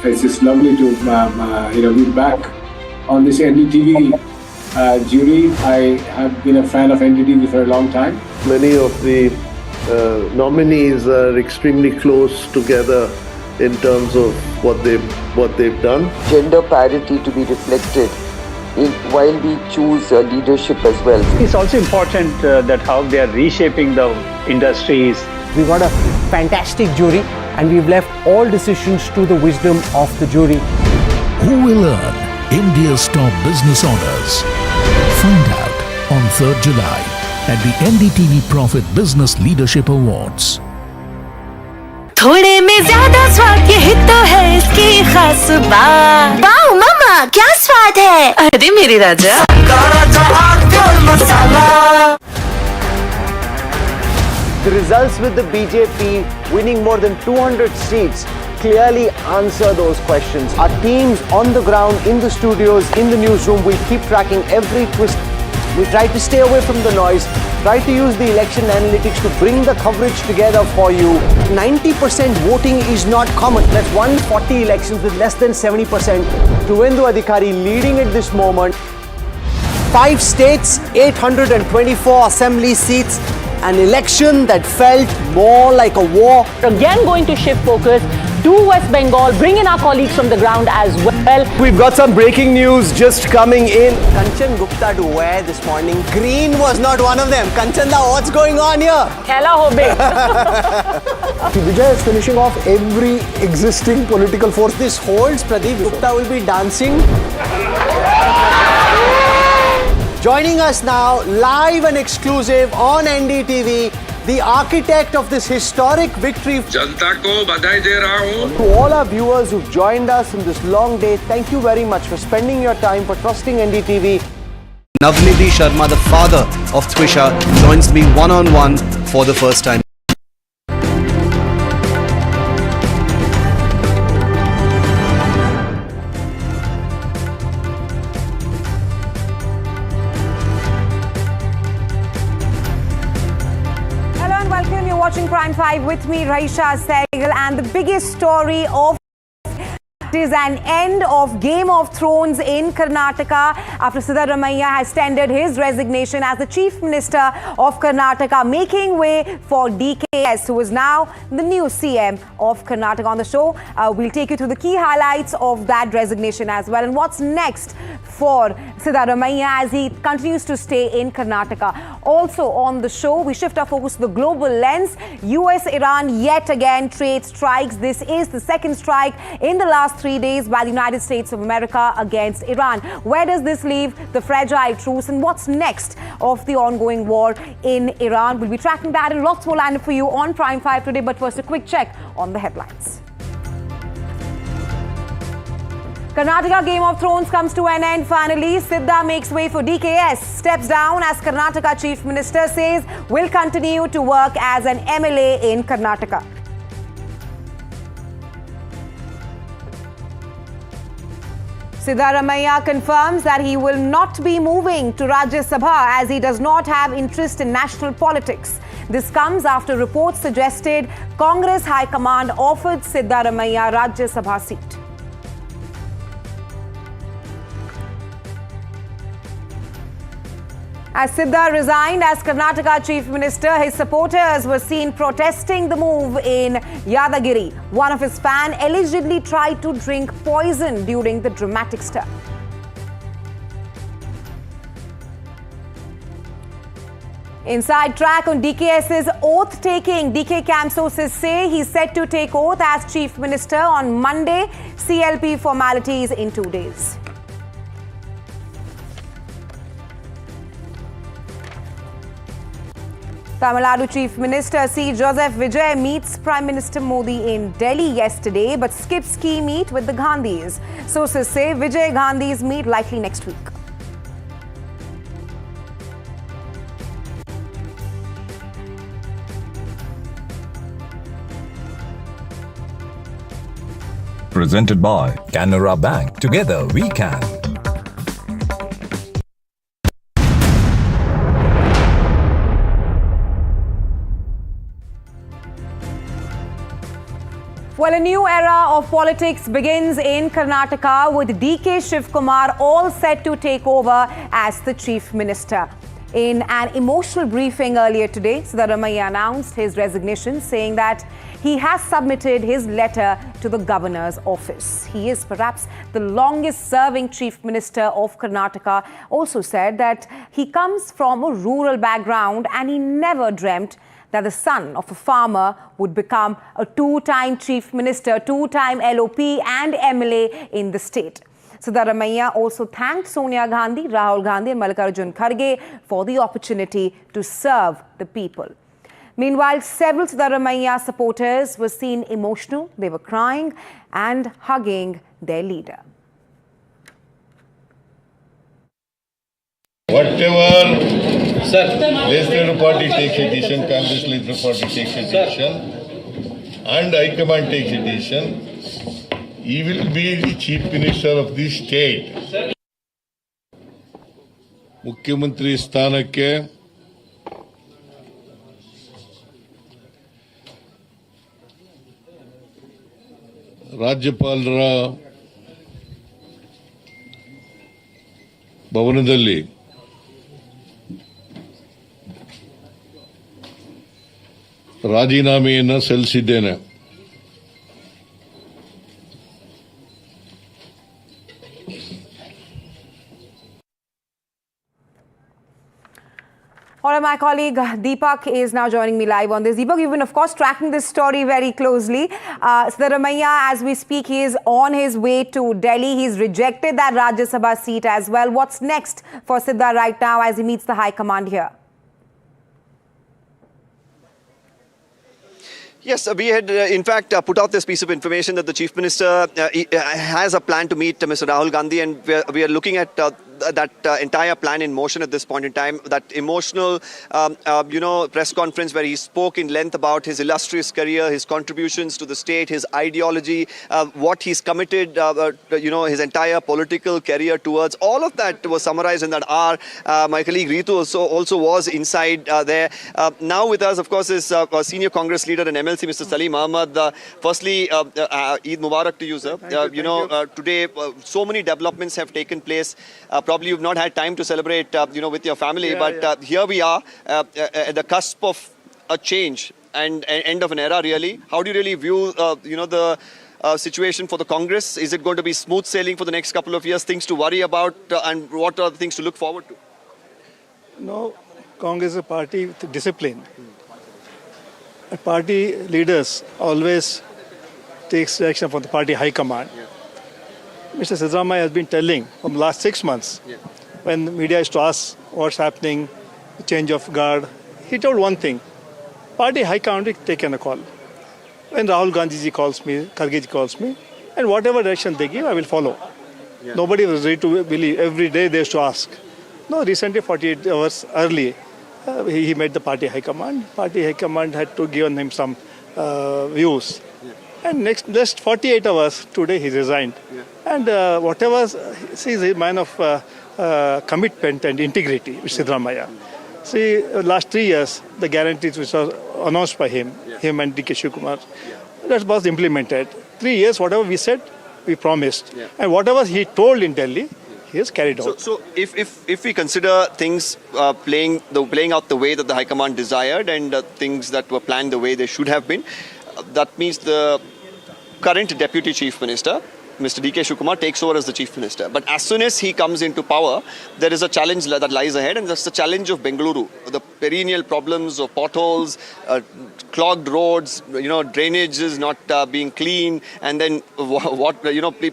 Speaker 23: It's just lovely to be back on this NDTV jury. I have been a fan of NDTV for a long time.
Speaker 12: Many of the nominees are extremely close together in terms of what they've done.
Speaker 24: Gender parity to be reflected while we choose leadership as well.
Speaker 25: It's also important that how they are reshaping the industries.
Speaker 7: We got a fantastic jury and we've left all decisions to the wisdom of the jury.
Speaker 22: Who will earn India's top business honors? Find out on 3rd July at the NDTV Profit Business Leadership Awards.
Speaker 15: थोड़े में ज्यादा स्वाद यही तो है इसकी खास बात। वाओ मम्मा क्या स्वाद है। अरे मेरे राजा।
Speaker 19: The results with the BJP winning more than 200 seats clearly answer those questions. Our teams on the ground, in the studios, in the newsroom, will keep tracking every twist. We try to stay away from the noise, try to use the election analytics to bring the coverage together for you. 90% voting is not common. That's 140 elections with less than 70%. Tuvendu Adhikari leading at this moment. 5 states, 824 assembly seats. An election that felt more like a war.
Speaker 9: Again going to shift focus to West Bengal, bring in our colleagues from the ground as well.
Speaker 19: We've got some breaking news just coming in. Kanchan Gupta to wear this morning. Green was not one of them. Kanchanda, what's going on here?
Speaker 9: Khela hobe.
Speaker 19: Vijay is finishing off every existing political force. This holds, Pradeep Gupta will be dancing. Joining us now, live and exclusive on NDTV, the architect of this historic victory.
Speaker 10: जनता को बधाई दे रहा हूं.
Speaker 19: To all our viewers who've joined us in this long day, thank you very much for spending your time, for trusting NDTV.
Speaker 1: Navnidhi Sharma, the father of Twisha, joins me one-on-one for the first time.
Speaker 17: Watching Prime 5 with me, Raisha Sehgal, and the biggest story of is an end of Game of Thrones in Karnataka after Siddaramaiah has tendered his resignation as the Chief Minister of Karnataka, making way for DKS, who is now the new CM of Karnataka. On the show, we'll take you through the key highlights of that resignation as well and what's next for Siddaramaiah as he continues to stay in Karnataka. Also on the show, we shift our focus to the global lens. US-Iran yet again trade strikes. This is the second strike in the last 3 days by the United States of America against Iran. Where does this leave the fragile truce and what's next of the ongoing war in Iran? We'll be tracking that and lots more lined up for you on Prime 5 today. But first, a quick check on the headlines. Karnataka Game of Thrones comes to an end finally. Sidda makes way for DKS, steps down as Karnataka Chief Minister, says will continue to work as an MLA in Karnataka. Siddaramaiah confirms that he will not be moving to Rajya Sabha as he does not have interest in national politics. This comes after reports suggested Congress High Command offered Siddaramaiah Rajya Sabha seat. As Sidda resigned as Karnataka Chief Minister, his supporters were seen protesting the move in Yadagiri. One of his fans allegedly tried to drink poison during the dramatic stir. Inside track on DKS's oath-taking. DK camp sources say he's set to take oath as Chief Minister on Monday. CLP formalities in 2 days. Tamil Nadu Chief Minister C. Joseph Vijay meets Prime Minister Modi in Delhi yesterday but skips key meet with the Gandhis. Sources say Vijay Gandhis meet likely next week.
Speaker 16: Presented by Canara Bank. Together we can.
Speaker 17: Well, a new era of politics begins in Karnataka with DK Shivakumar all set to take over as the Chief Minister. In an emotional briefing earlier today, Siddaramaiah announced his resignation, saying that he has submitted his letter to the governor's office. He is perhaps the longest serving chief minister of Karnataka. Also said that he comes from a rural background and he never dreamt that the son of a farmer would become a two-time chief minister, two-time LOP and MLA in the state. Siddaramaiah also thanked Sonia Gandhi, Rahul Gandhi and Mallikarjun Kharge for the opportunity to serve the people. Meanwhile, several Siddaramaiah supporters were seen emotional. They were crying and hugging their leader.
Speaker 3: Whatever Legislative Party takes a decision, Congress Legislative Party takes a decision, and High Command takes a decision, he will be the Chief Minister of the state. Mukhyamantri ಸ್ಥಾನಕ್ಕೆ ರಾಜ್ಯಪಾಲರ ಭವನದಲ್ಲಿ ರಾಜೀನಾಮೆಯನ್ನು ಸಲ್ಲಿಸಿದ್ದೇನೆ.
Speaker 17: All right, my colleague Deepak is now joining me live on this. Deepak, you've been, of course, tracking this story very closely. Siddaramaiah, as we speak, he is on his way to Delhi. He's rejected that Rajya Sabha seat as well. What's next for Sidda right now as he meets the High Command here?
Speaker 1: Yes, we had in fact put out this piece of information that the Chief Minister has a plan to meet Mr. Rahul Gandhi, and we are looking at that entire plan in motion at this point in time. That emotional, press conference where he spoke in length about his illustrious career, his contributions to the state, his ideology, what he's committed, his entire political career towards. All of that was summarized in that hour. My colleague Ritu also was inside there. Now with us, of course, is senior Congress leader and MLC, Mr. Salim Ahmed. Firstly, Eid Mubarak to you, sir. Today, so many developments have taken place. Probably you've not had time to celebrate, with your family, but here we are at the cusp of a change and end of an era, really. How do you really view, the situation for the Congress? Is it going to be smooth sailing for the next couple of years? Things to worry about, and what are the things to look forward to?
Speaker 6: No, Congress is a party with discipline. Party leaders always takes direction from the party high command. Mr. Siddaramaiah has been telling from the last 6 months, when the media used to ask what's happening, the change of guard, he told one thing: party high command will take a call. When Rahul Gandhi calls me, Kharge calls me, and whatever direction they give, I will follow. Nobody was ready to believe. Every day they used to ask. No, recently, 48 hours early, he met the party high command. Party high command had to give him some views. And next 48 hours, today he resigned. And whatever, he's a man of commitment and integrity, Siddaramaiah. See, last 3 years, the guarantees which were announced by him and DK Shivakumar, that was implemented. 3 years, whatever we said, we promised. And whatever he told in Delhi, he has carried out.
Speaker 1: So if we consider things playing out the way that the High Command desired, and things that were planned the way they should have been, that means the current Deputy Chief Minister, Mr. DK Shivakumar, takes over as the Chief Minister. But as soon as he comes into power, there is a challenge that lies ahead, and that's the challenge of Bengaluru. The perennial problems of potholes, clogged roads, drainage is not being clean, and then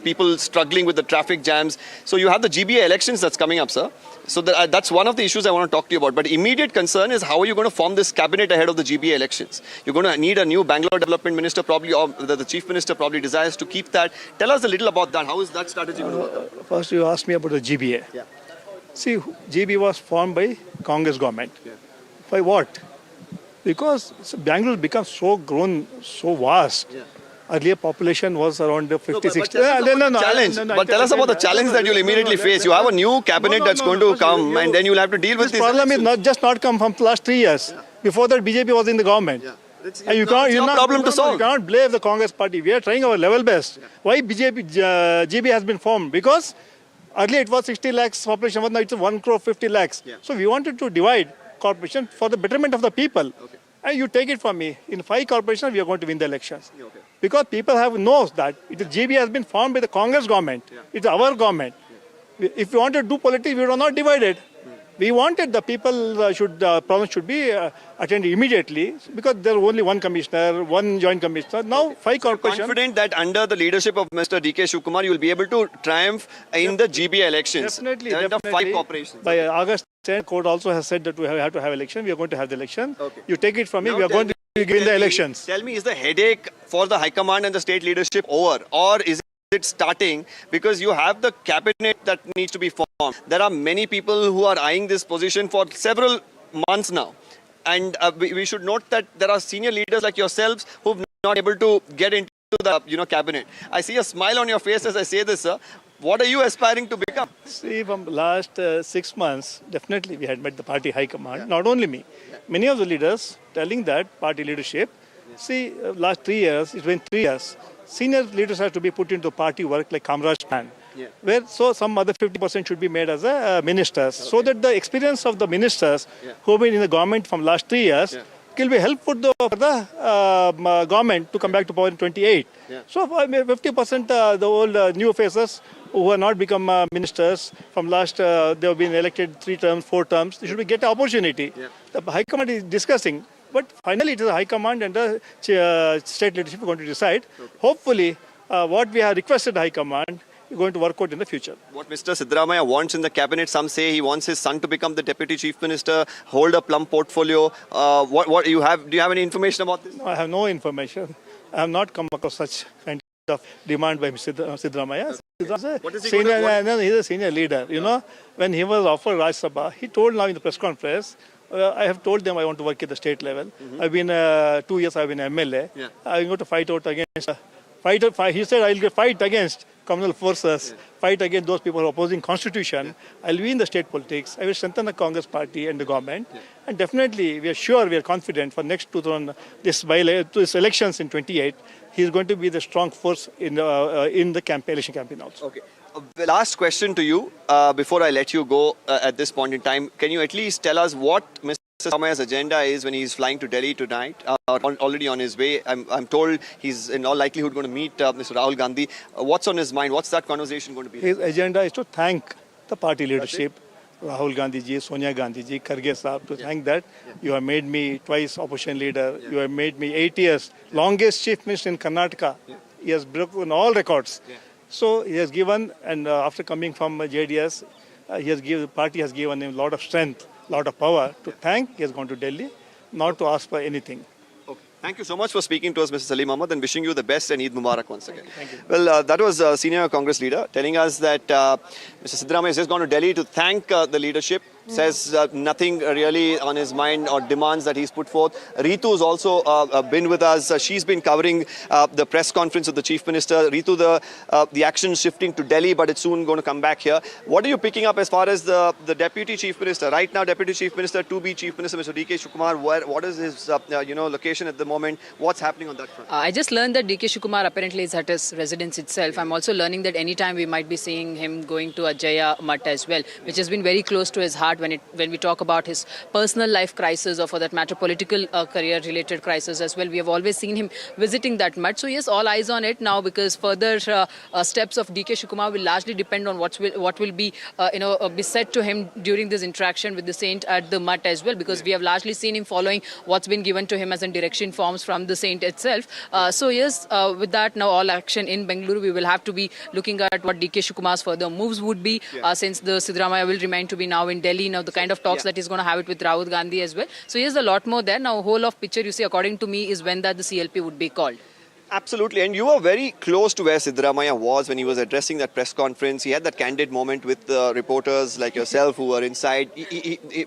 Speaker 1: people struggling with the traffic jams. So you have the GBA elections that's coming up, sir. So that's one of the issues I want to talk to you about. But immediate concern is, how are you going to form this cabinet ahead of the GBA elections? You're going to need a new Bangalore Development Minister, probably, or the Chief Minister probably desires to keep that. Tell us a little about that. How is that strategy going to work out?
Speaker 6: First, you asked me about the GBA. See, GBA was formed by Congress government. By what? Because Bangalore becomes so grown, so vast. Earlier population was around 56.
Speaker 1: But tell us about the challenge that you'll immediately face. You have a new cabinet that's going to come, and then you'll have to deal with this.
Speaker 6: The problem is not come from the last 3 years. Before that, BJP was in the government. And you can't blame the Congress party. We are trying our level best. Why GB has been formed? Because Earlier it was 60 lakhs population, now it's 1 crore 50 lakhs. So we wanted to divide corporation for the betterment of the people. And you take it from me, in 5 corporations we are going to win the elections. Because people knows that GB has been formed by the Congress government. It's our government. If we want to do politics, we are not divided. We wanted the people problems should be attended immediately because there is only one commissioner, one joint commissioner. Now 5 corporations.
Speaker 8: Confident that under the leadership of Mr. DK Shivakumar, you will be able to triumph in the GB elections.
Speaker 6: Definitely.
Speaker 8: Under 5 corporations.
Speaker 6: By August 10, court also has said that we have to have election. We are going to have the election. You take it from me. We are going to win the elections.
Speaker 8: Tell me, is the headache for the High Command and the state leadership over, or is it starting because you have the cabinet that needs to be formed? There are many people who are eyeing this position for several months now, and we should note that there are senior leaders like yourselves who've not able to get into the cabinet. I see a smile on your face as I say this, sir. What are you aspiring to become?
Speaker 6: See, from last 6 months, definitely we had met the party high command. Not only me, many of the leaders telling that party leadership. See, last 3 years, it's been 3 years. Senior leaders have to be put into party work like Kamraj plan, where so some other 50% should be made as ministers, so that the experience of the ministers who have been in the government from last 3 years will be helpful for the government to come back to power in 28. So 50% the old new faces who have not become ministers from last, they have been elected 3 terms, 4 terms, they should get an opportunity. The High Command is discussing. But finally, it is the High Command and the state leadership going to decide. Hopefully, what we have requested High Command is going to work out in the future.
Speaker 8: What Mr. Siddaramaiah wants in the cabinet, some say he wants his son to become the deputy chief minister, hold a plum portfolio. What you have? Do you have any information about this?
Speaker 6: No, I have no information. I have not come across such kind of demand by Mr. Siddaramaiah.
Speaker 8: What is he
Speaker 6: He's a senior leader. You know, when he was offered Raj Sabha, he told now in the press conference. I have told them I want to work at the state level. I've been 2 years. I've been MLA. I'm going to fight out against. He said I'll fight against communal forces. Fight against those people who are opposing constitution. I'll be in the state politics. I will strengthen the Congress party and the government. And definitely, we are sure, we are confident for next this elections in 28. He is going to be the strong force in the election campaign also.
Speaker 8: Okay. Last question to you before I let you go at this point in time. Can you at least tell us what Mr. Siddaramaiah's agenda is when he's flying to Delhi tonight? Already on his way. I'm told he's in all likelihood going to meet Mr. Rahul Gandhi. What's on his mind? What's that conversation going to be?
Speaker 6: His agenda is to thank the party leadership, Rahul Gandhi ji, Sonia Gandhi ji, Kharge Saab, to thank that you have made me twice opposition leader. You have made me 8 years longest chief minister in Karnataka. He has broken all records. So he has given, and after coming from JDS, the party has given him a lot of strength, a lot of power. To thank, he has gone to Delhi, not to ask for anything.
Speaker 8: Okay. Thank you so much for speaking to us, Mr. Salim Ahmed, and wishing you the best and Eid Mubarak once again.
Speaker 6: Thank you.
Speaker 8: Well, that was a senior Congress leader telling us that Mr. Siddaramaiah has just gone to Delhi to thank the leadership. Says nothing really on his mind or demands that he's put forth. Ritu has also been with us. She's been covering the press conference of the Chief Minister. Ritu, the action shifting to Delhi, but it's soon going to come back here. What are you picking up as far as the Deputy Chief Minister? Right now, Deputy Chief Minister, to be Chief Minister, Mr. DK Shivakumar, what is his location at the moment? What's happening on that front?
Speaker 11: I just learned that DK Shivakumar apparently is at his residence itself. I'm also learning that anytime we might be seeing him going to Ajaya Mutt as well, which has been very close to his heart when we talk about his personal life crisis, or for that matter political career related crisis as well. We have always seen him visiting that mutt. So yes, all eyes on it now, because further steps of DK Shivakumar will largely depend on what will be be said to him during this interaction with the saint at the mutt as well, because we have largely seen him following what's been given to him as in direction forms from the saint itself. So yes, with that, now all action in Bengaluru, we will have to be looking at what DK Shivakumar's further moves would be, since the Siddaramaiah will remain to be now in Delhi. Now the kind of talks that he's going to have it with Rahul Gandhi as well. So yes, a lot more there. Now whole of picture, you see, according to me, is when that the CLP would be called.
Speaker 8: Absolutely, and you were very close to where Siddaramaiah was when he was addressing that press conference. He had that candid moment with the reporters like yourself who were inside.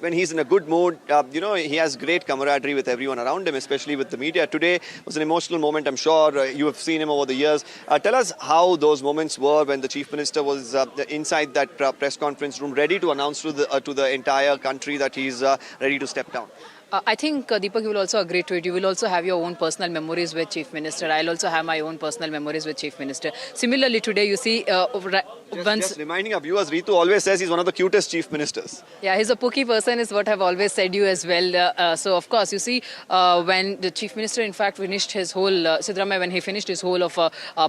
Speaker 8: When he's in a good mood, he has great camaraderie with everyone around him, especially with the media. Today was an emotional moment, I'm sure. You have seen him over the years. Tell us how those moments were when the Chief Minister was inside that press conference room, ready to announce to the entire country that he's ready to step down.
Speaker 11: I think, Deepak, you will also agree to it. You will also have your own personal memories with Chief Minister. I'll also have my own personal memories with Chief Minister. Similarly, today you see...
Speaker 8: just reminding our viewers, Ritu always says he's one of the cutest Chief Ministers.
Speaker 11: Yeah, he's a pooky person is what I've always said you as well. So, of course, you see, when the Chief Minister, in fact, finished his whole... Siddaramaiah, when he finished his whole of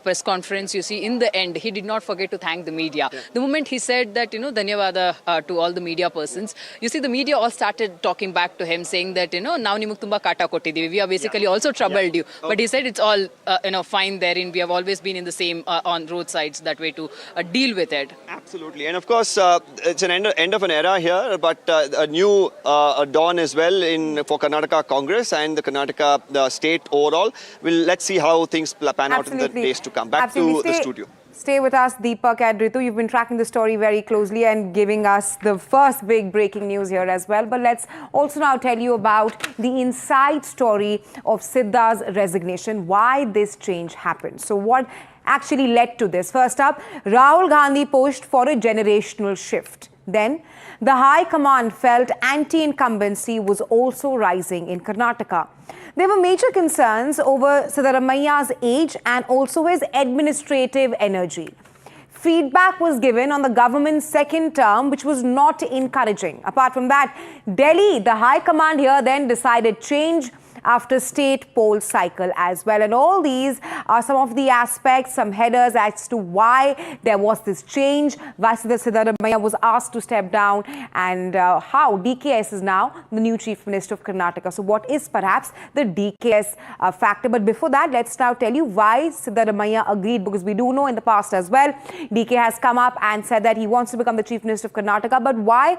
Speaker 11: press conference, you see, in the end, he did not forget to thank the media. Yeah. The moment he said that, Dhanyavada to all the media persons, you see, the media all started talking back to him, saying that, now nimuk tumba kata kotidivi. We are basically also troubled you. Okay. But he said it's all, fine therein. We have always been in the same on roadsides that way to deal with it.
Speaker 8: Absolutely. And of course, it's an end of an era here, but a new dawn as well for Karnataka Congress and the Karnataka state overall. Let's see how things pan out in the days to come. Back to the studio.
Speaker 17: Stay with us, Deepak and Ritu. You've been tracking the story very closely and giving us the first big breaking news here as well. But let's also now tell you about the inside story of Sidda's resignation, why this change happened. So what actually led to this? First up, Rahul Gandhi pushed for a generational shift. Then, the High Command felt anti-incumbency was also rising in Karnataka. There were major concerns over Siddaramaiah's age and also his administrative energy. Feedback was given on the government's second term, which was not encouraging. Apart from that, Delhi, the High Command here then decided change after state poll cycle as well. And all these are some of the aspects, some headers as to why there was this change, why Siddaramaiah was asked to step down, and how DKS is now the new Chief Minister of Karnataka. So what is perhaps the DKS factor? But before that, let's now tell you why Siddaramaiah agreed, because we do know in the past as well, DK has come up and said that he wants to become the Chief Minister of Karnataka. But why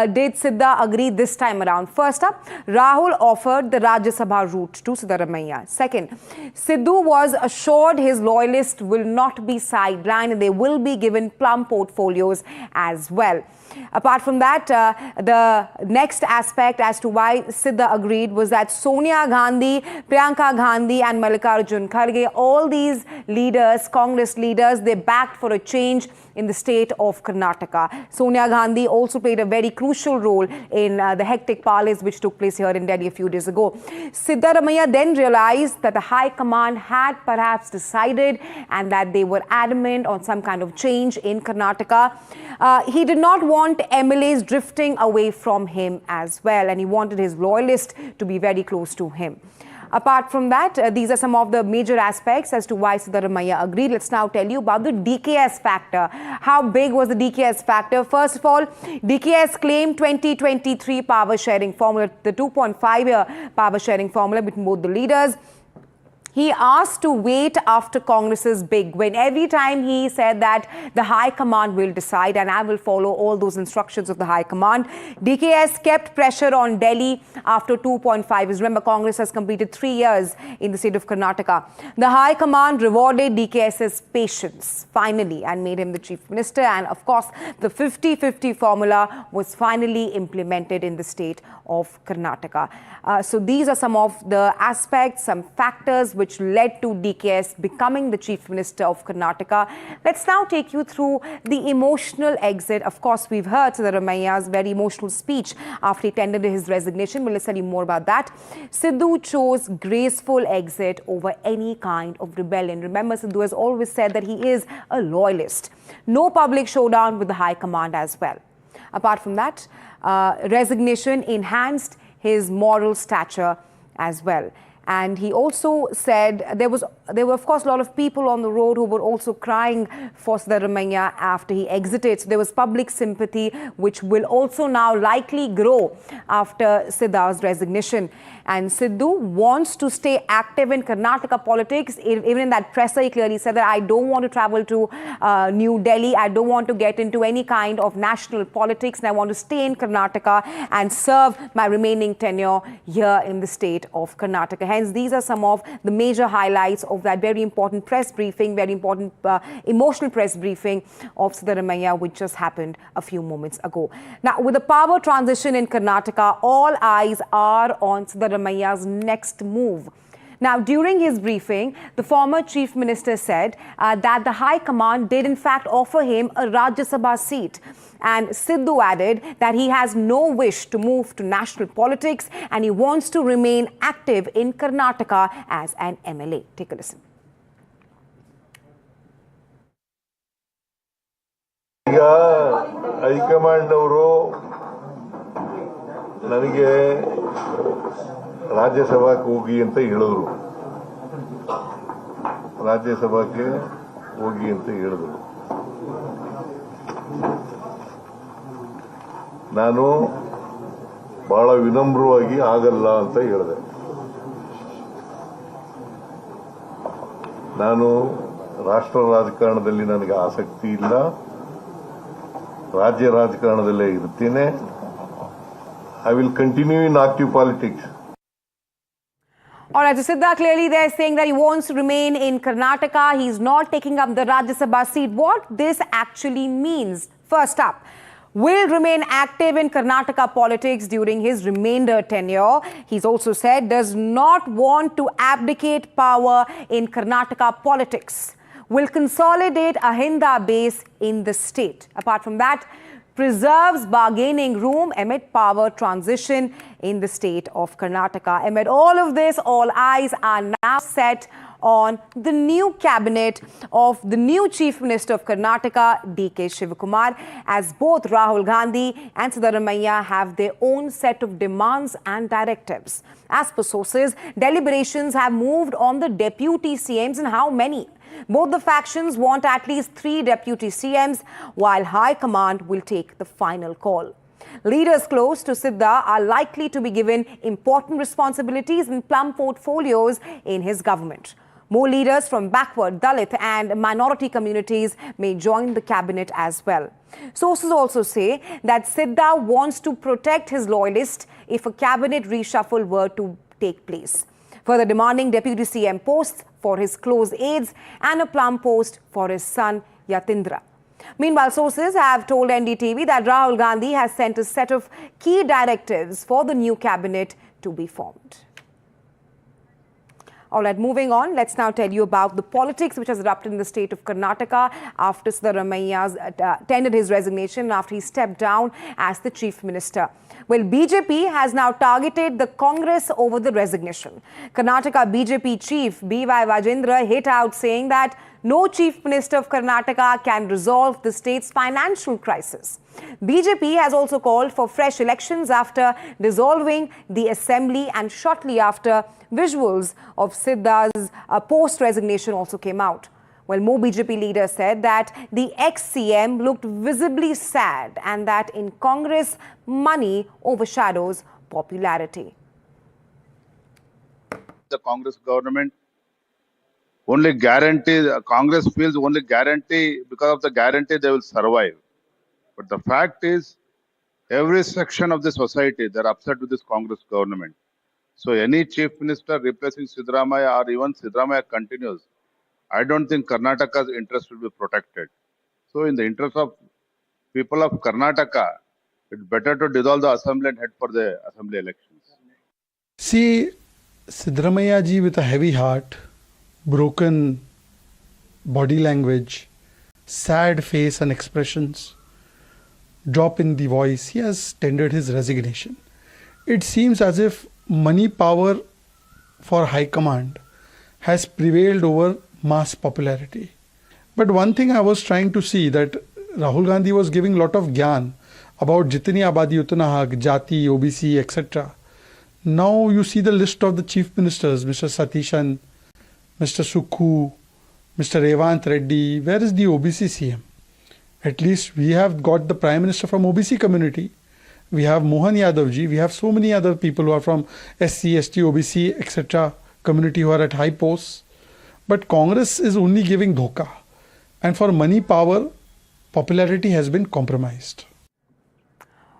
Speaker 17: did Sidda agree this time around? First up, Rahul offered the Rajya Sabha route to Siddaramaiah. Second, Siddu was assured his loyalists will not be sidelined and they will be given plum portfolios as well. Apart from that, the next aspect as to why Sidda agreed was that Sonia Gandhi, Priyanka Gandhi and Mallikarjun Kharge, all these leaders, Congress leaders, they backed for a change in the state of Karnataka. Sonia Gandhi also played a very crucial role in the hectic parleys which took place here in Delhi a few days ago. Siddaramaiah then realized that the High Command had perhaps decided and that they were adamant on some kind of change in Karnataka. He did not want MLAs drifting away from him as well, and he wanted his loyalists to be very close to him. Apart from that, these are some of the major aspects as to why Siddaramaiah agreed. Let's now tell you about the DKS factor. How big was the DKS factor? First of all, DKS claimed 2023 power sharing formula, the 2.5-year power sharing formula between both the leaders. He asked to wait after Congress's big win. Every time he said that the High Command will decide and I will follow all those instructions of the High Command. DKS kept pressure on Delhi after 2.5 years. Remember, Congress has completed 3 years in the state of Karnataka. The High Command rewarded DKS's patience finally and made him the Chief Minister. And of course, the 50-50 formula was finally implemented in the state of Karnataka. So these are some of the aspects, some factors which led to DKS becoming the Chief Minister of Karnataka. Let's now take you through the emotional exit. Of course, we've heard Siddaramaiah's very emotional speech after he tendered his resignation. But let's tell you more about that. Siddu chose graceful exit over any kind of rebellion. Remember, Siddu has always said that he is a loyalist. No public showdown with the High Command as well. Apart from that, resignation enhanced his moral stature as well. And he also said there were, of course, a lot of people on the road who were also crying for Siddaramaiah after he exited. So there was public sympathy, which will also now likely grow after Sidda's resignation. And Siddu wants to stay active in Karnataka politics. Even in that presser, he clearly said that I don't want to travel to New Delhi. I don't want to get into any kind of national politics. And I want to stay in Karnataka and serve my remaining tenure here in the state of Karnataka. Hence, these are some of the major highlights of that very important press briefing, very important emotional press briefing of Siddaramaiah, which just happened a few moments ago. Now, with the power transition in Karnataka, all eyes are on Siddaramaiah's next move. Now, during his briefing, the former Chief Minister said that the High Command did in fact offer him a Rajya Sabha seat. And Siddu added that he has no wish to move to national politics and he wants to remain active in Karnataka as an MLA. Take a listen.
Speaker 3: ಈಗ high command ಅವರು ನನಗೆ ರಾಜ್ಯಸಭಾಕ್ಕೆ ಹೋಗಿ ಅಂತ ಹೇಳಿದ್ರು. ರಾಜ್ಯಸಭಾಕ್ಕೆ ಹೋಗಿ ಅಂತ ಹೇಳಿದ್ರು. ನಾನು ಬಹಳ ವಿನಮ್ರವಾಗಿ ಆಗಲ್ಲ ಅಂತ ಹೇಳಿದೆ. ನಾನು ರಾಷ್ಟ್ರ ರಾಜಕಾರಣದಲ್ಲಿ ನನಗೆ ಆಸಕ್ತಿ ಇಲ್ಲ, ರಾಜ್ಯ ರಾಜಕಾರಣದಲ್ಲೇ ಇರ್ತೀನಿ. I will continue in active politics.
Speaker 17: All right, so Sidda clearly there saying that he wants to remain in Karnataka. He's not taking up the Rajya Sabha seat. What this actually means? First up, will remain active in Karnataka politics during his remainder tenure. He's also said does not want to abdicate power in Karnataka politics. Will consolidate a Hinda base in the state. Apart from that, preserves bargaining room amid power transition in the state of Karnataka. Amid all of this, all eyes are now set on the new cabinet of the new Chief Minister of Karnataka, DK Shivakumar, as both Rahul Gandhi and Siddaramaiah have their own set of demands and directives. As per sources, deliberations have moved on the deputy CMs and how many. Both the factions want at least 3 deputy CMs, while High Command will take the final call. Leaders close to Sidda are likely to be given important responsibilities and plum portfolios in his government. More leaders from backward, Dalit and minority communities may join the cabinet as well. Sources also say that Sidda wants to protect his loyalists if a cabinet reshuffle were to take place, further demanding deputy CM posts for his close aides and a plum post for his son Yatindra. Meanwhile, sources have told NDTV that Rahul Gandhi has sent a set of key directives for the new cabinet to be formed. All right, moving on, let's now tell you about the politics which has erupted in the state of Karnataka after Siddaramaiah tendered his resignation after he stepped down as the Chief Minister. Well, BJP has now targeted the Congress over the resignation. Karnataka BJP Chief B.Y. Rajendra hit out saying that no Chief Minister of Karnataka can resolve the state's financial crisis. BJP has also called for fresh elections after dissolving the assembly, and shortly after, visuals of Sidda's post-resignation also came out. Well, more BJP leaders said that the ex-CM looked visibly sad and that in Congress, money overshadows popularity.
Speaker 2: The Congress government only guarantee, Congress feels only guarantee, because of the guarantee they will survive. But the fact is, every section of the society, they're upset with this Congress government. So any Chief Minister replacing Siddaramaiah or even Siddaramaiah continues, I don't think Karnataka's interest will be protected. So in the interest of people of Karnataka, it's better to dissolve the assembly and head for the assembly elections.
Speaker 13: See, Siddaramaiah ji with a heavy heart, broken body language, sad face and expressions, drop in the voice, he has tendered his resignation. It seems as if money power for High Command has prevailed over mass popularity. But one thing I was trying to see, that Rahul Gandhi was giving lot of gyan about jitni abadi utna haq, jati, OBC, etc. Now you see the list of the chief ministers, Mr. Satishan, Mr. Sukhu, Mr. Revant Reddy. Where is the OBC CM? At least we have got the Prime Minister from OBC community. We have Mohan Yadav ji. We have so many other people who are from SC, ST, OBC, etc. community who are at high posts. But Congress is only giving dhoka. And for money power, popularity has been compromised.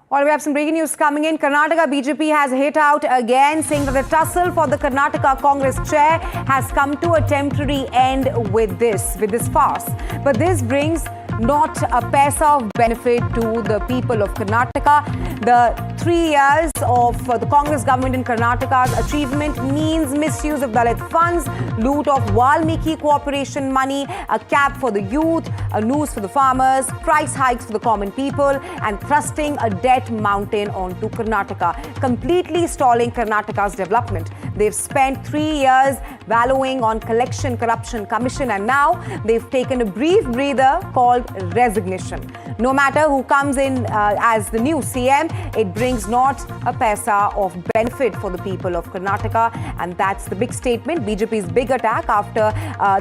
Speaker 17: Well, we have some breaking news coming in. Karnataka BJP has hit out again, saying that the tussle for the Karnataka Congress chair has come to a temporary end with this farce. But this brings not a paisa of benefit to the people of Karnataka. The 3 years of the Congress government in Karnataka's achievement means misuse of Dalit funds, loot of Valmiki Corporation money, a cap for the youth, a noose for the farmers, price hikes for the common people, and thrusting a debt mountain onto Karnataka, completely stalling Karnataka's development. They've spent 3 years wallowing on collection, corruption, commission, and now they've taken a brief breather called resignation. No matter who comes in as the new CM, it brings not a paisa of benefit for the people of Karnataka, and that's the big statement. BJP's big attack after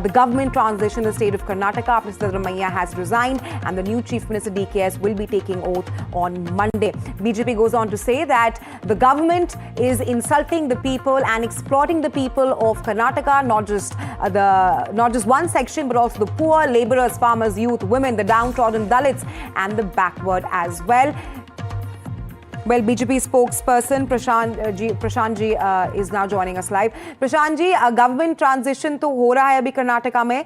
Speaker 17: the government transition in the state of Karnataka after Siddaramaiah has resigned, and the new Chief Minister DKS will be taking oath on Monday. BJP goes on to say that the government is insulting the people and exploiting the people of Karnataka, not just one section, but also the poor, laborers, farmers, youth, women, the downtrodden Dalits, and the backward as well. Well, BJP spokesperson Prashant ji is now joining us live. Prashant ji, government transition तो हो रहा है अभी कर्नाटका में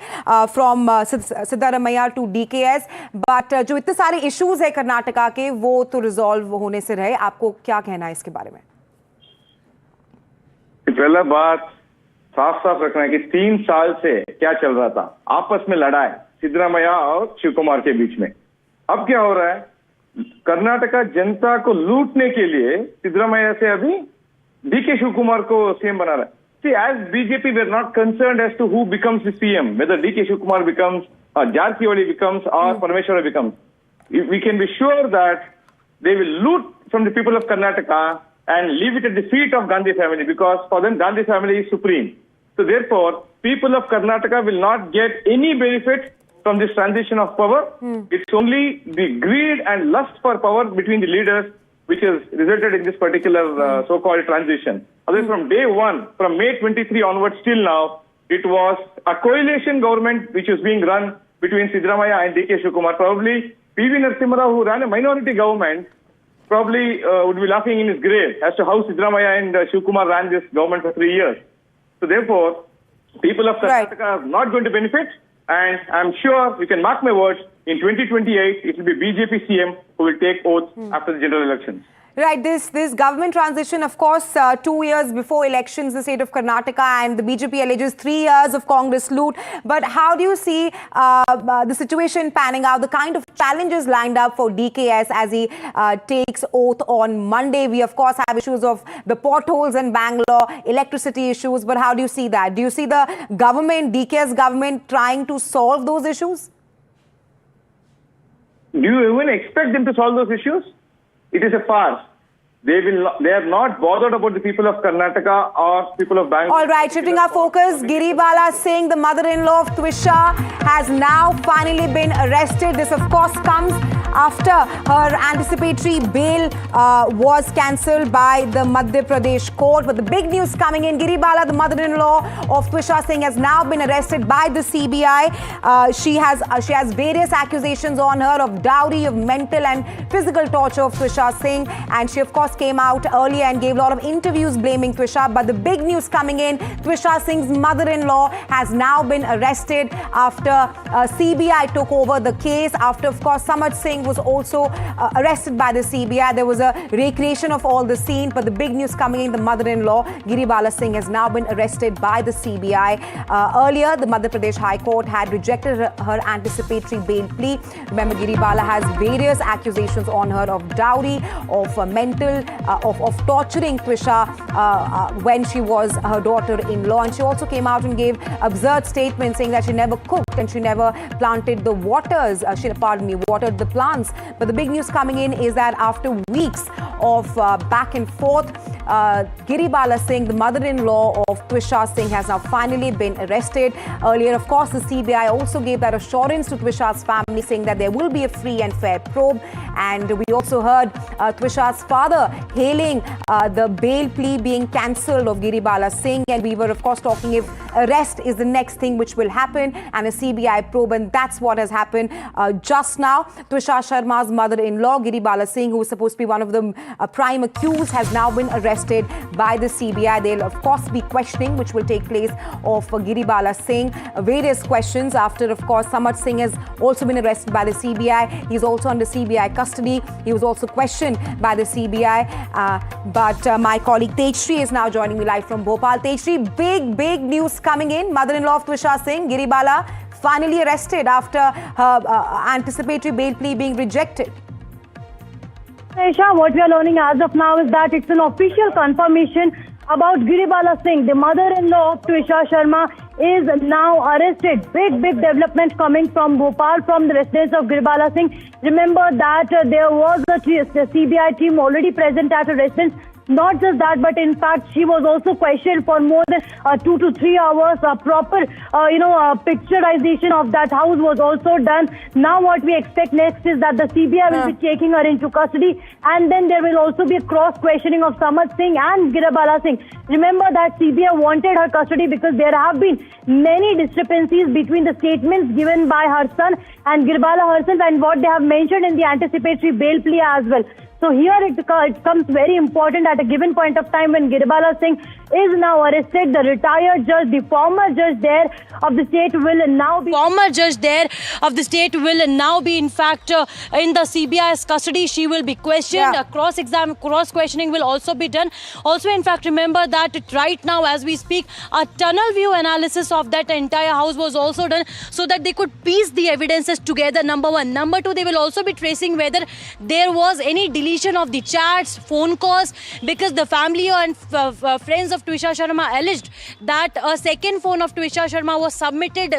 Speaker 17: from Siddaramaiah to DKS, but जो इतने सारे issues है कर्नाटका के वो तो resolve होने से रहे. आपको क्या कहना है इसके बारे में?
Speaker 5: पहला बात साफ रखना है कि 3 साल से क्या चल रहा था, आपस में लड़ाई सिद्धरामैया और शिवकुमार के बीच में. अब क्या हो रहा है, कर्नाटका जनता को लूटने के लिए सिद्धरामैया से अभी डीके शिवकुमार को सीएम बना रहा है. See, as BJP, we are not concerned as to who becomes the CM, whether DK Shivakumar becomes, or Jarkioli becomes, or Parameshwara becomes. We can be sure that they will loot from the people of Karnataka and leave it at the feet of Gandhi family, because for them Gandhi family is supreme. So therefore, people of Karnataka will not get any benefit from this transition of power. It's only the greed and lust for power between the leaders which has resulted in this particular so-called transition. Otherwise, from day one, from May 23 onwards till now, it was a coalition government which was being run between Siddaramaiah and DK Shivakumar. Probably P.V. Narasimha Rao, who ran a minority government, probably would be laughing in his grave as to how Siddaramaiah and Shivakumar ran this government for 3 years. So therefore, people of Karnataka are not going to benefit, and I'm sure, you can mark my words, in 2028, it will be BJP CM who will take oath after the general elections.
Speaker 17: Right, this government transition, of course, 2 years before elections in the state of Karnataka, and the BJP alleges 3 years of Congress loot. But how do you see the situation panning out, the kind of challenges lined up for DKS as he takes oath on Monday? We, of course, have issues of the potholes in Bangalore, electricity issues, but how do you see that? Do you see the government, DKS government, trying to solve those issues?
Speaker 5: Do you even expect them to solve those issues? It is a farce. They are not bothered about the people of Karnataka or people of Bangalore.
Speaker 17: All right, shifting our focus, Giribala Singh, the mother-in-law of Twisha, has now finally been arrested. This, of course, comes after her anticipatory bail was cancelled by the Madhya Pradesh court. But the big news coming in, Giribala, the mother-in-law of Twisha Singh, has now been arrested by the CBI. She has various accusations on her of dowry, of mental and physical torture of Twisha Singh, and she, of course, came out earlier and gave a lot of interviews blaming Twisha. But the big news coming in, Twisha Singh's mother-in-law has now been arrested after CBI took over the case. After, of course, Samaj Singh was also arrested by the CBI. There was a recreation of all the scene. But the big news coming in, the mother-in-law, Giribala Singh, has now been arrested by the CBI. Earlier, the Madhya Pradesh High Court had rejected her anticipatory bail plea. Remember, Giribala has various accusations on her of dowry, of mental, of torturing Twisha when she was her daughter-in-law. And she also came out and gave absurd statements saying that she never cooked and she never planted the watered the plants. But the big news coming in is that after weeks of back and forth, Giribala Singh, the mother-in-law of Twisha Singh, has now finally been arrested. Earlier, of course, the CBI also gave that assurance to Twisha's family, saying that there will be a free and fair probe. And we also heard Twisha's father hailing the bail plea being cancelled of Giribala Singh. And we were, of course, talking if arrest is the next thing which will happen, and a CBI probe. And that's what has happened just now. Twisha Sharma's mother-in-law, Giribala Singh, who was supposed to be one of the prime accused, has now been arrested arrested by the CBI. They'll of course be questioning, which will take place of Giribala Singh. Various questions after, of course, Samarth Singh has also been arrested by the CBI. He's also under CBI custody. He was also questioned by the CBI. But my colleague Tejshri is now joining me live from Bhopal. Tejshri, big news coming in. Mother-in-law of Twisha Singh, Giribala, finally arrested after her anticipatory bail plea being rejected.
Speaker 4: Aisha, what we are learning as of now is that it's an official confirmation about Giribala Singh. The mother-in-law of Twisha Sharma is now arrested. Big development coming from Bhopal, from the residence of Giribala Singh. Remember that there was the CBI team already present at her residence. Not just that, but in fact, she was also questioned for more than 2 to 3 hours. A proper, picturization of that house was also done. Now what we expect next is that the CBI will be taking her into custody, and then there will also be a cross-questioning of Samarth Singh and Giribala Singh. Remember that CBI wanted her custody because there have been many discrepancies between the statements given by her son and Giribala herself and what they have mentioned in the anticipatory bail plea as well. So here it comes very important at a given point of time when Giribala Singh is now arrested. The retired judge, the former judge there of the state will now be in fact in the CBI's custody. She will be questioned. Cross-questioning will also be done. Also, in fact, remember that right now as we speak, a tunnel view analysis of that entire house was also done so that they could piece the evidences together, number one. Number two, they will also be tracing whether there was any deletion of the chats, phone calls, because the family and friends of Twisha Sharma alleged that a second phone of Twisha Sharma was submitted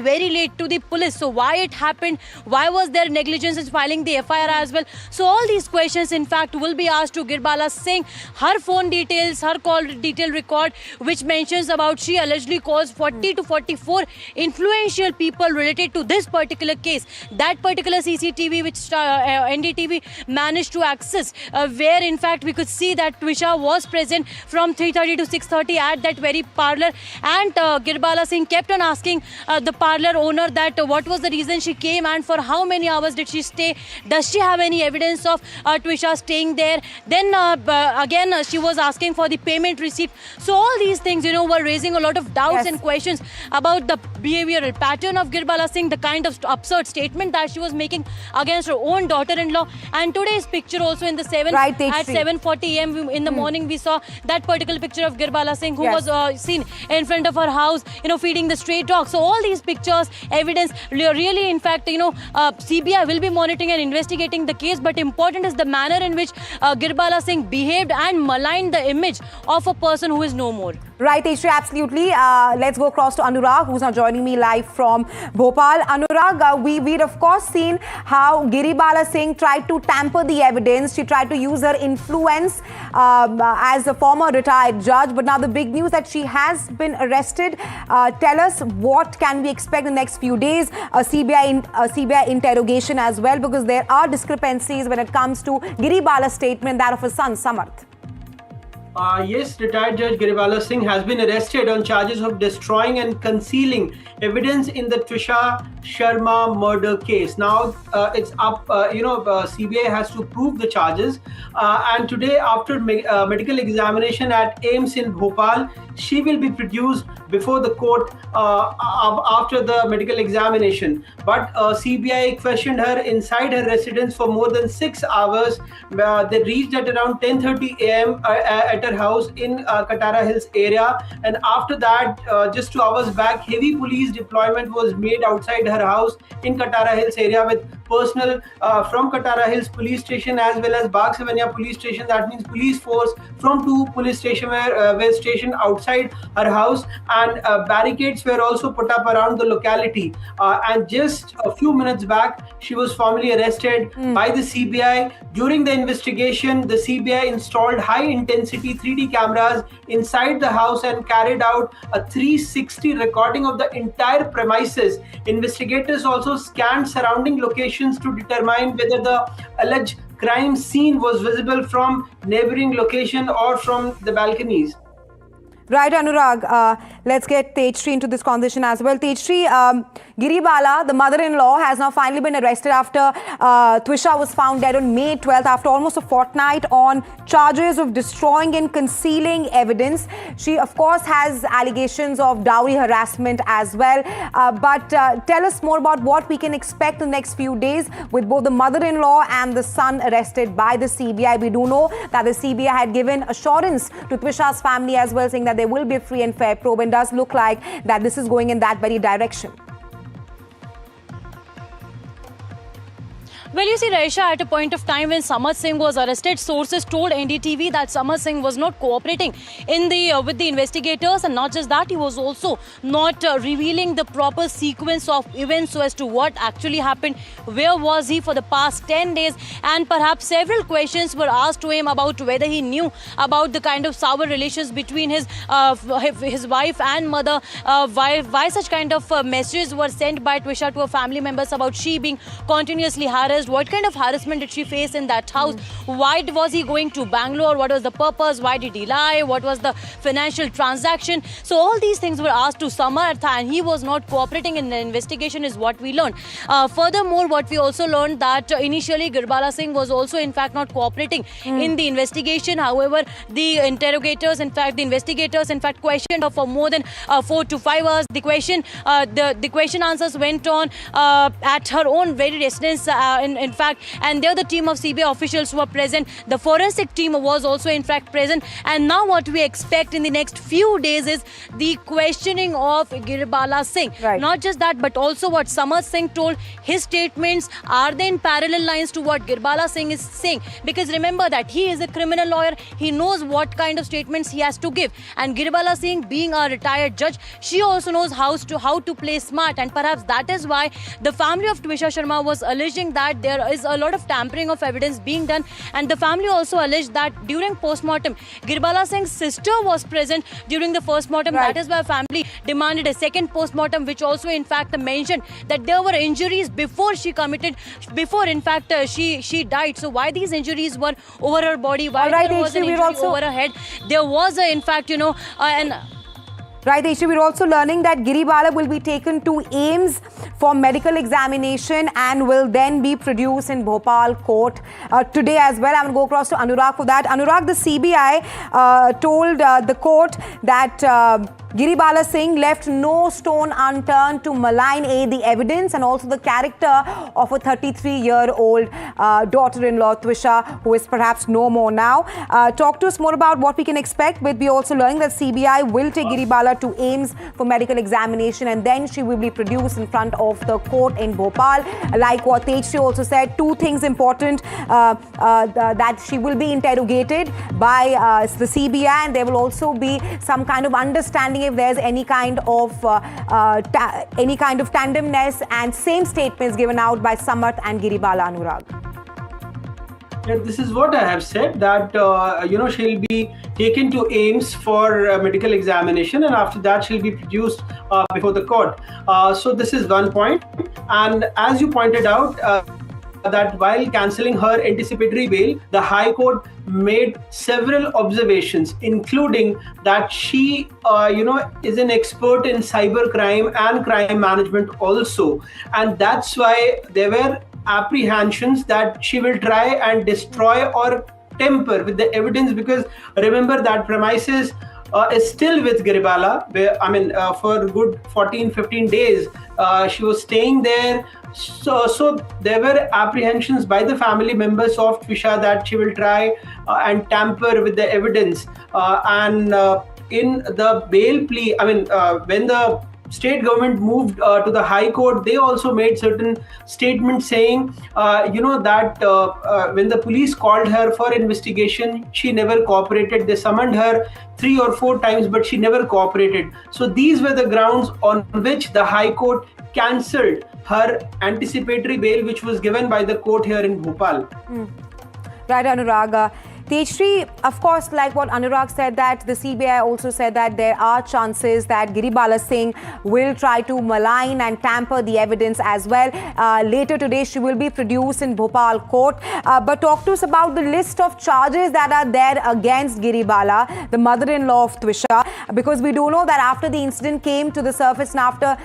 Speaker 4: very late to the police. So why it happened? Why was there negligence in filing the FIR as well? So all these questions, in fact, will be asked to Giribala Singh. Her phone details, her call detail record, which mentions about she allegedly calls 40 to 44 influential people related to this particular case. That particular CCTV which NDTV managed to access, where in fact we could see that Twisha was present from 3:30 to 6:30 at that very parlour, and Giribala Singh kept on asking the parlour owner that what was the reason she came and for how many hours did she stay, does she have any evidence of Twisha staying there. Then again she was asking for the payment receipt. So all these things, were raising a lot of doubts and questions about the behavioral pattern of Giribala Singh, the kind of absurd statement that she was making against her own daughter-in-law. And today's picture also in the at 7:40 a.m. in the morning, we saw that particular picture of Giribala Singh who was seen in front of her house, feeding the stray dogs. So all these pictures, evidence, really in fact, CBI will be monitoring and investigating the case, but important is the manner in which Giribala Singh behaved and maligned the image of a person who is no more.
Speaker 17: Right, Tejshri, absolutely. Let's go across to Anurag, who's now joining me live from Bhopal. Anurag, we'd of course seen how Giribala Singh tried to tamper the evidence. She tried to use her influence as a former retired judge. But now the big news that she has been arrested. Tell us, what can we expect in the next few days? A CBI interrogation as well, because there are discrepancies when it comes to Giribala's statement, that of his son, Samarth.
Speaker 14: Yes, retired Judge Giribala Singh has been arrested on charges of destroying and concealing evidence in the Twisha Sharma murder case. Now it's up, CBI has to prove the charges. And today, after medical examination at AIIMS in Bhopal, she will be produced before the court after the medical examination. But CBI questioned her inside her residence for more than 6 hours. They reached at around 10:30 a.m. At her house in Katara Hills area, and after that, just 2 hours back, heavy police deployment was made outside her house in Katara Hills area with personnel from Katara Hills police station as well as Bagh Savania police station. That means police force from 2 police stations were stationed outside her house, and barricades were also put up around the locality. And just a few minutes back, she was formally arrested by the CBI. During the investigation, the CBI installed high-intensity 3D cameras inside the house and carried out a 360 recording of the entire premises. Investigators also scanned surrounding locations to determine whether the alleged crime scene was visible from neighboring location or from the balconies.
Speaker 17: Right, Anurag. Let's get Tejshri into this conversation as well. Tejshri, Giribala, the mother-in-law, has now finally been arrested after Twisha was found dead on May 12th after almost a fortnight on charges of destroying and concealing evidence. She, of course, has allegations of dowry harassment as well. But tell us more about what we can expect in the next few days with both the mother-in-law and the son arrested by the CBI. We do know that the CBI had given assurance to Twisha's family as well, saying that there will be a free and fair probe, and does look like that this is going in that very direction.
Speaker 4: Well, you see, Raisha, at a point of time when Samar Singh was arrested, sources told NDTV that Samar Singh was not cooperating with the investigators, and not just that, he was also not revealing the proper sequence of events, so as to what actually happened, where was he for the past 10 days, and perhaps several questions were asked to him about whether he knew about the kind of sour relations between his wife and mother, why such kind of messages were sent by Twisha to her family members about she being continuously harassed. What kind of harassment did she face in that house? Why was he going to Bangalore? What was the purpose? Why did he lie? What was the financial transaction? So all these things were asked to Samar, and he was not cooperating in the investigation is what we learned. Furthermore, what we also learned that initially Giribala Singh was also in fact not cooperating in the investigation. However, the investigators questioned her for more than 4 to 5 hours. The question answers went on at her own very residence in fact, and there the team of CBI officials were present. The forensic team was also in fact present, and now what we expect in the next few days is the questioning of Giribala Singh.
Speaker 17: Right.
Speaker 4: Not just that, but also what Samar Singh told. His statements, are they in parallel lines to what Giribala Singh is saying? Because remember that he is a criminal lawyer, he knows what kind of statements he has to give, and Giribala Singh, being a retired judge, she also knows how to play smart, and perhaps that is why the family of Twisha Sharma was alleging that there is a lot of tampering of evidence being done, and the family also alleged that during post-mortem, Giribala Singh's sister was present during the first-mortem.
Speaker 17: Right.
Speaker 4: That is why family demanded a second post-mortem, which also in fact mentioned that there were injuries before she died. So why these injuries were over her body? Why there was an injury over her head? There was
Speaker 17: Right, Aishi, we're also learning that Giribala will be taken to AIIMS for medical examination and will then be produced in Bhopal court today as well. I'm going to go across to Anurag for that. Anurag, the CBI told the court that Giribala Singh left no stone unturned to malign the evidence and also the character of a 33-year-old daughter-in-law, Twisha, who is perhaps no more now. Talk to us more about what we can expect. We're also learning that CBI will take Giribala to AIIMS for medical examination, and then she will be produced in front of the court in Bhopal. Like what Tejshri also said, two things important, that she will be interrogated by the CBI, and there will also be some kind of understanding if there's any kind of tandemness and same statements given out by Samarth and Giribala. Anurag.
Speaker 14: Yeah, this is what I have said, that she'll be taken to AIIMS for medical examination, and after that she'll be produced before the court. So this is one point, and as you pointed out, that while cancelling her anticipatory bail, the High Court made several observations, including that she is an expert in cyber crime and crime management also, and that's why there were apprehensions that she will try and destroy or tamper with the evidence, because remember that premises is still with Giribala, for good 14-15 days she was staying there. So there were apprehensions by the family members of Twisha that she will try and tamper with the evidence, and in the bail plea, when the state government moved to the High Court, they also made certain statements saying, that when the police called her for investigation, she never cooperated. They summoned her 3 or 4 times, but she never cooperated. So these were the grounds on which the High Court cancelled her anticipatory bail, which was given by the court here in Bhopal.
Speaker 17: Right, Anurag. Tejshri, of course, like what Anurag said, that the CBI also said that there are chances that Giribala Singh will try to malign and tamper the evidence as well. Later today, she will be produced in Bhopal court. But talk to us about the list of charges that are there against Giribala, the mother-in-law of Twisha, because we do know that after the incident came to the surface and after.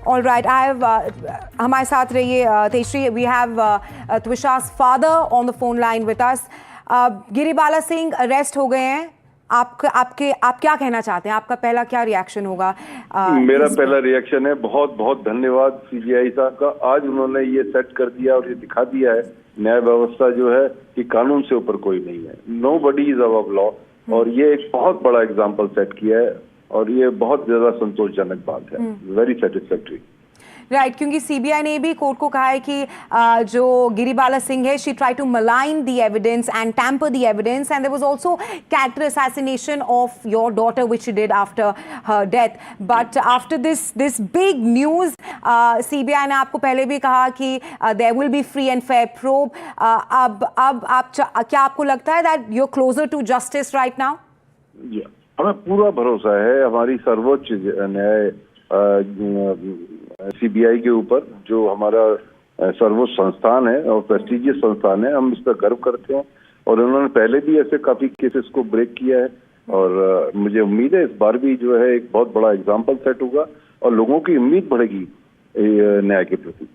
Speaker 17: All right, I have हमारे साथ रहिए Tejashri. We have Twisha's father on the phone line with us. Giribala Singh arrest हो गए हैं. आप क्या कहना चाहते हैं? आपका पहला क्या रिएक्शन होगा?
Speaker 12: मेरा पहला रिएक्शन है बहुत बहुत धन्यवाद सीबीआई साहब का. आज उन्होंने ये सेट कर दिया और ये दिखा दिया है न्याय व्यवस्था जो है कि कानून से ऊपर कोई नहीं है. Nobody is above law. और ये एक बहुत बड़ा एग्जाम्पल सेट किया है और ये बहुत ज्यादा संतोषजनक बात है. Very satisfactory.
Speaker 17: राइट, क्योंकि सीबीआई ने भी कोर्ट को कहा है कि जो गिरिबाला सिंह है, she try to malign the evidence and tamper the evidence and there was also character assassination of your daughter which she did after her death. But after this big news CBI ने आपको पहले भी कहा कि there will be free and fair probe. अब आप क्या आपको लगता है that you are closer to justice right now?
Speaker 12: हमें पूरा भरोसा है हमारी सर्वोच्च न्याय सीबीआई के ऊपर, जो हमारा सर्वोच्च संस्थान है और प्रेस्टिजियस संस्थान है. हम इस पर गर्व करते हैं और उन्होंने पहले भी ऐसे काफी केसेस को ब्रेक किया है और मुझे उम्मीद है इस बार भी जो है एक बहुत बड़ा एग्जाम्पल सेट होगा और लोगों की उम्मीद बढ़ेगी न्याय के प्रति.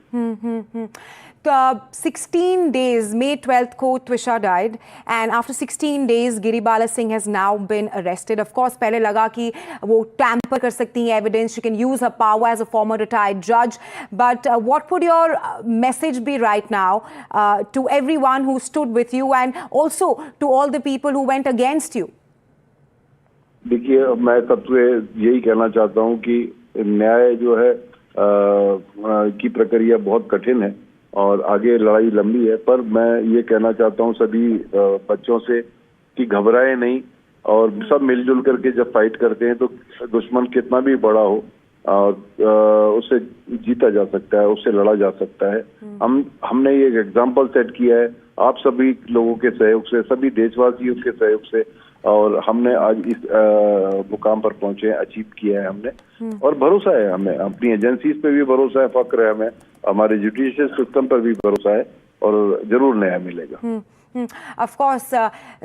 Speaker 17: 16 days, May 12th को Twisha died and after 16 days Giribala Singh has now been arrested. Of course पहले लगा कि वो tamper कर सकती हैं evidence, she can use her power as a former retired judge. But what would your message be right now to everyone who stood with you and also to all the people who went against you?
Speaker 12: देखिए, मैं सबसे यही कहना चाहता हूँ कि न्याय जो है की प्रक्रिया बहुत कठिन है और आगे लड़ाई लंबी है. पर मैं ये कहना चाहता हूँ सभी बच्चों से कि घबराए नहीं और सब मिलजुल करके जब फाइट करते हैं तो दुश्मन कितना भी बड़ा हो और उससे जीता जा सकता है, उससे लड़ा जा सकता है. हमने ये एक एग्जाम्पल सेट किया है आप सभी लोगों के सहयोग से, सभी देशवासियों के सहयोग से, और हमने आज इस मुकाम पर पहुंचे, अचीव किया है हमने. और भरोसा है हमें, अपनी एजेंसीज पे भी भरोसा है, फक्र है हमें, हमारे जुडिशियल सिस्टम पर भी भरोसा है और जरूर न्याय मिलेगा.
Speaker 17: ऑफ कोर्स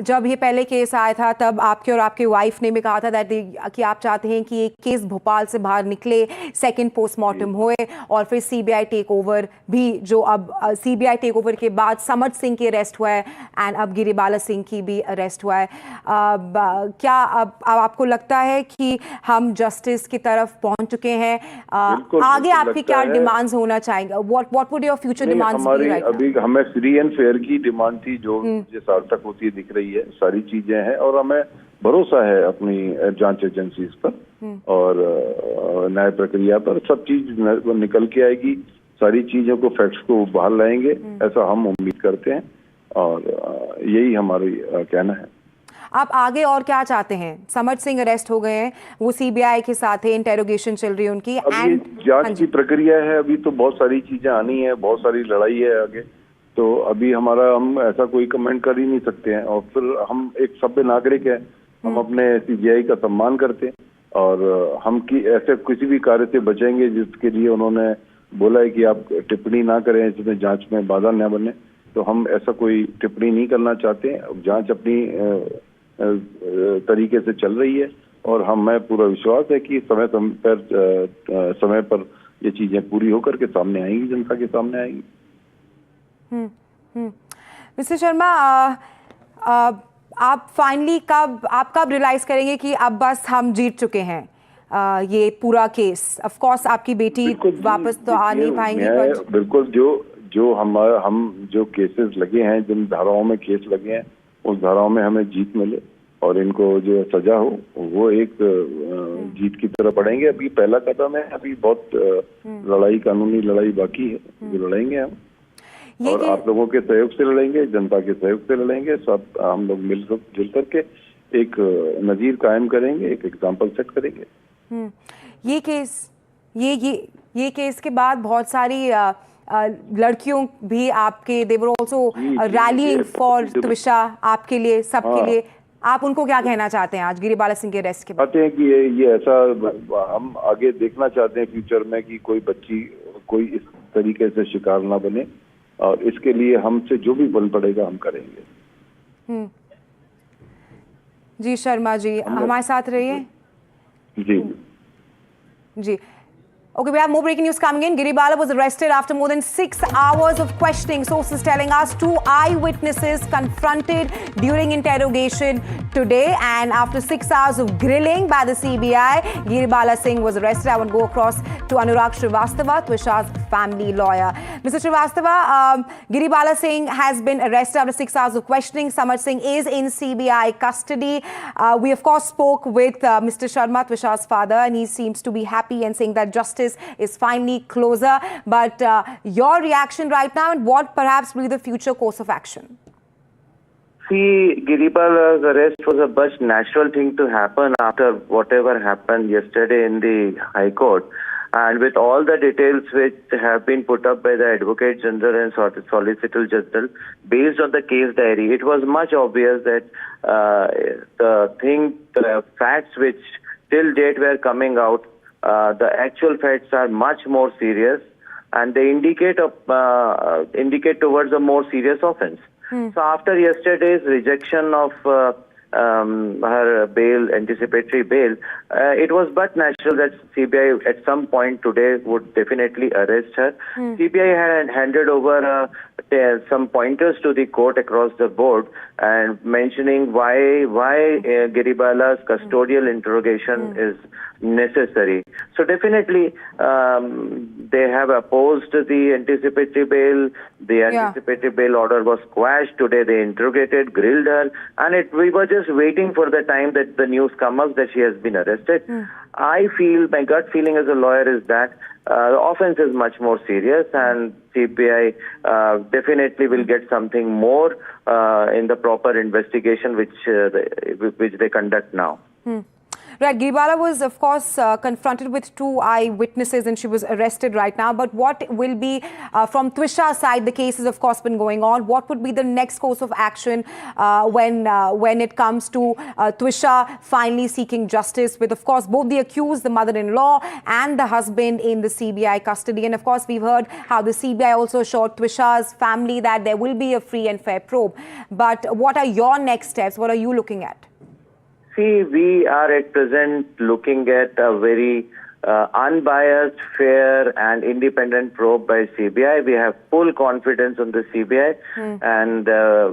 Speaker 17: जब ये पहले केस आया था तब आपके और आपकी वाइफ ने भी कहा था कि आप चाहते हैं कि ये केस भोपाल से बाहर निकले, सेकंड पोस्टमार्टम हुए और फिर सीबीआई टेक ओवर भी, जो अब सीबीआई टेक ओवर के बाद समझ सिंह की अरेस्ट हुआ है एंड अब गिरिबाला सिंह की भी अरेस्ट हुआ है. क्या अब आपको लगता है कि हम जस्टिस की तरफ पहुंच चुके हैं? आगे आपकी क्या डिमांड्स होना चाहेंगे? What would your future demands be right now?
Speaker 12: अभी हमें फ्री एंड फेयर की डिमांड थी जो मुझे सार्थक होती दिख रही है. सारी चीजें हैं और हमें भरोसा है अपनी जांच एजेंसीज पर और न्याय प्रक्रिया पर. सब चीज निकल के आएगी, सारी चीजों को, फैक्ट्स को बाहर लाएंगे, ऐसा हम उम्मीद करते हैं और यही हमारी कहना है.
Speaker 17: आप आगे और क्या चाहते हैं? समझ सिंह अरेस्ट हो गए हैं, वो सीबीआई के साथ है, इंटेरोगेशन चल रही है उनकी,
Speaker 12: अभी जांच की प्रक्रिया है, अभी तो बहुत सारी चीजें आनी है, बहुत सारी लड़ाई है आगे. तो अभी हम ऐसा कोई कमेंट कर ही नहीं सकते हैं और फिर हम एक सभ्य नागरिक हैं, हम अपने सीबीआई का सम्मान करते हैं और हम ऐसे किसी भी कार्य से बचेंगे जिसके लिए उन्होंने बोला है कि आप टिप्पणी ना करें, इसमें जांच में बाधा न बने. तो हम ऐसा कोई टिप्पणी नहीं करना चाहते हैं. जांच अपनी तरीके से चल रही है और हमें पूरा विश्वास है कि समय पर ये चीजें पूरी होकर के सामने आएंगी, जनता के सामने आएंगी.
Speaker 17: मिस्टर शर्मा, आप फाइनली कब रियलाइज करेंगे कि अब बस हम जीत चुके हैं ये पूरा केस? ऑफ कोर्स आपकी बेटी वापस तो आ नहीं पाएंगी, बट
Speaker 12: बिल्कुल हम जो केसेस लगे हैं, जिन धाराओं में केस लगे हैं, उस धाराओं में हमें जीत मिले और इनको जो सजा हो वो एक जीत की तरफ बढ़ेंगे. अभी पहला कदम है, अभी बहुत लड़ाई, कानूनी लड़ाई बाकी है, जो लड़ेंगे हम. और आप लोगों के सहयोग से लड़ेंगे, जनता के सहयोग से लड़ेंगे, सब हम लोग मिलजुल करके एक नजीर कायम करेंगे, एक एग्जाम्पल सेट करेंगे.
Speaker 17: ये केस के बाद बहुत सारी लड़कियों भी आपके, they were also rallying for Twisha, आपके लिए, सबके लिए. आप उनको क्या कहना चाहते हैं आज गिरिबाला सिंह के अरेस्ट के बाद?
Speaker 12: चाहते हैं कि ये ऐसा हम आगे देखना चाहते हैं फ्यूचर में कि कोई बच्ची कोई इस तरीके से शिकार ना बने और इसके लिए हमसे जो भी बल पड़ेगा हम करेंगे.
Speaker 17: जी शर्मा जी हमारे साथ रहिए जी Okay, we have more breaking news coming in. Giribala was arrested after more than 6 hours of questioning. Sources telling us 2 eyewitnesses confronted during interrogation today. And after 6 hours of grilling by the CBI, Giribala Singh was arrested. I want to go across to Anurag Srivastava, Twisha's family lawyer. Mr. Srivastava, Giribala Singh has been arrested after 6 hours of questioning. Samar Singh is in CBI custody. We, of course, spoke with Mr. Sharma, Twisha's father, and he seems to be happy and saying that justice is finally closer. But your reaction right now and what perhaps will be the future course of action?
Speaker 18: See, Giribala's arrest was a much natural thing to happen after whatever happened yesterday in the High Court. And with all the details which have been put up by the Advocate General and Solicitor General, based on the case diary, it was much obvious that the facts which till date were coming out, the actual facts are much more serious, and they indicate towards a more serious offense. So after yesterday's rejection of her bail, anticipatory bail, it was but natural that CBI at some point today would definitely arrest her. CBI had handed over some pointers to the court across the board and mentioning why Giribala's custodial interrogation is necessary. So definitely they have opposed the anticipatory bail. The anticipatory bail order was quashed. Today they interrogated, grilled her, and we were just waiting for the time that the news comes up that she has been arrested. I feel, my gut feeling as a lawyer is that the offense is much more serious, and CBI definitely will get something more in the proper investigation which they conduct now.
Speaker 17: Right, Giribala was, of course, confronted with 2 eyewitnesses and she was arrested right now. But what will be, from Twisha's side, the case has, of course, been going on. What would be the next course of action when it comes to Twisha finally seeking justice with, of course, both the accused, the mother-in-law and the husband in the CBI custody? And, of course, we've heard how the CBI also assured Twisha's family that there will be a free and fair probe. But what are your next steps? What are you looking at?
Speaker 18: See, we are at present looking at a very unbiased, fair and independent probe by CBI. We have full confidence on the CBI and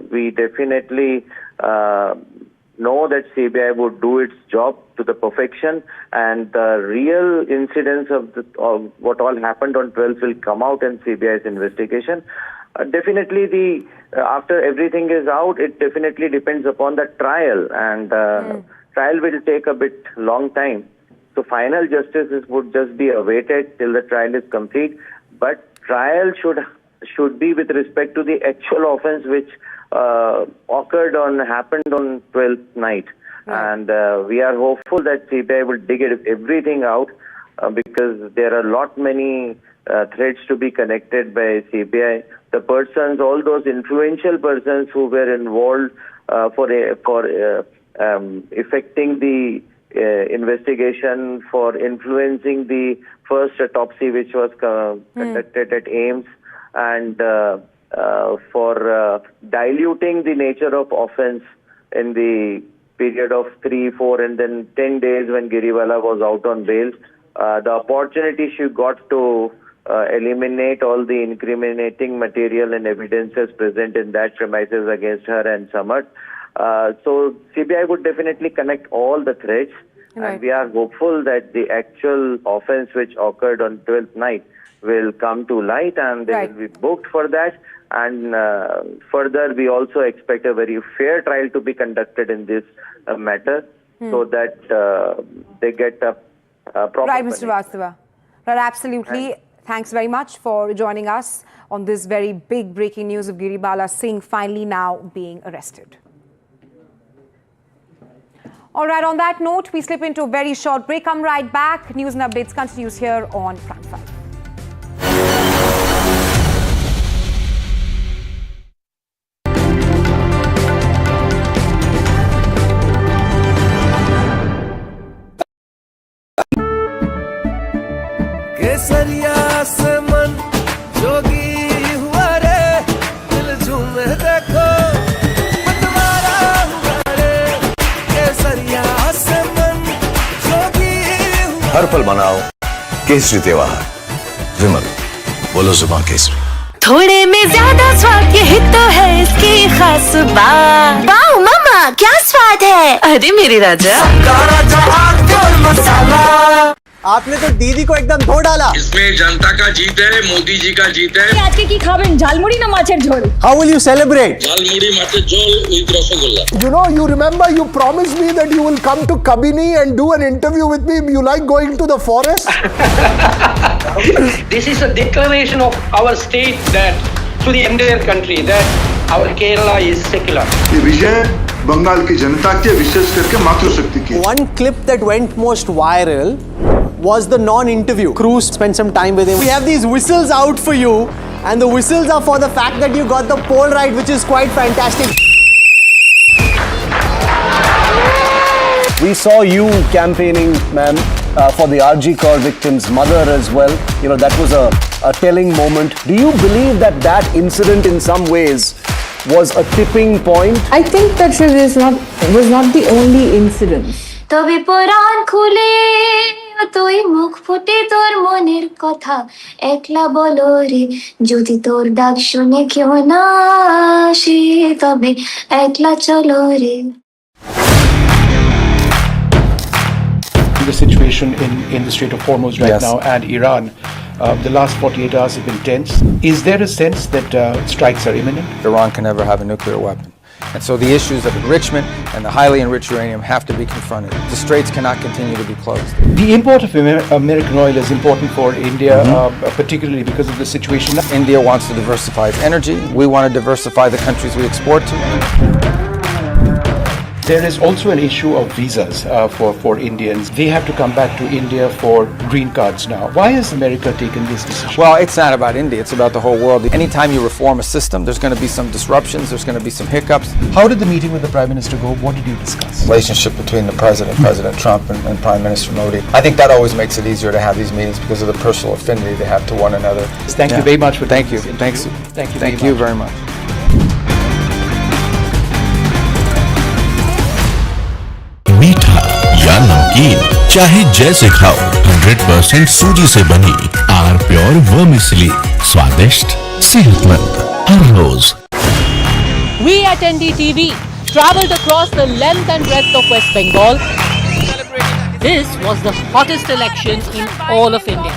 Speaker 18: we definitely know that CBI would do its job to the perfection, and the real incidents of what all happened on 12th will come out in CBI's investigation. Definitely, after everything is out, it definitely depends upon the trial, and trial will take a bit long time. So final justice would just be awaited till the trial is complete. But trial should be with respect to the actual offense which happened on 12th night. And we are hopeful that CBI will dig everything out because there are many threads to be connected by CBI. The persons, all those influential persons who were involved for affecting the investigation, for influencing the first autopsy which was conducted at AIIMS, and for diluting the nature of offense in the period of 3, 4 and then 10 days when Giribala was out on bail. The opportunity she got to eliminate all the incriminating material and evidences present in that premises against her and Samart. So CBI would definitely connect all the threads, and we are hopeful that the actual offense which occurred on 12th night will come to light, and they will be booked for that. And further, we also expect a very fair trial to be conducted in this matter, so that they get a proper...
Speaker 17: Right, Mr. Vastava. Right, absolutely. Thanks very much for joining us on this very big breaking news of Giribala Singh finally now being arrested. All right, on that note, we slip into a very short break. Come right back. News and updates continues here on Prime 5.
Speaker 20: केसरिया से मन जोगी हुआ रे, दिल झूमे देखो, मतवारा हुआ रे,
Speaker 16: हर पल मनाओ केसरी त्योहार। विमल, बोलो जुबान केसरी।
Speaker 15: थोड़े में ज्यादा स्वाद यही तो है इसकी खास बात। वाओ मामा क्या स्वाद है, अरे मेरे राजा।
Speaker 7: आपने तो दीदी को एकदम धो डाला।
Speaker 10: इसमें जनता का जीत है, मोदी जी का जीत है।
Speaker 9: আজকে কি খাবেন ঝালমুড়ি না মাছের ঝোল?
Speaker 7: How will you celebrate?
Speaker 10: Jhalmuri माचे झोल with rasgulla.
Speaker 21: You know, you remember you promised me that you will come to Kabini and do an interview with me. You like going to the forest?
Speaker 23: This is a declaration of our state that to the entire country that our Kerala is secular.
Speaker 24: ये विजय बंगाल की जनता के, विशेष करके मातृशक्ति की।
Speaker 7: One clip that went most viral was the non-interview. Cruz spent some time with him. We have these whistles out for you, and the whistles are for the fact that you got the poll right, which is quite fantastic.
Speaker 19: We saw you campaigning, ma'am, for the RG Kaur victim's mother as well. You know, that was a telling moment. Do you believe that that incident in some ways was a tipping point?
Speaker 25: I think that was not the only incident.
Speaker 15: তবে পরাণ খুলে তুই মুখ ফুটে তোর মনের কথা একলা বলো রে, যদি তোর ডাক শুনে কেউ না আসে তবে একলা চলো রে।
Speaker 26: The situation in the Strait of Hormuz right
Speaker 19: Yes.
Speaker 26: now and Iran, the last 48 hours have been tense. Is there a sense that strikes are imminent?
Speaker 27: Iran can never have a nuclear weapon. And so the issues of enrichment and the highly enriched uranium have to be confronted. The straits cannot continue to be closed.
Speaker 26: The import of American oil is important for India, particularly because of the situation.
Speaker 27: India wants to diversify its energy. We want to diversify the countries we export to.
Speaker 26: There is also an issue of visas for Indians. They have to come back to India for green cards now. Why has America taken this decision?
Speaker 27: Well, it's not about India. It's about the whole world. Anytime you reform a system, there's going to be some disruptions. There's going to be some hiccups.
Speaker 26: How did the meeting with the Prime Minister go? What did you discuss?
Speaker 27: Relationship between the President Trump and Prime Minister Modi. I think that always makes it easier to have these meetings because of the personal affinity they have to one another.
Speaker 26: Thank you very much for
Speaker 27: Thank you.
Speaker 26: Thank you.
Speaker 27: Thank you very much.
Speaker 22: मीठा या नमकीन, चाहे जैसे खाओ, 100% सूजी से बनी are pure vermicelli, स्वादिष्ट, सेहतमंद हर रोज।
Speaker 9: We at NDTV traveled across the length and breadth of West Bengal. This was the hottest election in all of India.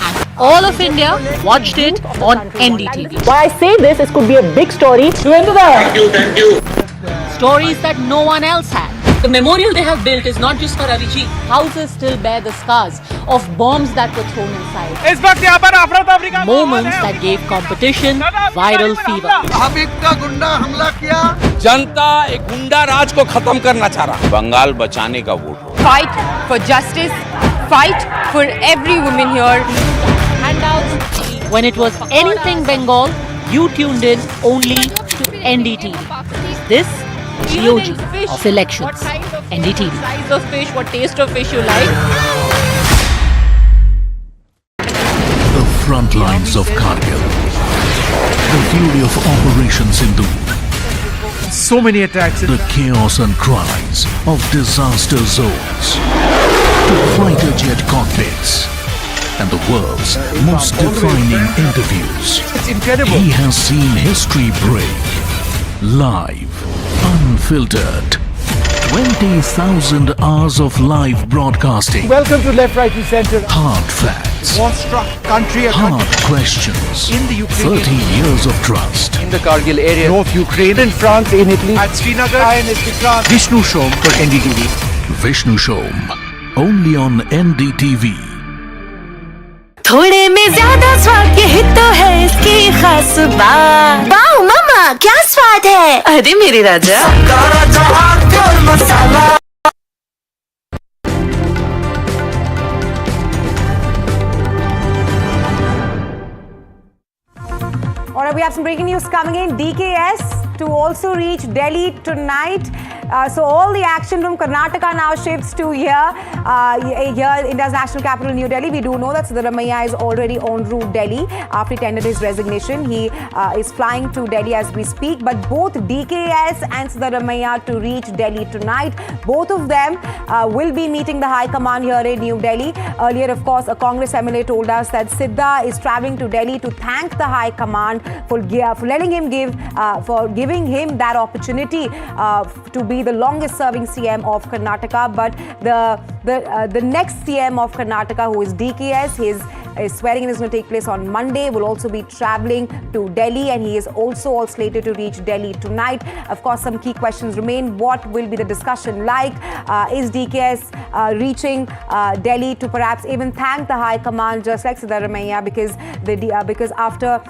Speaker 9: And all of India watched it on NDTV. Why I say this, it could be a big story to enter the
Speaker 10: Thank you.
Speaker 9: stories that no one else had. The memorial they have built is not just for Arijit. Houses still bear the scars of bombs that were thrown inside. Moments that gave competition viral fever.
Speaker 20: हबीब का गुंडा हमला किया।
Speaker 28: जनता एक गुंडा राज को खत्म करना चाह रहा।
Speaker 29: बंगाल बचाने का vote.
Speaker 30: Fight for justice, fight for every woman here.
Speaker 9: Handouts. When it was anything Bengal, you tuned in only to NDTV. This is the OG of elections. NDTV.
Speaker 30: What size of fish, what taste of fish you like.
Speaker 22: The front lines of Kargil. The fury of Operation Sindhu.
Speaker 31: So many attacks.
Speaker 22: The chaos and cries of disaster zones. The fighter jet cockpits. And the world's most defining interviews.
Speaker 31: It's incredible.
Speaker 22: He has seen history break. Live. Unfiltered. 20,000 hours of live broadcasting.
Speaker 31: Welcome to Left, Right and Center.
Speaker 22: Hard facts.
Speaker 31: War-struck country.
Speaker 22: Hard questions.
Speaker 31: In the Ukraine.
Speaker 22: 30 years of trust.
Speaker 31: In the Kargil area. North Ukraine. In France. In Italy. At Srinagar. INS Vikrant. Vishnu Shom for NDTV.
Speaker 22: Vishnu Shom. Only on NDTV.
Speaker 15: थोड़े में ज्यादा स्वाद यही तो है इसकी खास बात। वाओ मामा क्या स्वाद है, अरे मेरे राजा।
Speaker 17: All right, we have some breaking news coming in. DKS to also reach Delhi tonight. So all the action from Karnataka now shifts to here India's national capital, New Delhi. We do know that Siddaramaiah is already en route Delhi after he tendered his resignation. He is flying to Delhi as we speak. But both DKS and Siddaramaiah to reach Delhi tonight. Both of them will be meeting the High Command here in New Delhi. Earlier, of course, a Congress MLA told us that Sidda is travelling to Delhi to thank the High Command for letting him giving him that opportunity to be the longest serving CM of Karnataka. But the next CM of Karnataka, who is DKS, his swearing in is going to take place on Monday, will also be travelling to Delhi, and he is also all slated to reach Delhi tonight. Of course, some key questions remain. What will be the discussion like? Is DKS reaching Delhi to perhaps even thank the High Command, just like Siddaramaiah, because after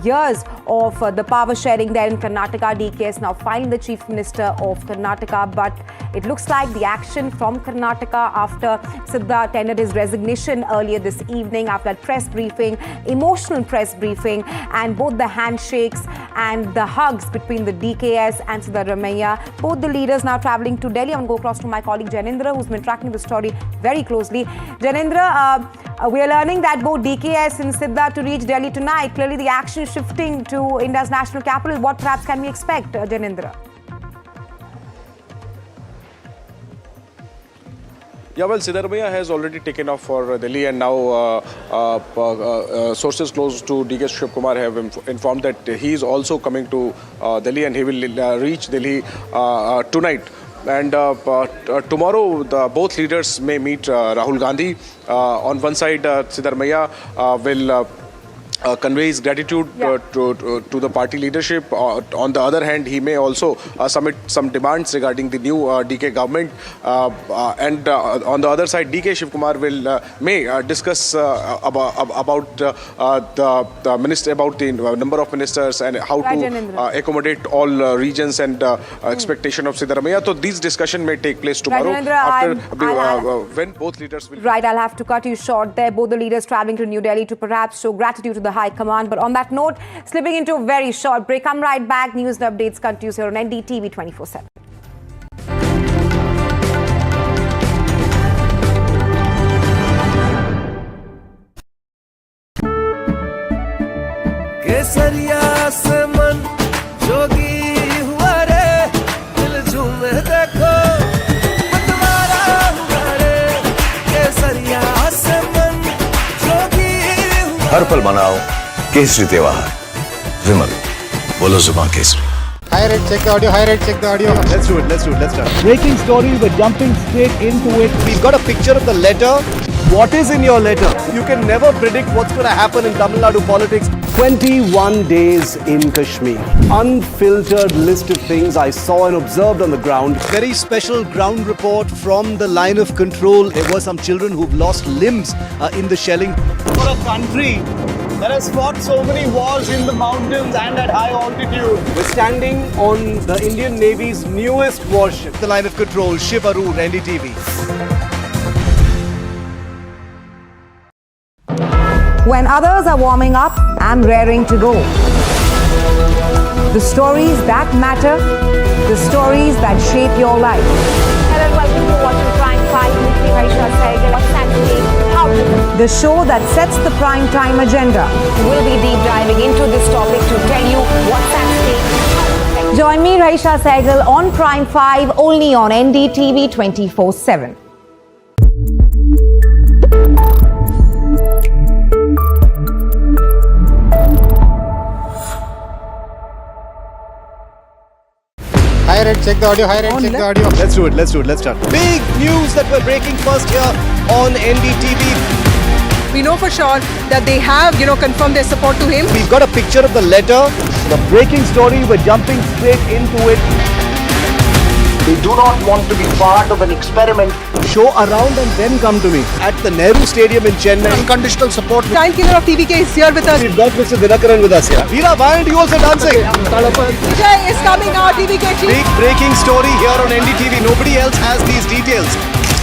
Speaker 17: years of the power sharing there in Karnataka, DKS now finally the Chief Minister of Karnataka. But it looks like the action from Karnataka after Sidda tendered his resignation earlier this evening, after that press briefing, emotional press briefing, and both the handshakes and the hugs between the DKS and Siddaramaiah. Both the leaders now travelling to Delhi. I'm going to go across to my colleague Janendra, who's been tracking the story very closely. Janendra, we are learning that both DKS and Sidda to reach Delhi tonight. Clearly the action shifting to India's national capital. What perhaps can we expect, Janendra?
Speaker 1: Yeah, well, Siddaramaiah has already taken off for Delhi, and now sources close to DK Shivakumar have informed that he is also coming to Delhi, and he will reach Delhi tonight. And tomorrow, both leaders may meet Rahul Gandhi. On one side, Siddaramaiah will convey his gratitude to the party leadership. On the other hand, he may also submit some demands regarding the new DK government. And on the other side, DK Shivakumar may discuss about the minister, about the number of ministers and how to accommodate all regions and expectation of Siddaramaiah. So these discussion may take place tomorrow when both leaders will.
Speaker 17: Right, I'll have to cut you short there. Both the leaders traveling to New Delhi to perhaps show gratitude to the High Command. But on that note, slipping into a very short break. Come right back. News and updates continues here on NDTV 24/7.
Speaker 2: केसरिया से मन जोगी हुआ रे दिल झूमे देखो मतवारा हुआ रे केसरिया से मन जोगी हुआ
Speaker 16: हर पल मनाओ केसरी त्योहार विमल बोलो जुबान Kesari
Speaker 31: High rate, check the audio. High rate, check the audio.
Speaker 19: Let's do it. Let's start. Breaking story, we're jumping straight into it. We've got a picture of the letter. What is in your letter? You can never predict what's going to happen in Tamil Nadu politics. 21 days in Kashmir. Unfiltered list of things I saw and observed on the ground. Very special ground report from the line of control. There were some children who've lost limbs in the shelling. For a country that has fought so many wars in the mountains and at high altitude. We're standing on the Indian Navy's newest warship. The line of control, Shivarur, NDTV.
Speaker 17: When others are warming up, I'm raring to go. The stories that matter, the stories that shape your life. Hello and welcome to Watching Prime 5 with me, Raisha Saigal. What's actually how? The show that sets the prime time agenda. We'll be deep diving into this topic to tell you what's at stake. Join me, Raisha Saigal, on Prime 5 only on NDTV 24/7.
Speaker 31: High rate, check the audio. High rate, check the audio.
Speaker 19: Let's do it. Let's start. Big news that we're breaking first here on NDTV.
Speaker 3: We know for sure that they have, confirmed their support to him.
Speaker 19: We've got a picture of the letter. The breaking story, we're jumping straight into it.
Speaker 4: They do not want to be part of an experiment.
Speaker 19: Show around and then come to me at the Nehru Stadium in Chennai.
Speaker 4: Unconditional support.
Speaker 3: Child killer of TVK is here with us.
Speaker 19: We've got Mr. Dinakaran with us here. Veera, why aren't you also dancing?
Speaker 3: Vijay is coming now, TVK chief.
Speaker 19: Big breaking story here on NDTV. Nobody else has these details.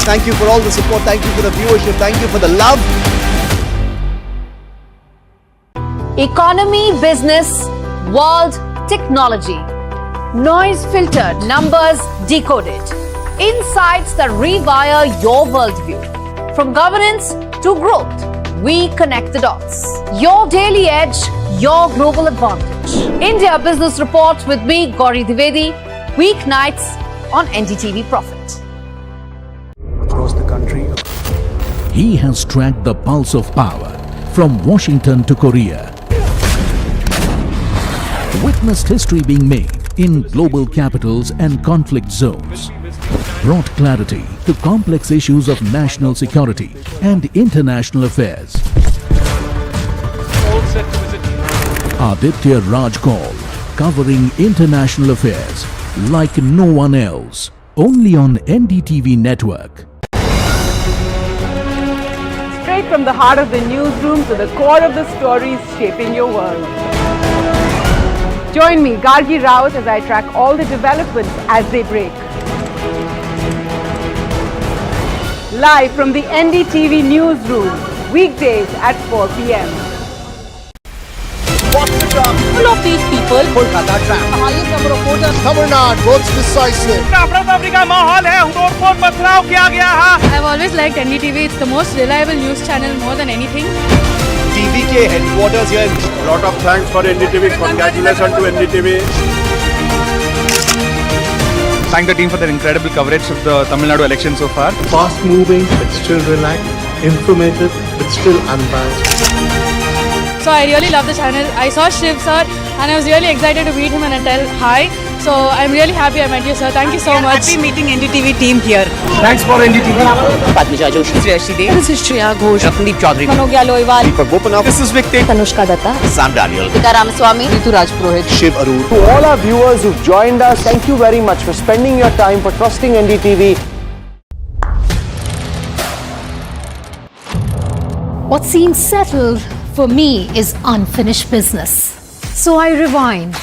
Speaker 19: Thank you for all the support. Thank you for the viewership. Thank you for the love.
Speaker 9: Economy, business, world, technology. Noise filtered, numbers decoded. Insights that rewire your worldview. From governance to growth, we connect the dots. Your daily edge, your global advantage. India Business Report with me, Gauri Dwivedi, weeknights on NDTV Profit.
Speaker 31: Across the country.
Speaker 22: He has tracked the pulse of power from Washington to Korea. Witnessed history being made in global capitals and conflict zones. Brought clarity to complex issues of national security and international affairs. Aditya Raj Kaul, covering international affairs like no one else. Only on NDTV network.
Speaker 3: Straight from the heart of the newsroom to the core of the stories shaping your world. Join me, Gargi Raut, as I track all the developments as they break. Live from the NDTV newsroom, weekdays at 4 p.m.
Speaker 9: All of these people,
Speaker 31: Kolkata trap.
Speaker 9: the highest number of voters.
Speaker 31: Tamil Nadu votes decisive.
Speaker 30: I've always liked NDTV. It's the most reliable news channel more than anything.
Speaker 31: TVK headquarters here.
Speaker 4: Lot of thanks for NDTV. Congratulations to NDTV.
Speaker 31: Thank the team for their incredible coverage of the Tamil Nadu election so far.
Speaker 4: Fast moving, but still relaxed. Informative, but still unbiased.
Speaker 30: So I really love the channel. I saw Shiv sir and I was really excited to meet him and tell hi. So I'm really happy I met you, sir. Thank you so much.
Speaker 3: Happy meeting NDTV team here.
Speaker 31: Thanks for NDTV.
Speaker 3: Padmisha Joshi. This is Shreya Ghosh.
Speaker 31: Sandeep Chaudhary.
Speaker 3: Manogya Loiwal.
Speaker 31: This is Victor.
Speaker 3: Tanushka Datta.
Speaker 31: Sam Daniel.
Speaker 3: Sita Ramaswamy. Ritu Rajpurohit.
Speaker 31: Shiv Arur.
Speaker 7: To all our viewers who've joined us, thank you very much for spending your time, for trusting NDTV.
Speaker 9: What seems settled for me is unfinished business. So I rewind.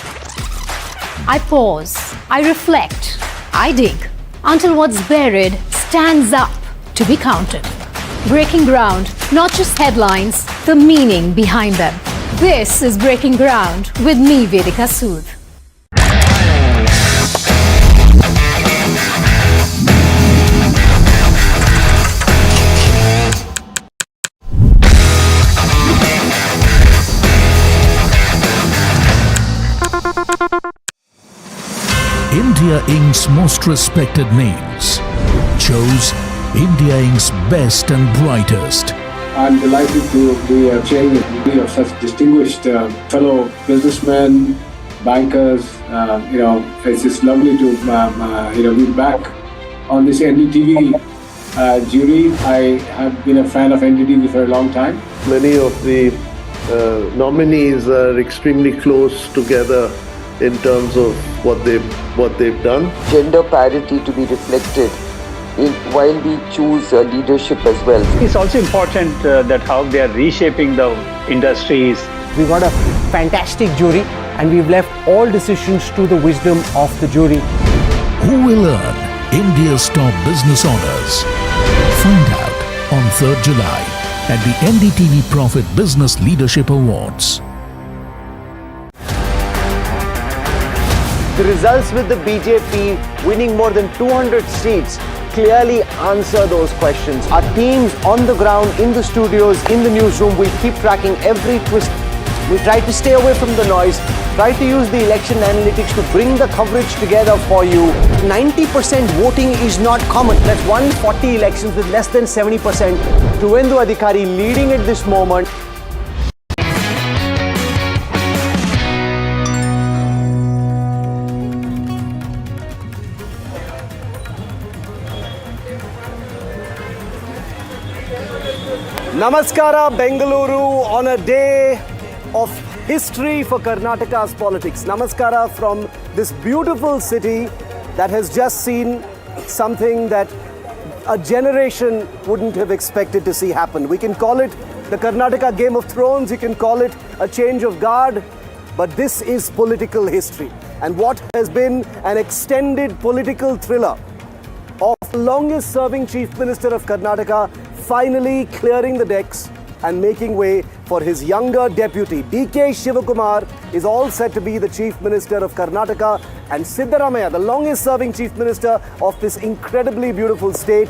Speaker 9: I pause. I reflect. I dig until what's buried stands up to be counted. Breaking ground, not just headlines, the meaning behind them. This is Breaking Ground with me, Vedika Sood.
Speaker 22: India Inc.'s most respected names chose India Inc.'s best and brightest.
Speaker 4: I'm delighted to be chairing a committee of such distinguished fellow businessmen, bankers. It's just lovely to be back on this NDTV jury. I have been a fan of NDTV for a long time.
Speaker 5: Many of the nominees are extremely close together in terms of what they've done.
Speaker 6: Gender parity to be reflected while we choose leadership as well.
Speaker 8: It's also important that how they are reshaping the industries.
Speaker 7: We got a fantastic jury and we've left all decisions to the wisdom of the jury.
Speaker 22: Who will earn India's top business honors? Find out on 3rd July at the NDTV Profit Business Leadership Awards.
Speaker 7: The results with the BJP winning more than 200 seats clearly answer those questions. Our teams on the ground, in the studios, in the newsroom, will keep tracking every twist. We try to stay away from the noise, try to use the election analytics to bring the coverage together for you. 90% voting is not common. That's 140 elections with less than 70%. Tuvendu Adhikari leading at this moment. Namaskara, Bengaluru, on a day of history for Karnataka's politics. Namaskara from this beautiful city that has just seen something that a generation wouldn't have expected to see happen. We can call it the Karnataka Game of Thrones, you can call it a change of guard, but this is political history. And what has been an extended political thriller of the longest serving Chief Minister of Karnataka finally clearing the decks and making way for his younger deputy. DK Shivakumar is all set to be the Chief Minister of Karnataka, And Siddaramaiah, the longest serving Chief Minister of this incredibly beautiful state,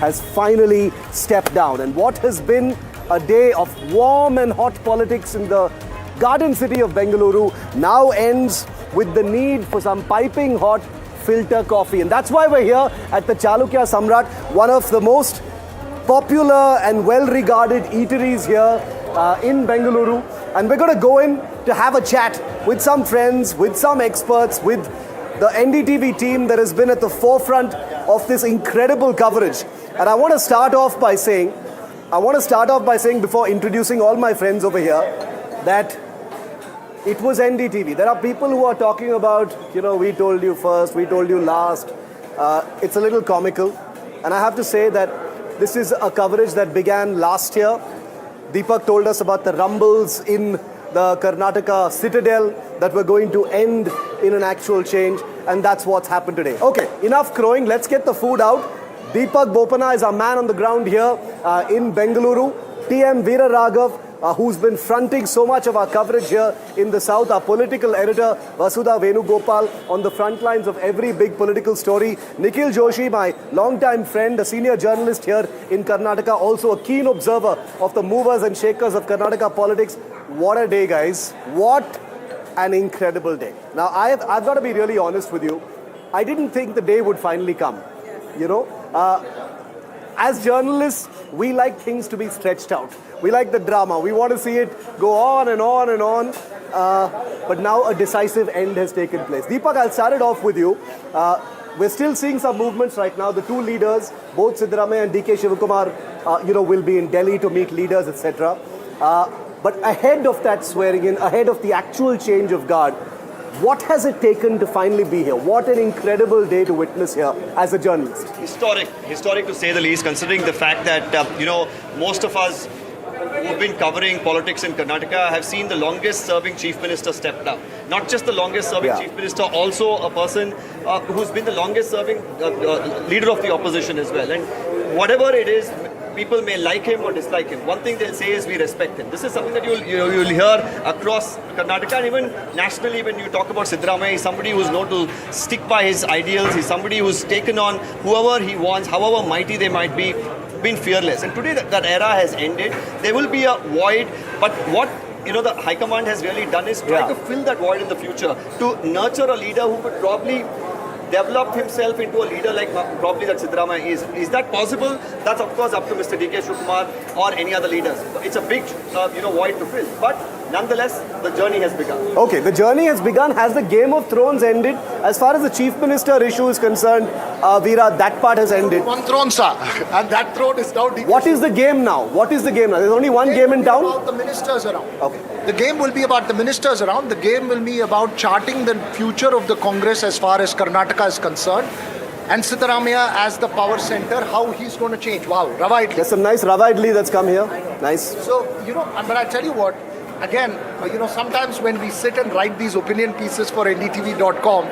Speaker 7: has finally stepped down. And what has been a day of warm and hot politics in the garden city of Bengaluru now ends with the need for some piping hot filter coffee. And that's why we're here at the Chalukya Samrat, one of the most popular and well-regarded eateries here in Bengaluru. And we're going to go in to have a chat with some friends, with some experts, with the NDTV team that has been at the forefront of this incredible coverage. And I want to start off by saying, before introducing all my friends over here, that it was NDTV. There are people who are talking about, we told you first, we told you last. It's a little comical. And I have to say that this is a coverage that began last year. Deepak told us about the rumbles in the Karnataka citadel that were going to end in an actual change. And that's what's happened today. Okay, enough crowing. Let's get the food out. Deepak Bopana is our man on the ground here in Bengaluru. TM Veera Raghav, who's been fronting so much of our coverage here in the south. Our political editor, Vasudha Venugopal, on the front lines of every big political story. Nikhil Joshi, my longtime friend, a senior journalist here in Karnataka, also a keen observer of the movers and shakers of Karnataka politics. What a day, guys. What an incredible day. Now, I've got to be really honest with you. I didn't think the day would finally come. As journalists, we like things to be stretched out. We like the drama. We want to see it go on and on and on. But now a decisive end has taken place. Deepak, I'll start it off with you. We're still seeing some movements right now. The two leaders, both Siddaramaiah and DK Shivakumar, will be in Delhi to meet leaders, etc. But ahead of that swearing in, ahead of the actual change of guard, what has it taken to finally be here? What an incredible day to witness here as a journalist.
Speaker 11: Historic to say the least, considering the fact that, most of us who've been covering politics in Karnataka have seen the longest serving Chief Minister step down. Not just the longest serving Chief Minister, also a person who's been the longest serving leader of the opposition as well. And whatever it is, people may like him or dislike him. One thing they'll say is we respect him. This is something that you'll hear across Karnataka, and even nationally when you talk about Siddaramaiah. He's somebody who's known to stick by his ideals. He's somebody who's taken on whoever he wants, however mighty they might be, been fearless. And today that era has ended. There will be a void, but what the High Command has really done is try to fill that void in the future, to nurture a leader who could probably develop himself into a leader like probably that Siddaramaiah is. Is that possible? That's of course up to Mr. DK Shivakumar or any other leaders. It's a big void to fill. But nonetheless, the journey has begun. Okay, the journey has begun. Has the Game of Thrones ended? As far as the Chief Minister issue is concerned, Veera, that part has ended.
Speaker 20: One throne, sir. And that throne is now...
Speaker 7: What is the game now? There's only one game in town?
Speaker 20: About the ministers around.
Speaker 7: Okay.
Speaker 20: The game will be about the ministers around. The game will be about charting the future of the Congress as far as Karnataka is concerned. And Siddaramaiah as the power center, how he's going to change. Wow, Rava Idli.
Speaker 7: There's some nice Rava Idli that's come here. Nice.
Speaker 20: So, but I tell you what, again, sometimes when we sit and write these opinion pieces for NDTV.com,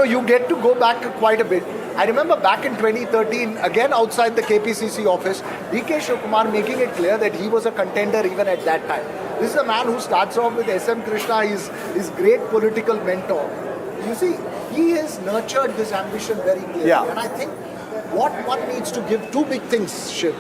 Speaker 20: you get to go back quite a bit. I remember back in 2013, again outside the KPCC office, DK Shivakumar making it clear that he was a contender even at that time. This is a man who starts off with SM Krishna, his great political mentor. You see, he has nurtured this ambition very clearly.
Speaker 7: Yeah.
Speaker 20: And I think what one needs to give two big things, Shiv: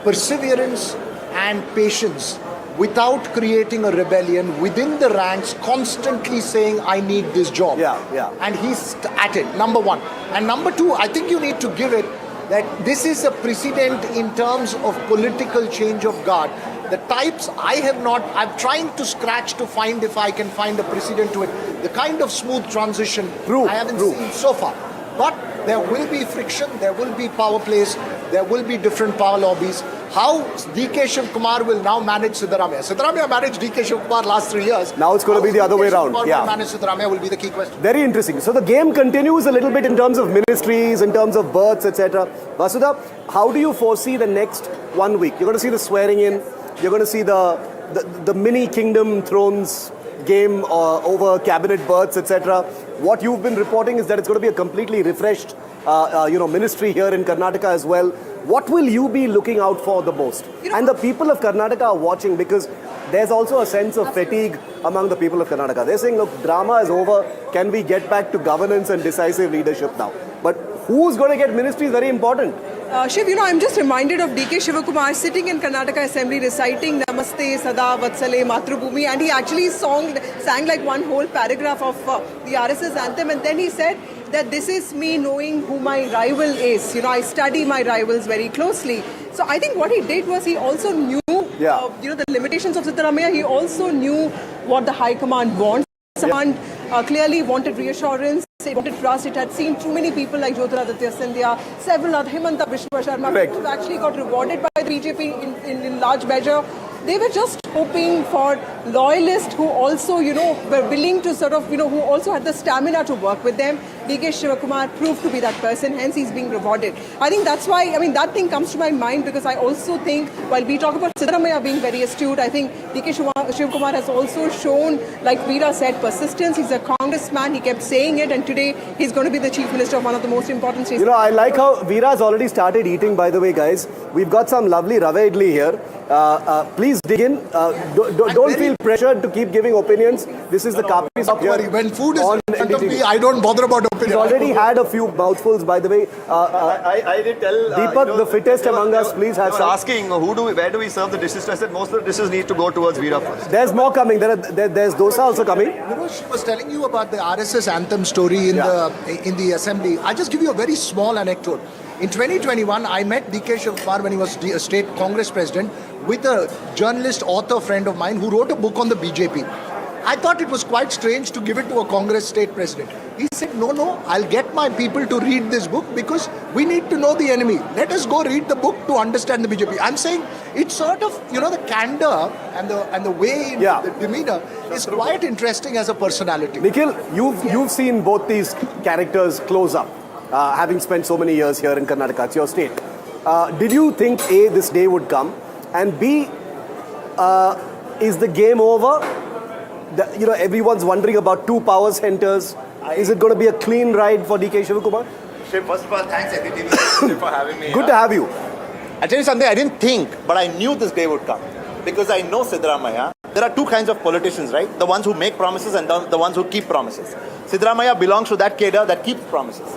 Speaker 20: perseverance and patience, without creating a rebellion within the ranks, constantly saying, I need this job. And he's at it, number one. And number two, I think you need to give it that this is a precedent in terms of political change of guard. The types I'm trying to scratch to find if I can find a precedent to it. The kind of smooth transition I haven't seen so far. But there will be friction, there will be power plays, there will be different power lobbies. How DK Shivakumar will now manage Siddaramaiah. Siddaramaiah managed DK Shivakumar last 3 years.
Speaker 7: Now it's going to be the other way around.
Speaker 20: Will manage Siddaramaiah will be the key question.
Speaker 7: Very interesting. So the game continues a little bit in terms of ministries, in terms of births, etc. Vasudha, how do you foresee the next 1 week? You're going to see the swearing in. You're going to see the mini kingdom thrones game over cabinet births, etc. What you've been reporting is that it's going to be a completely refreshed, ministry here in Karnataka as well. what will you be looking out for the most? And the people of Karnataka are watching, because there's also a sense of fatigue among the people of Karnataka. They're saying, look, drama is over. Can we get back to governance and decisive leadership now? But who's going to get ministry is very important.
Speaker 12: Shiv, I'm just reminded of DK Shivakumar sitting in Karnataka Assembly reciting Namaste, Sada, Vatsale, Matrubhumi, and he actually sang like one whole paragraph of the RSS anthem, and then he said that this is me knowing who my rival is. I study my rivals very closely. So I think what he did was he also knew, the limitations of Siddaramaiah. He also knew what the High Command wants. Command clearly wanted reassurance. It wanted trust. It had seen too many people like Jyotiraditya Scindia, several other, Himanta Biswa Sharma, who actually got rewarded by the BJP in large measure. They were just hoping for loyalists who also, were willing to who also had the stamina to work with them. DK Shivakumar proved to be that person, hence he's being rewarded. I think that's why, that thing comes to my mind, because I also think, while we talk about Siddaramaiah being very astute, I think DK Shivakumar has also shown, like Veera said, persistence. He's a congressman, he kept saying it, and today he's going to be the Chief Minister of one of the most important states.
Speaker 7: I like how Veera's already started eating, by the way, guys. We've got some lovely Rava Idli here. Please dig in. Don't feel pressured to keep giving opinions. This is the Kapi Shop here.
Speaker 20: When food is in front of me, I don't bother about opinion.
Speaker 7: He's already had a few mouthfuls, by the way.
Speaker 11: I did tell
Speaker 7: Deepak, the fittest among us, please have some.
Speaker 11: Asking where do we serve the dishes? I said most of the dishes need to go towards Veera first.
Speaker 7: There's more coming. There's dosa also coming.
Speaker 20: She was telling you about the RSS anthem story in the assembly. I'll just give you a very small anecdote. In 2021, I met DK Shivakumar when he was state Congress president with a journalist, author friend of mine who wrote a book on the BJP. I thought it was quite strange to give it to a Congress state president. He said, no, I'll get my people to read this book because we need to know the enemy. Let us go read the book to understand the BJP. I'm saying it's sort of, the candor and the way, the demeanor is quite interesting as a personality.
Speaker 7: Nikhil, you've seen both these characters close up, having spent so many years here in Karnataka. It's your state. Did you think, A, this day would come, and B, is the game over? Everyone's wondering about two power centers. Is it going to be a clean ride for DK Shivakumar?
Speaker 13: First of all, thanks NDTV for having me.
Speaker 7: Good to have you.
Speaker 13: I'll tell you something, I didn't think, but I knew this day would come. Because I know Siddaramaiah. There are two kinds of politicians, right? The ones who make promises and the ones who keep promises. Siddaramaiah belongs to that cadre that keeps promises.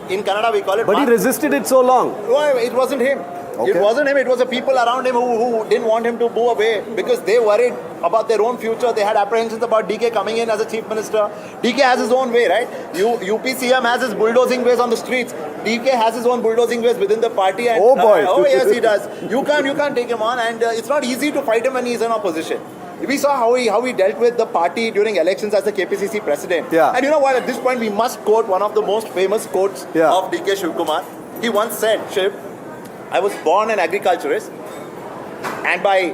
Speaker 13: In Kannada, we call it...
Speaker 7: But he resisted it so long.
Speaker 13: Well, it wasn't him. Okay. It wasn't him, it was the people around him who didn't want him to move away because they worried about their own future. They had apprehensions about DK coming in as a chief minister. DK has his own way, right? UPCM has his bulldozing ways on the streets. DK has his own bulldozing ways within the party. And,
Speaker 7: oh boy.
Speaker 13: Oh yes, he does. You can't take him on, and it's not easy to fight him when he's in opposition. We saw how he dealt with the party during elections as the KPCC president.
Speaker 7: Yeah.
Speaker 13: And you know what, at this point we must quote one of the most famous quotes of DK Shivakumar. He once said, Shiv, I was born an agriculturist, and by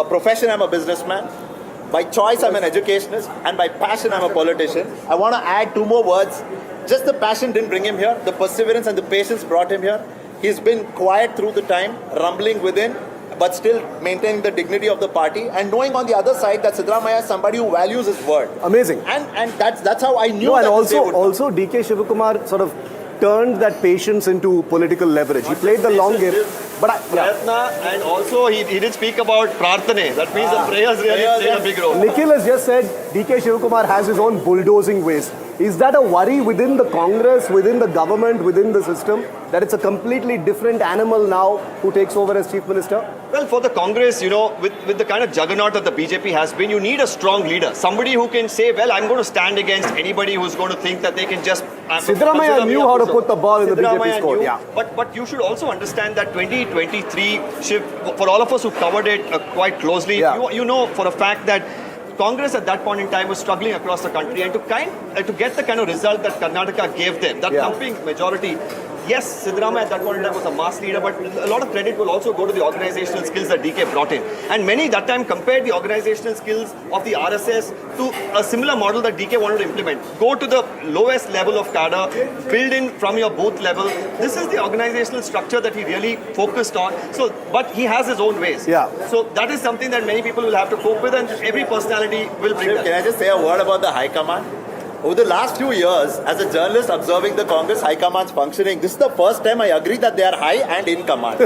Speaker 13: profession I'm a businessman, by choice I'm an educationist, and by passion I'm a politician. I want to add two more words. Just the passion didn't bring him here, the perseverance and the patience brought him here. He's been quiet through the time, rumbling within, but still maintaining the dignity of the party, and knowing on the other side that Siddaramaiah is somebody who values his word.
Speaker 7: Amazing.
Speaker 13: And that's how I knew.
Speaker 7: No, and also DK Shivakumar sort of turned that patience into political leverage. He played the long game. But
Speaker 11: and also he did speak about prarthane. That means the prayers really played a big role.
Speaker 7: Nikhil has just said DK Shivakumar has his own bulldozing ways. Is that a worry within the Congress, within the government, within the system, that it's a completely different animal now who takes over as Chief Minister?
Speaker 11: Well, for the Congress, with the kind of juggernaut that the BJP has been, you need a strong leader. Somebody who can say, well, I'm going to stand against anybody who's going to think that they can just...
Speaker 7: Siddaramaiah knew how to put the ball in the BJP's court. Yeah.
Speaker 11: But you should also understand that 2023 shift, for all of us who covered it quite closely, you know for a fact that Congress at that point in time was struggling across the country, and to get the kind of result that Karnataka gave them, that thumping majority. Yes, Siddaramaiah at that point in time was a mass leader, but a lot of credit will also go to the organizational skills that DK brought in. And many that time compared the organizational skills of the RSS to a similar model that DK wanted to implement. Go to the lowest level of cadre, build in from your booth level. This is the organizational structure that he really focused on. So, but he has his own ways.
Speaker 7: Yeah.
Speaker 11: So that is something that many people will have to cope with, and every personality will bring that.
Speaker 13: Can I just say a word about the High Command? over the last few years, as a journalist observing the Congress High Command's functioning, this is the first time I agree that they are high and in command.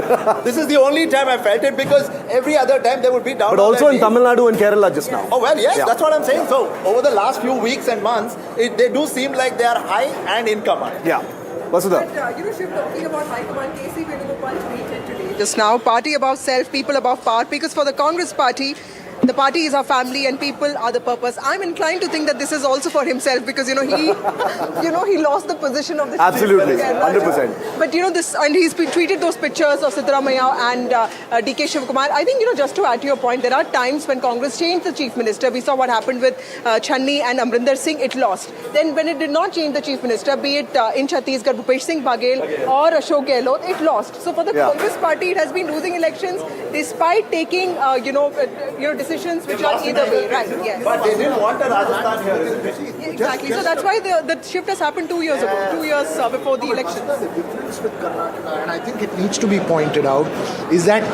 Speaker 13: This is the only time I felt it, because every other time they would be down.
Speaker 7: But also in Tamil Nadu and Kerala just now.
Speaker 13: Oh well, yes, that's what I'm saying. So over the last few weeks and months, they do seem like they are high and in command.
Speaker 7: Yeah. Vasudha.
Speaker 12: Shiv, talking about High Command, KC Venugopal tweeted today just now, party above self, people above power, because for the Congress party, the party is our family and people are the purpose. I'm inclined to think that this is also for himself, because he he lost the position of the
Speaker 7: Absolutely, 100%.
Speaker 12: But this, and he's tweeted those pictures of Siddaramaiah and DK Shivakumar. I think just to add to your point, there are times when Congress changed the chief minister. We saw what happened with Channi and Amrinder Singh. It lost. Then when it did not change the chief minister, be it in Chhattisgarh, Bhupesh Singh Baghel or Ashok Gehlot, it lost. So for the Congress party, it has been losing elections despite taking decisions which are either way, right? Yes.
Speaker 13: But they didn't want a Rajasthan here, isn't it?
Speaker 12: Exactly. So that's why the shift has happened 2 years ago, 2 years before the elections.
Speaker 20: The difference with Karnataka, and I think it needs to be pointed out, is that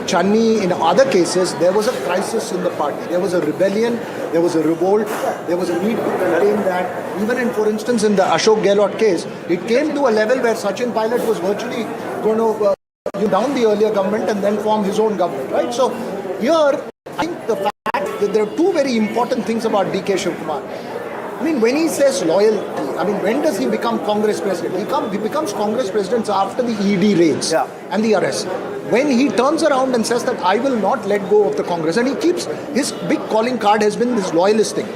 Speaker 20: Channi, in other cases, there was a crisis in the party. There was a rebellion, there was a revolt, there was a need to contain that. Even in, for instance, in the Ashok Gehlot case, it came to a level where Sachin Pilot was virtually going to down the earlier government and then form his own government, right? So here, I think the fact that there are two very important things about DK Shivakumar. I mean, when he says loyalty, I mean, when does he become Congress president? He becomes Congress president after the ED raids and the arrest. When he turns around and says that I will not let go of the Congress, and he keeps, his big calling card has been this loyalist thing.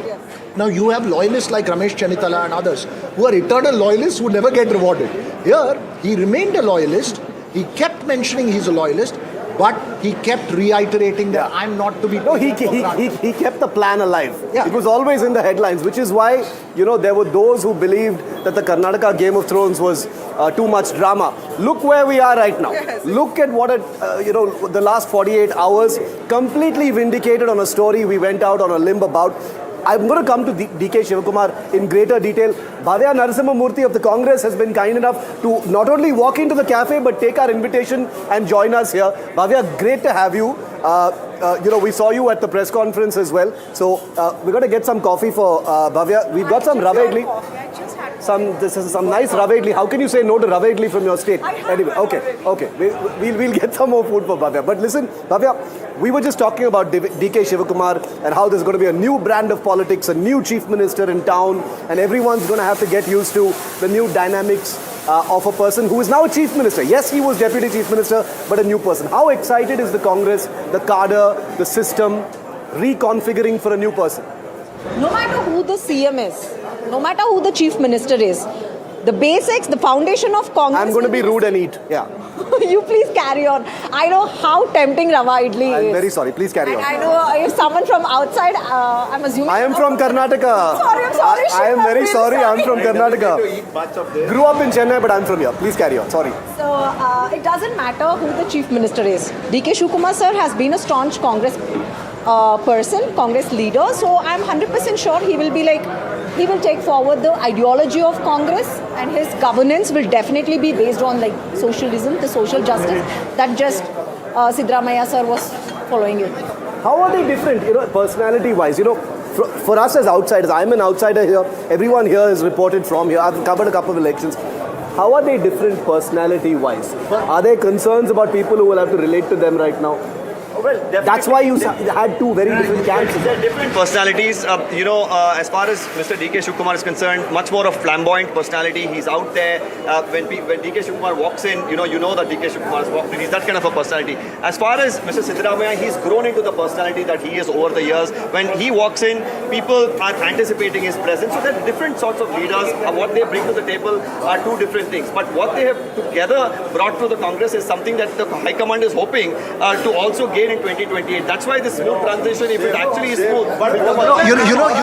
Speaker 20: Now you have loyalists like Ramesh Channitala and others who are eternal loyalists who never get rewarded. Here, he remained a loyalist. He kept mentioning he's a loyalist, but he kept reiterating that I'm not to be...
Speaker 7: No, he kept the plan alive. Yeah. It was always in the headlines, which is why, there were those who believed that the Karnataka Game of Thrones was too much drama. Look where we are right now. Yes. Look at what, the last 48 hours completely vindicated on a story we went out on a limb about. I'm going to come to DK Shivakumar in greater detail. Bhavya Narasimha-Murthy of the Congress has been kind enough to not only walk into the cafe but take our invitation and join us here. Bhavya, great to have you. We saw you at the press conference as well. So we're going to get some coffee for Bhavya. We've got some rava idli. This is some nice rava idli. How can you say no to rava idli from your state? Anyway, okay. We'll get some more food for Bhavya. But listen, Bhavya, we were just talking about DK Shivakumar and how there's going to be a new brand of politics, a new chief minister in town, and everyone's going to have to get used to the new dynamics of a person who is now a chief minister. Yes, he was deputy chief minister, but a new person. How excited is the Congress, the cadre, the system, reconfiguring for a new person?
Speaker 10: No matter who the CM is, no matter who the chief minister is, the basics, the foundation of Congress...
Speaker 7: I'm going to be rude and eat. Yeah.
Speaker 10: You please carry on. I know how tempting rava idli is.
Speaker 7: I'm very sorry. Please carry on.
Speaker 10: I know if someone from outside, I'm assuming...
Speaker 7: I am from Karnataka.
Speaker 10: I'm sorry.
Speaker 7: I am very sorry. I'm from Karnataka. Grew up in Chennai, but I'm from here. Please carry on. Sorry.
Speaker 10: So, it doesn't matter who the chief minister is. DK Shivakumar sir has been a staunch Congress person, Congress leader. So, I'm 100% sure he will take forward the ideology of Congress, and his governance will definitely be based on socialism, the social justice that just Siddaramaiah sir was following it.
Speaker 7: How are they different, personality-wise? For us as outsiders, I'm an outsider here. Everyone here is reported from here. I've covered a couple of elections. How are they different personality-wise? Are there concerns about people who will have to relate to them right now?
Speaker 11: Well,
Speaker 7: that's why you had two very different camps.
Speaker 11: They're different personalities. As far as Mr. DK Shivakumar is concerned, much more of flamboyant personality. He's out there. When DK Shivakumar walks in, you know that DK Shivakumar has walked in. He's that kind of a personality. As far as Mr. Siddaramaiah, he's grown into the personality that he is over the years. When he walks in, people are anticipating his presence. So they're different sorts of leaders. What they bring to the table are two different things. But what they have together brought to the Congress is something that the High Command is hoping to also gain in 2028. That's why this smooth transition, if it actually is smooth,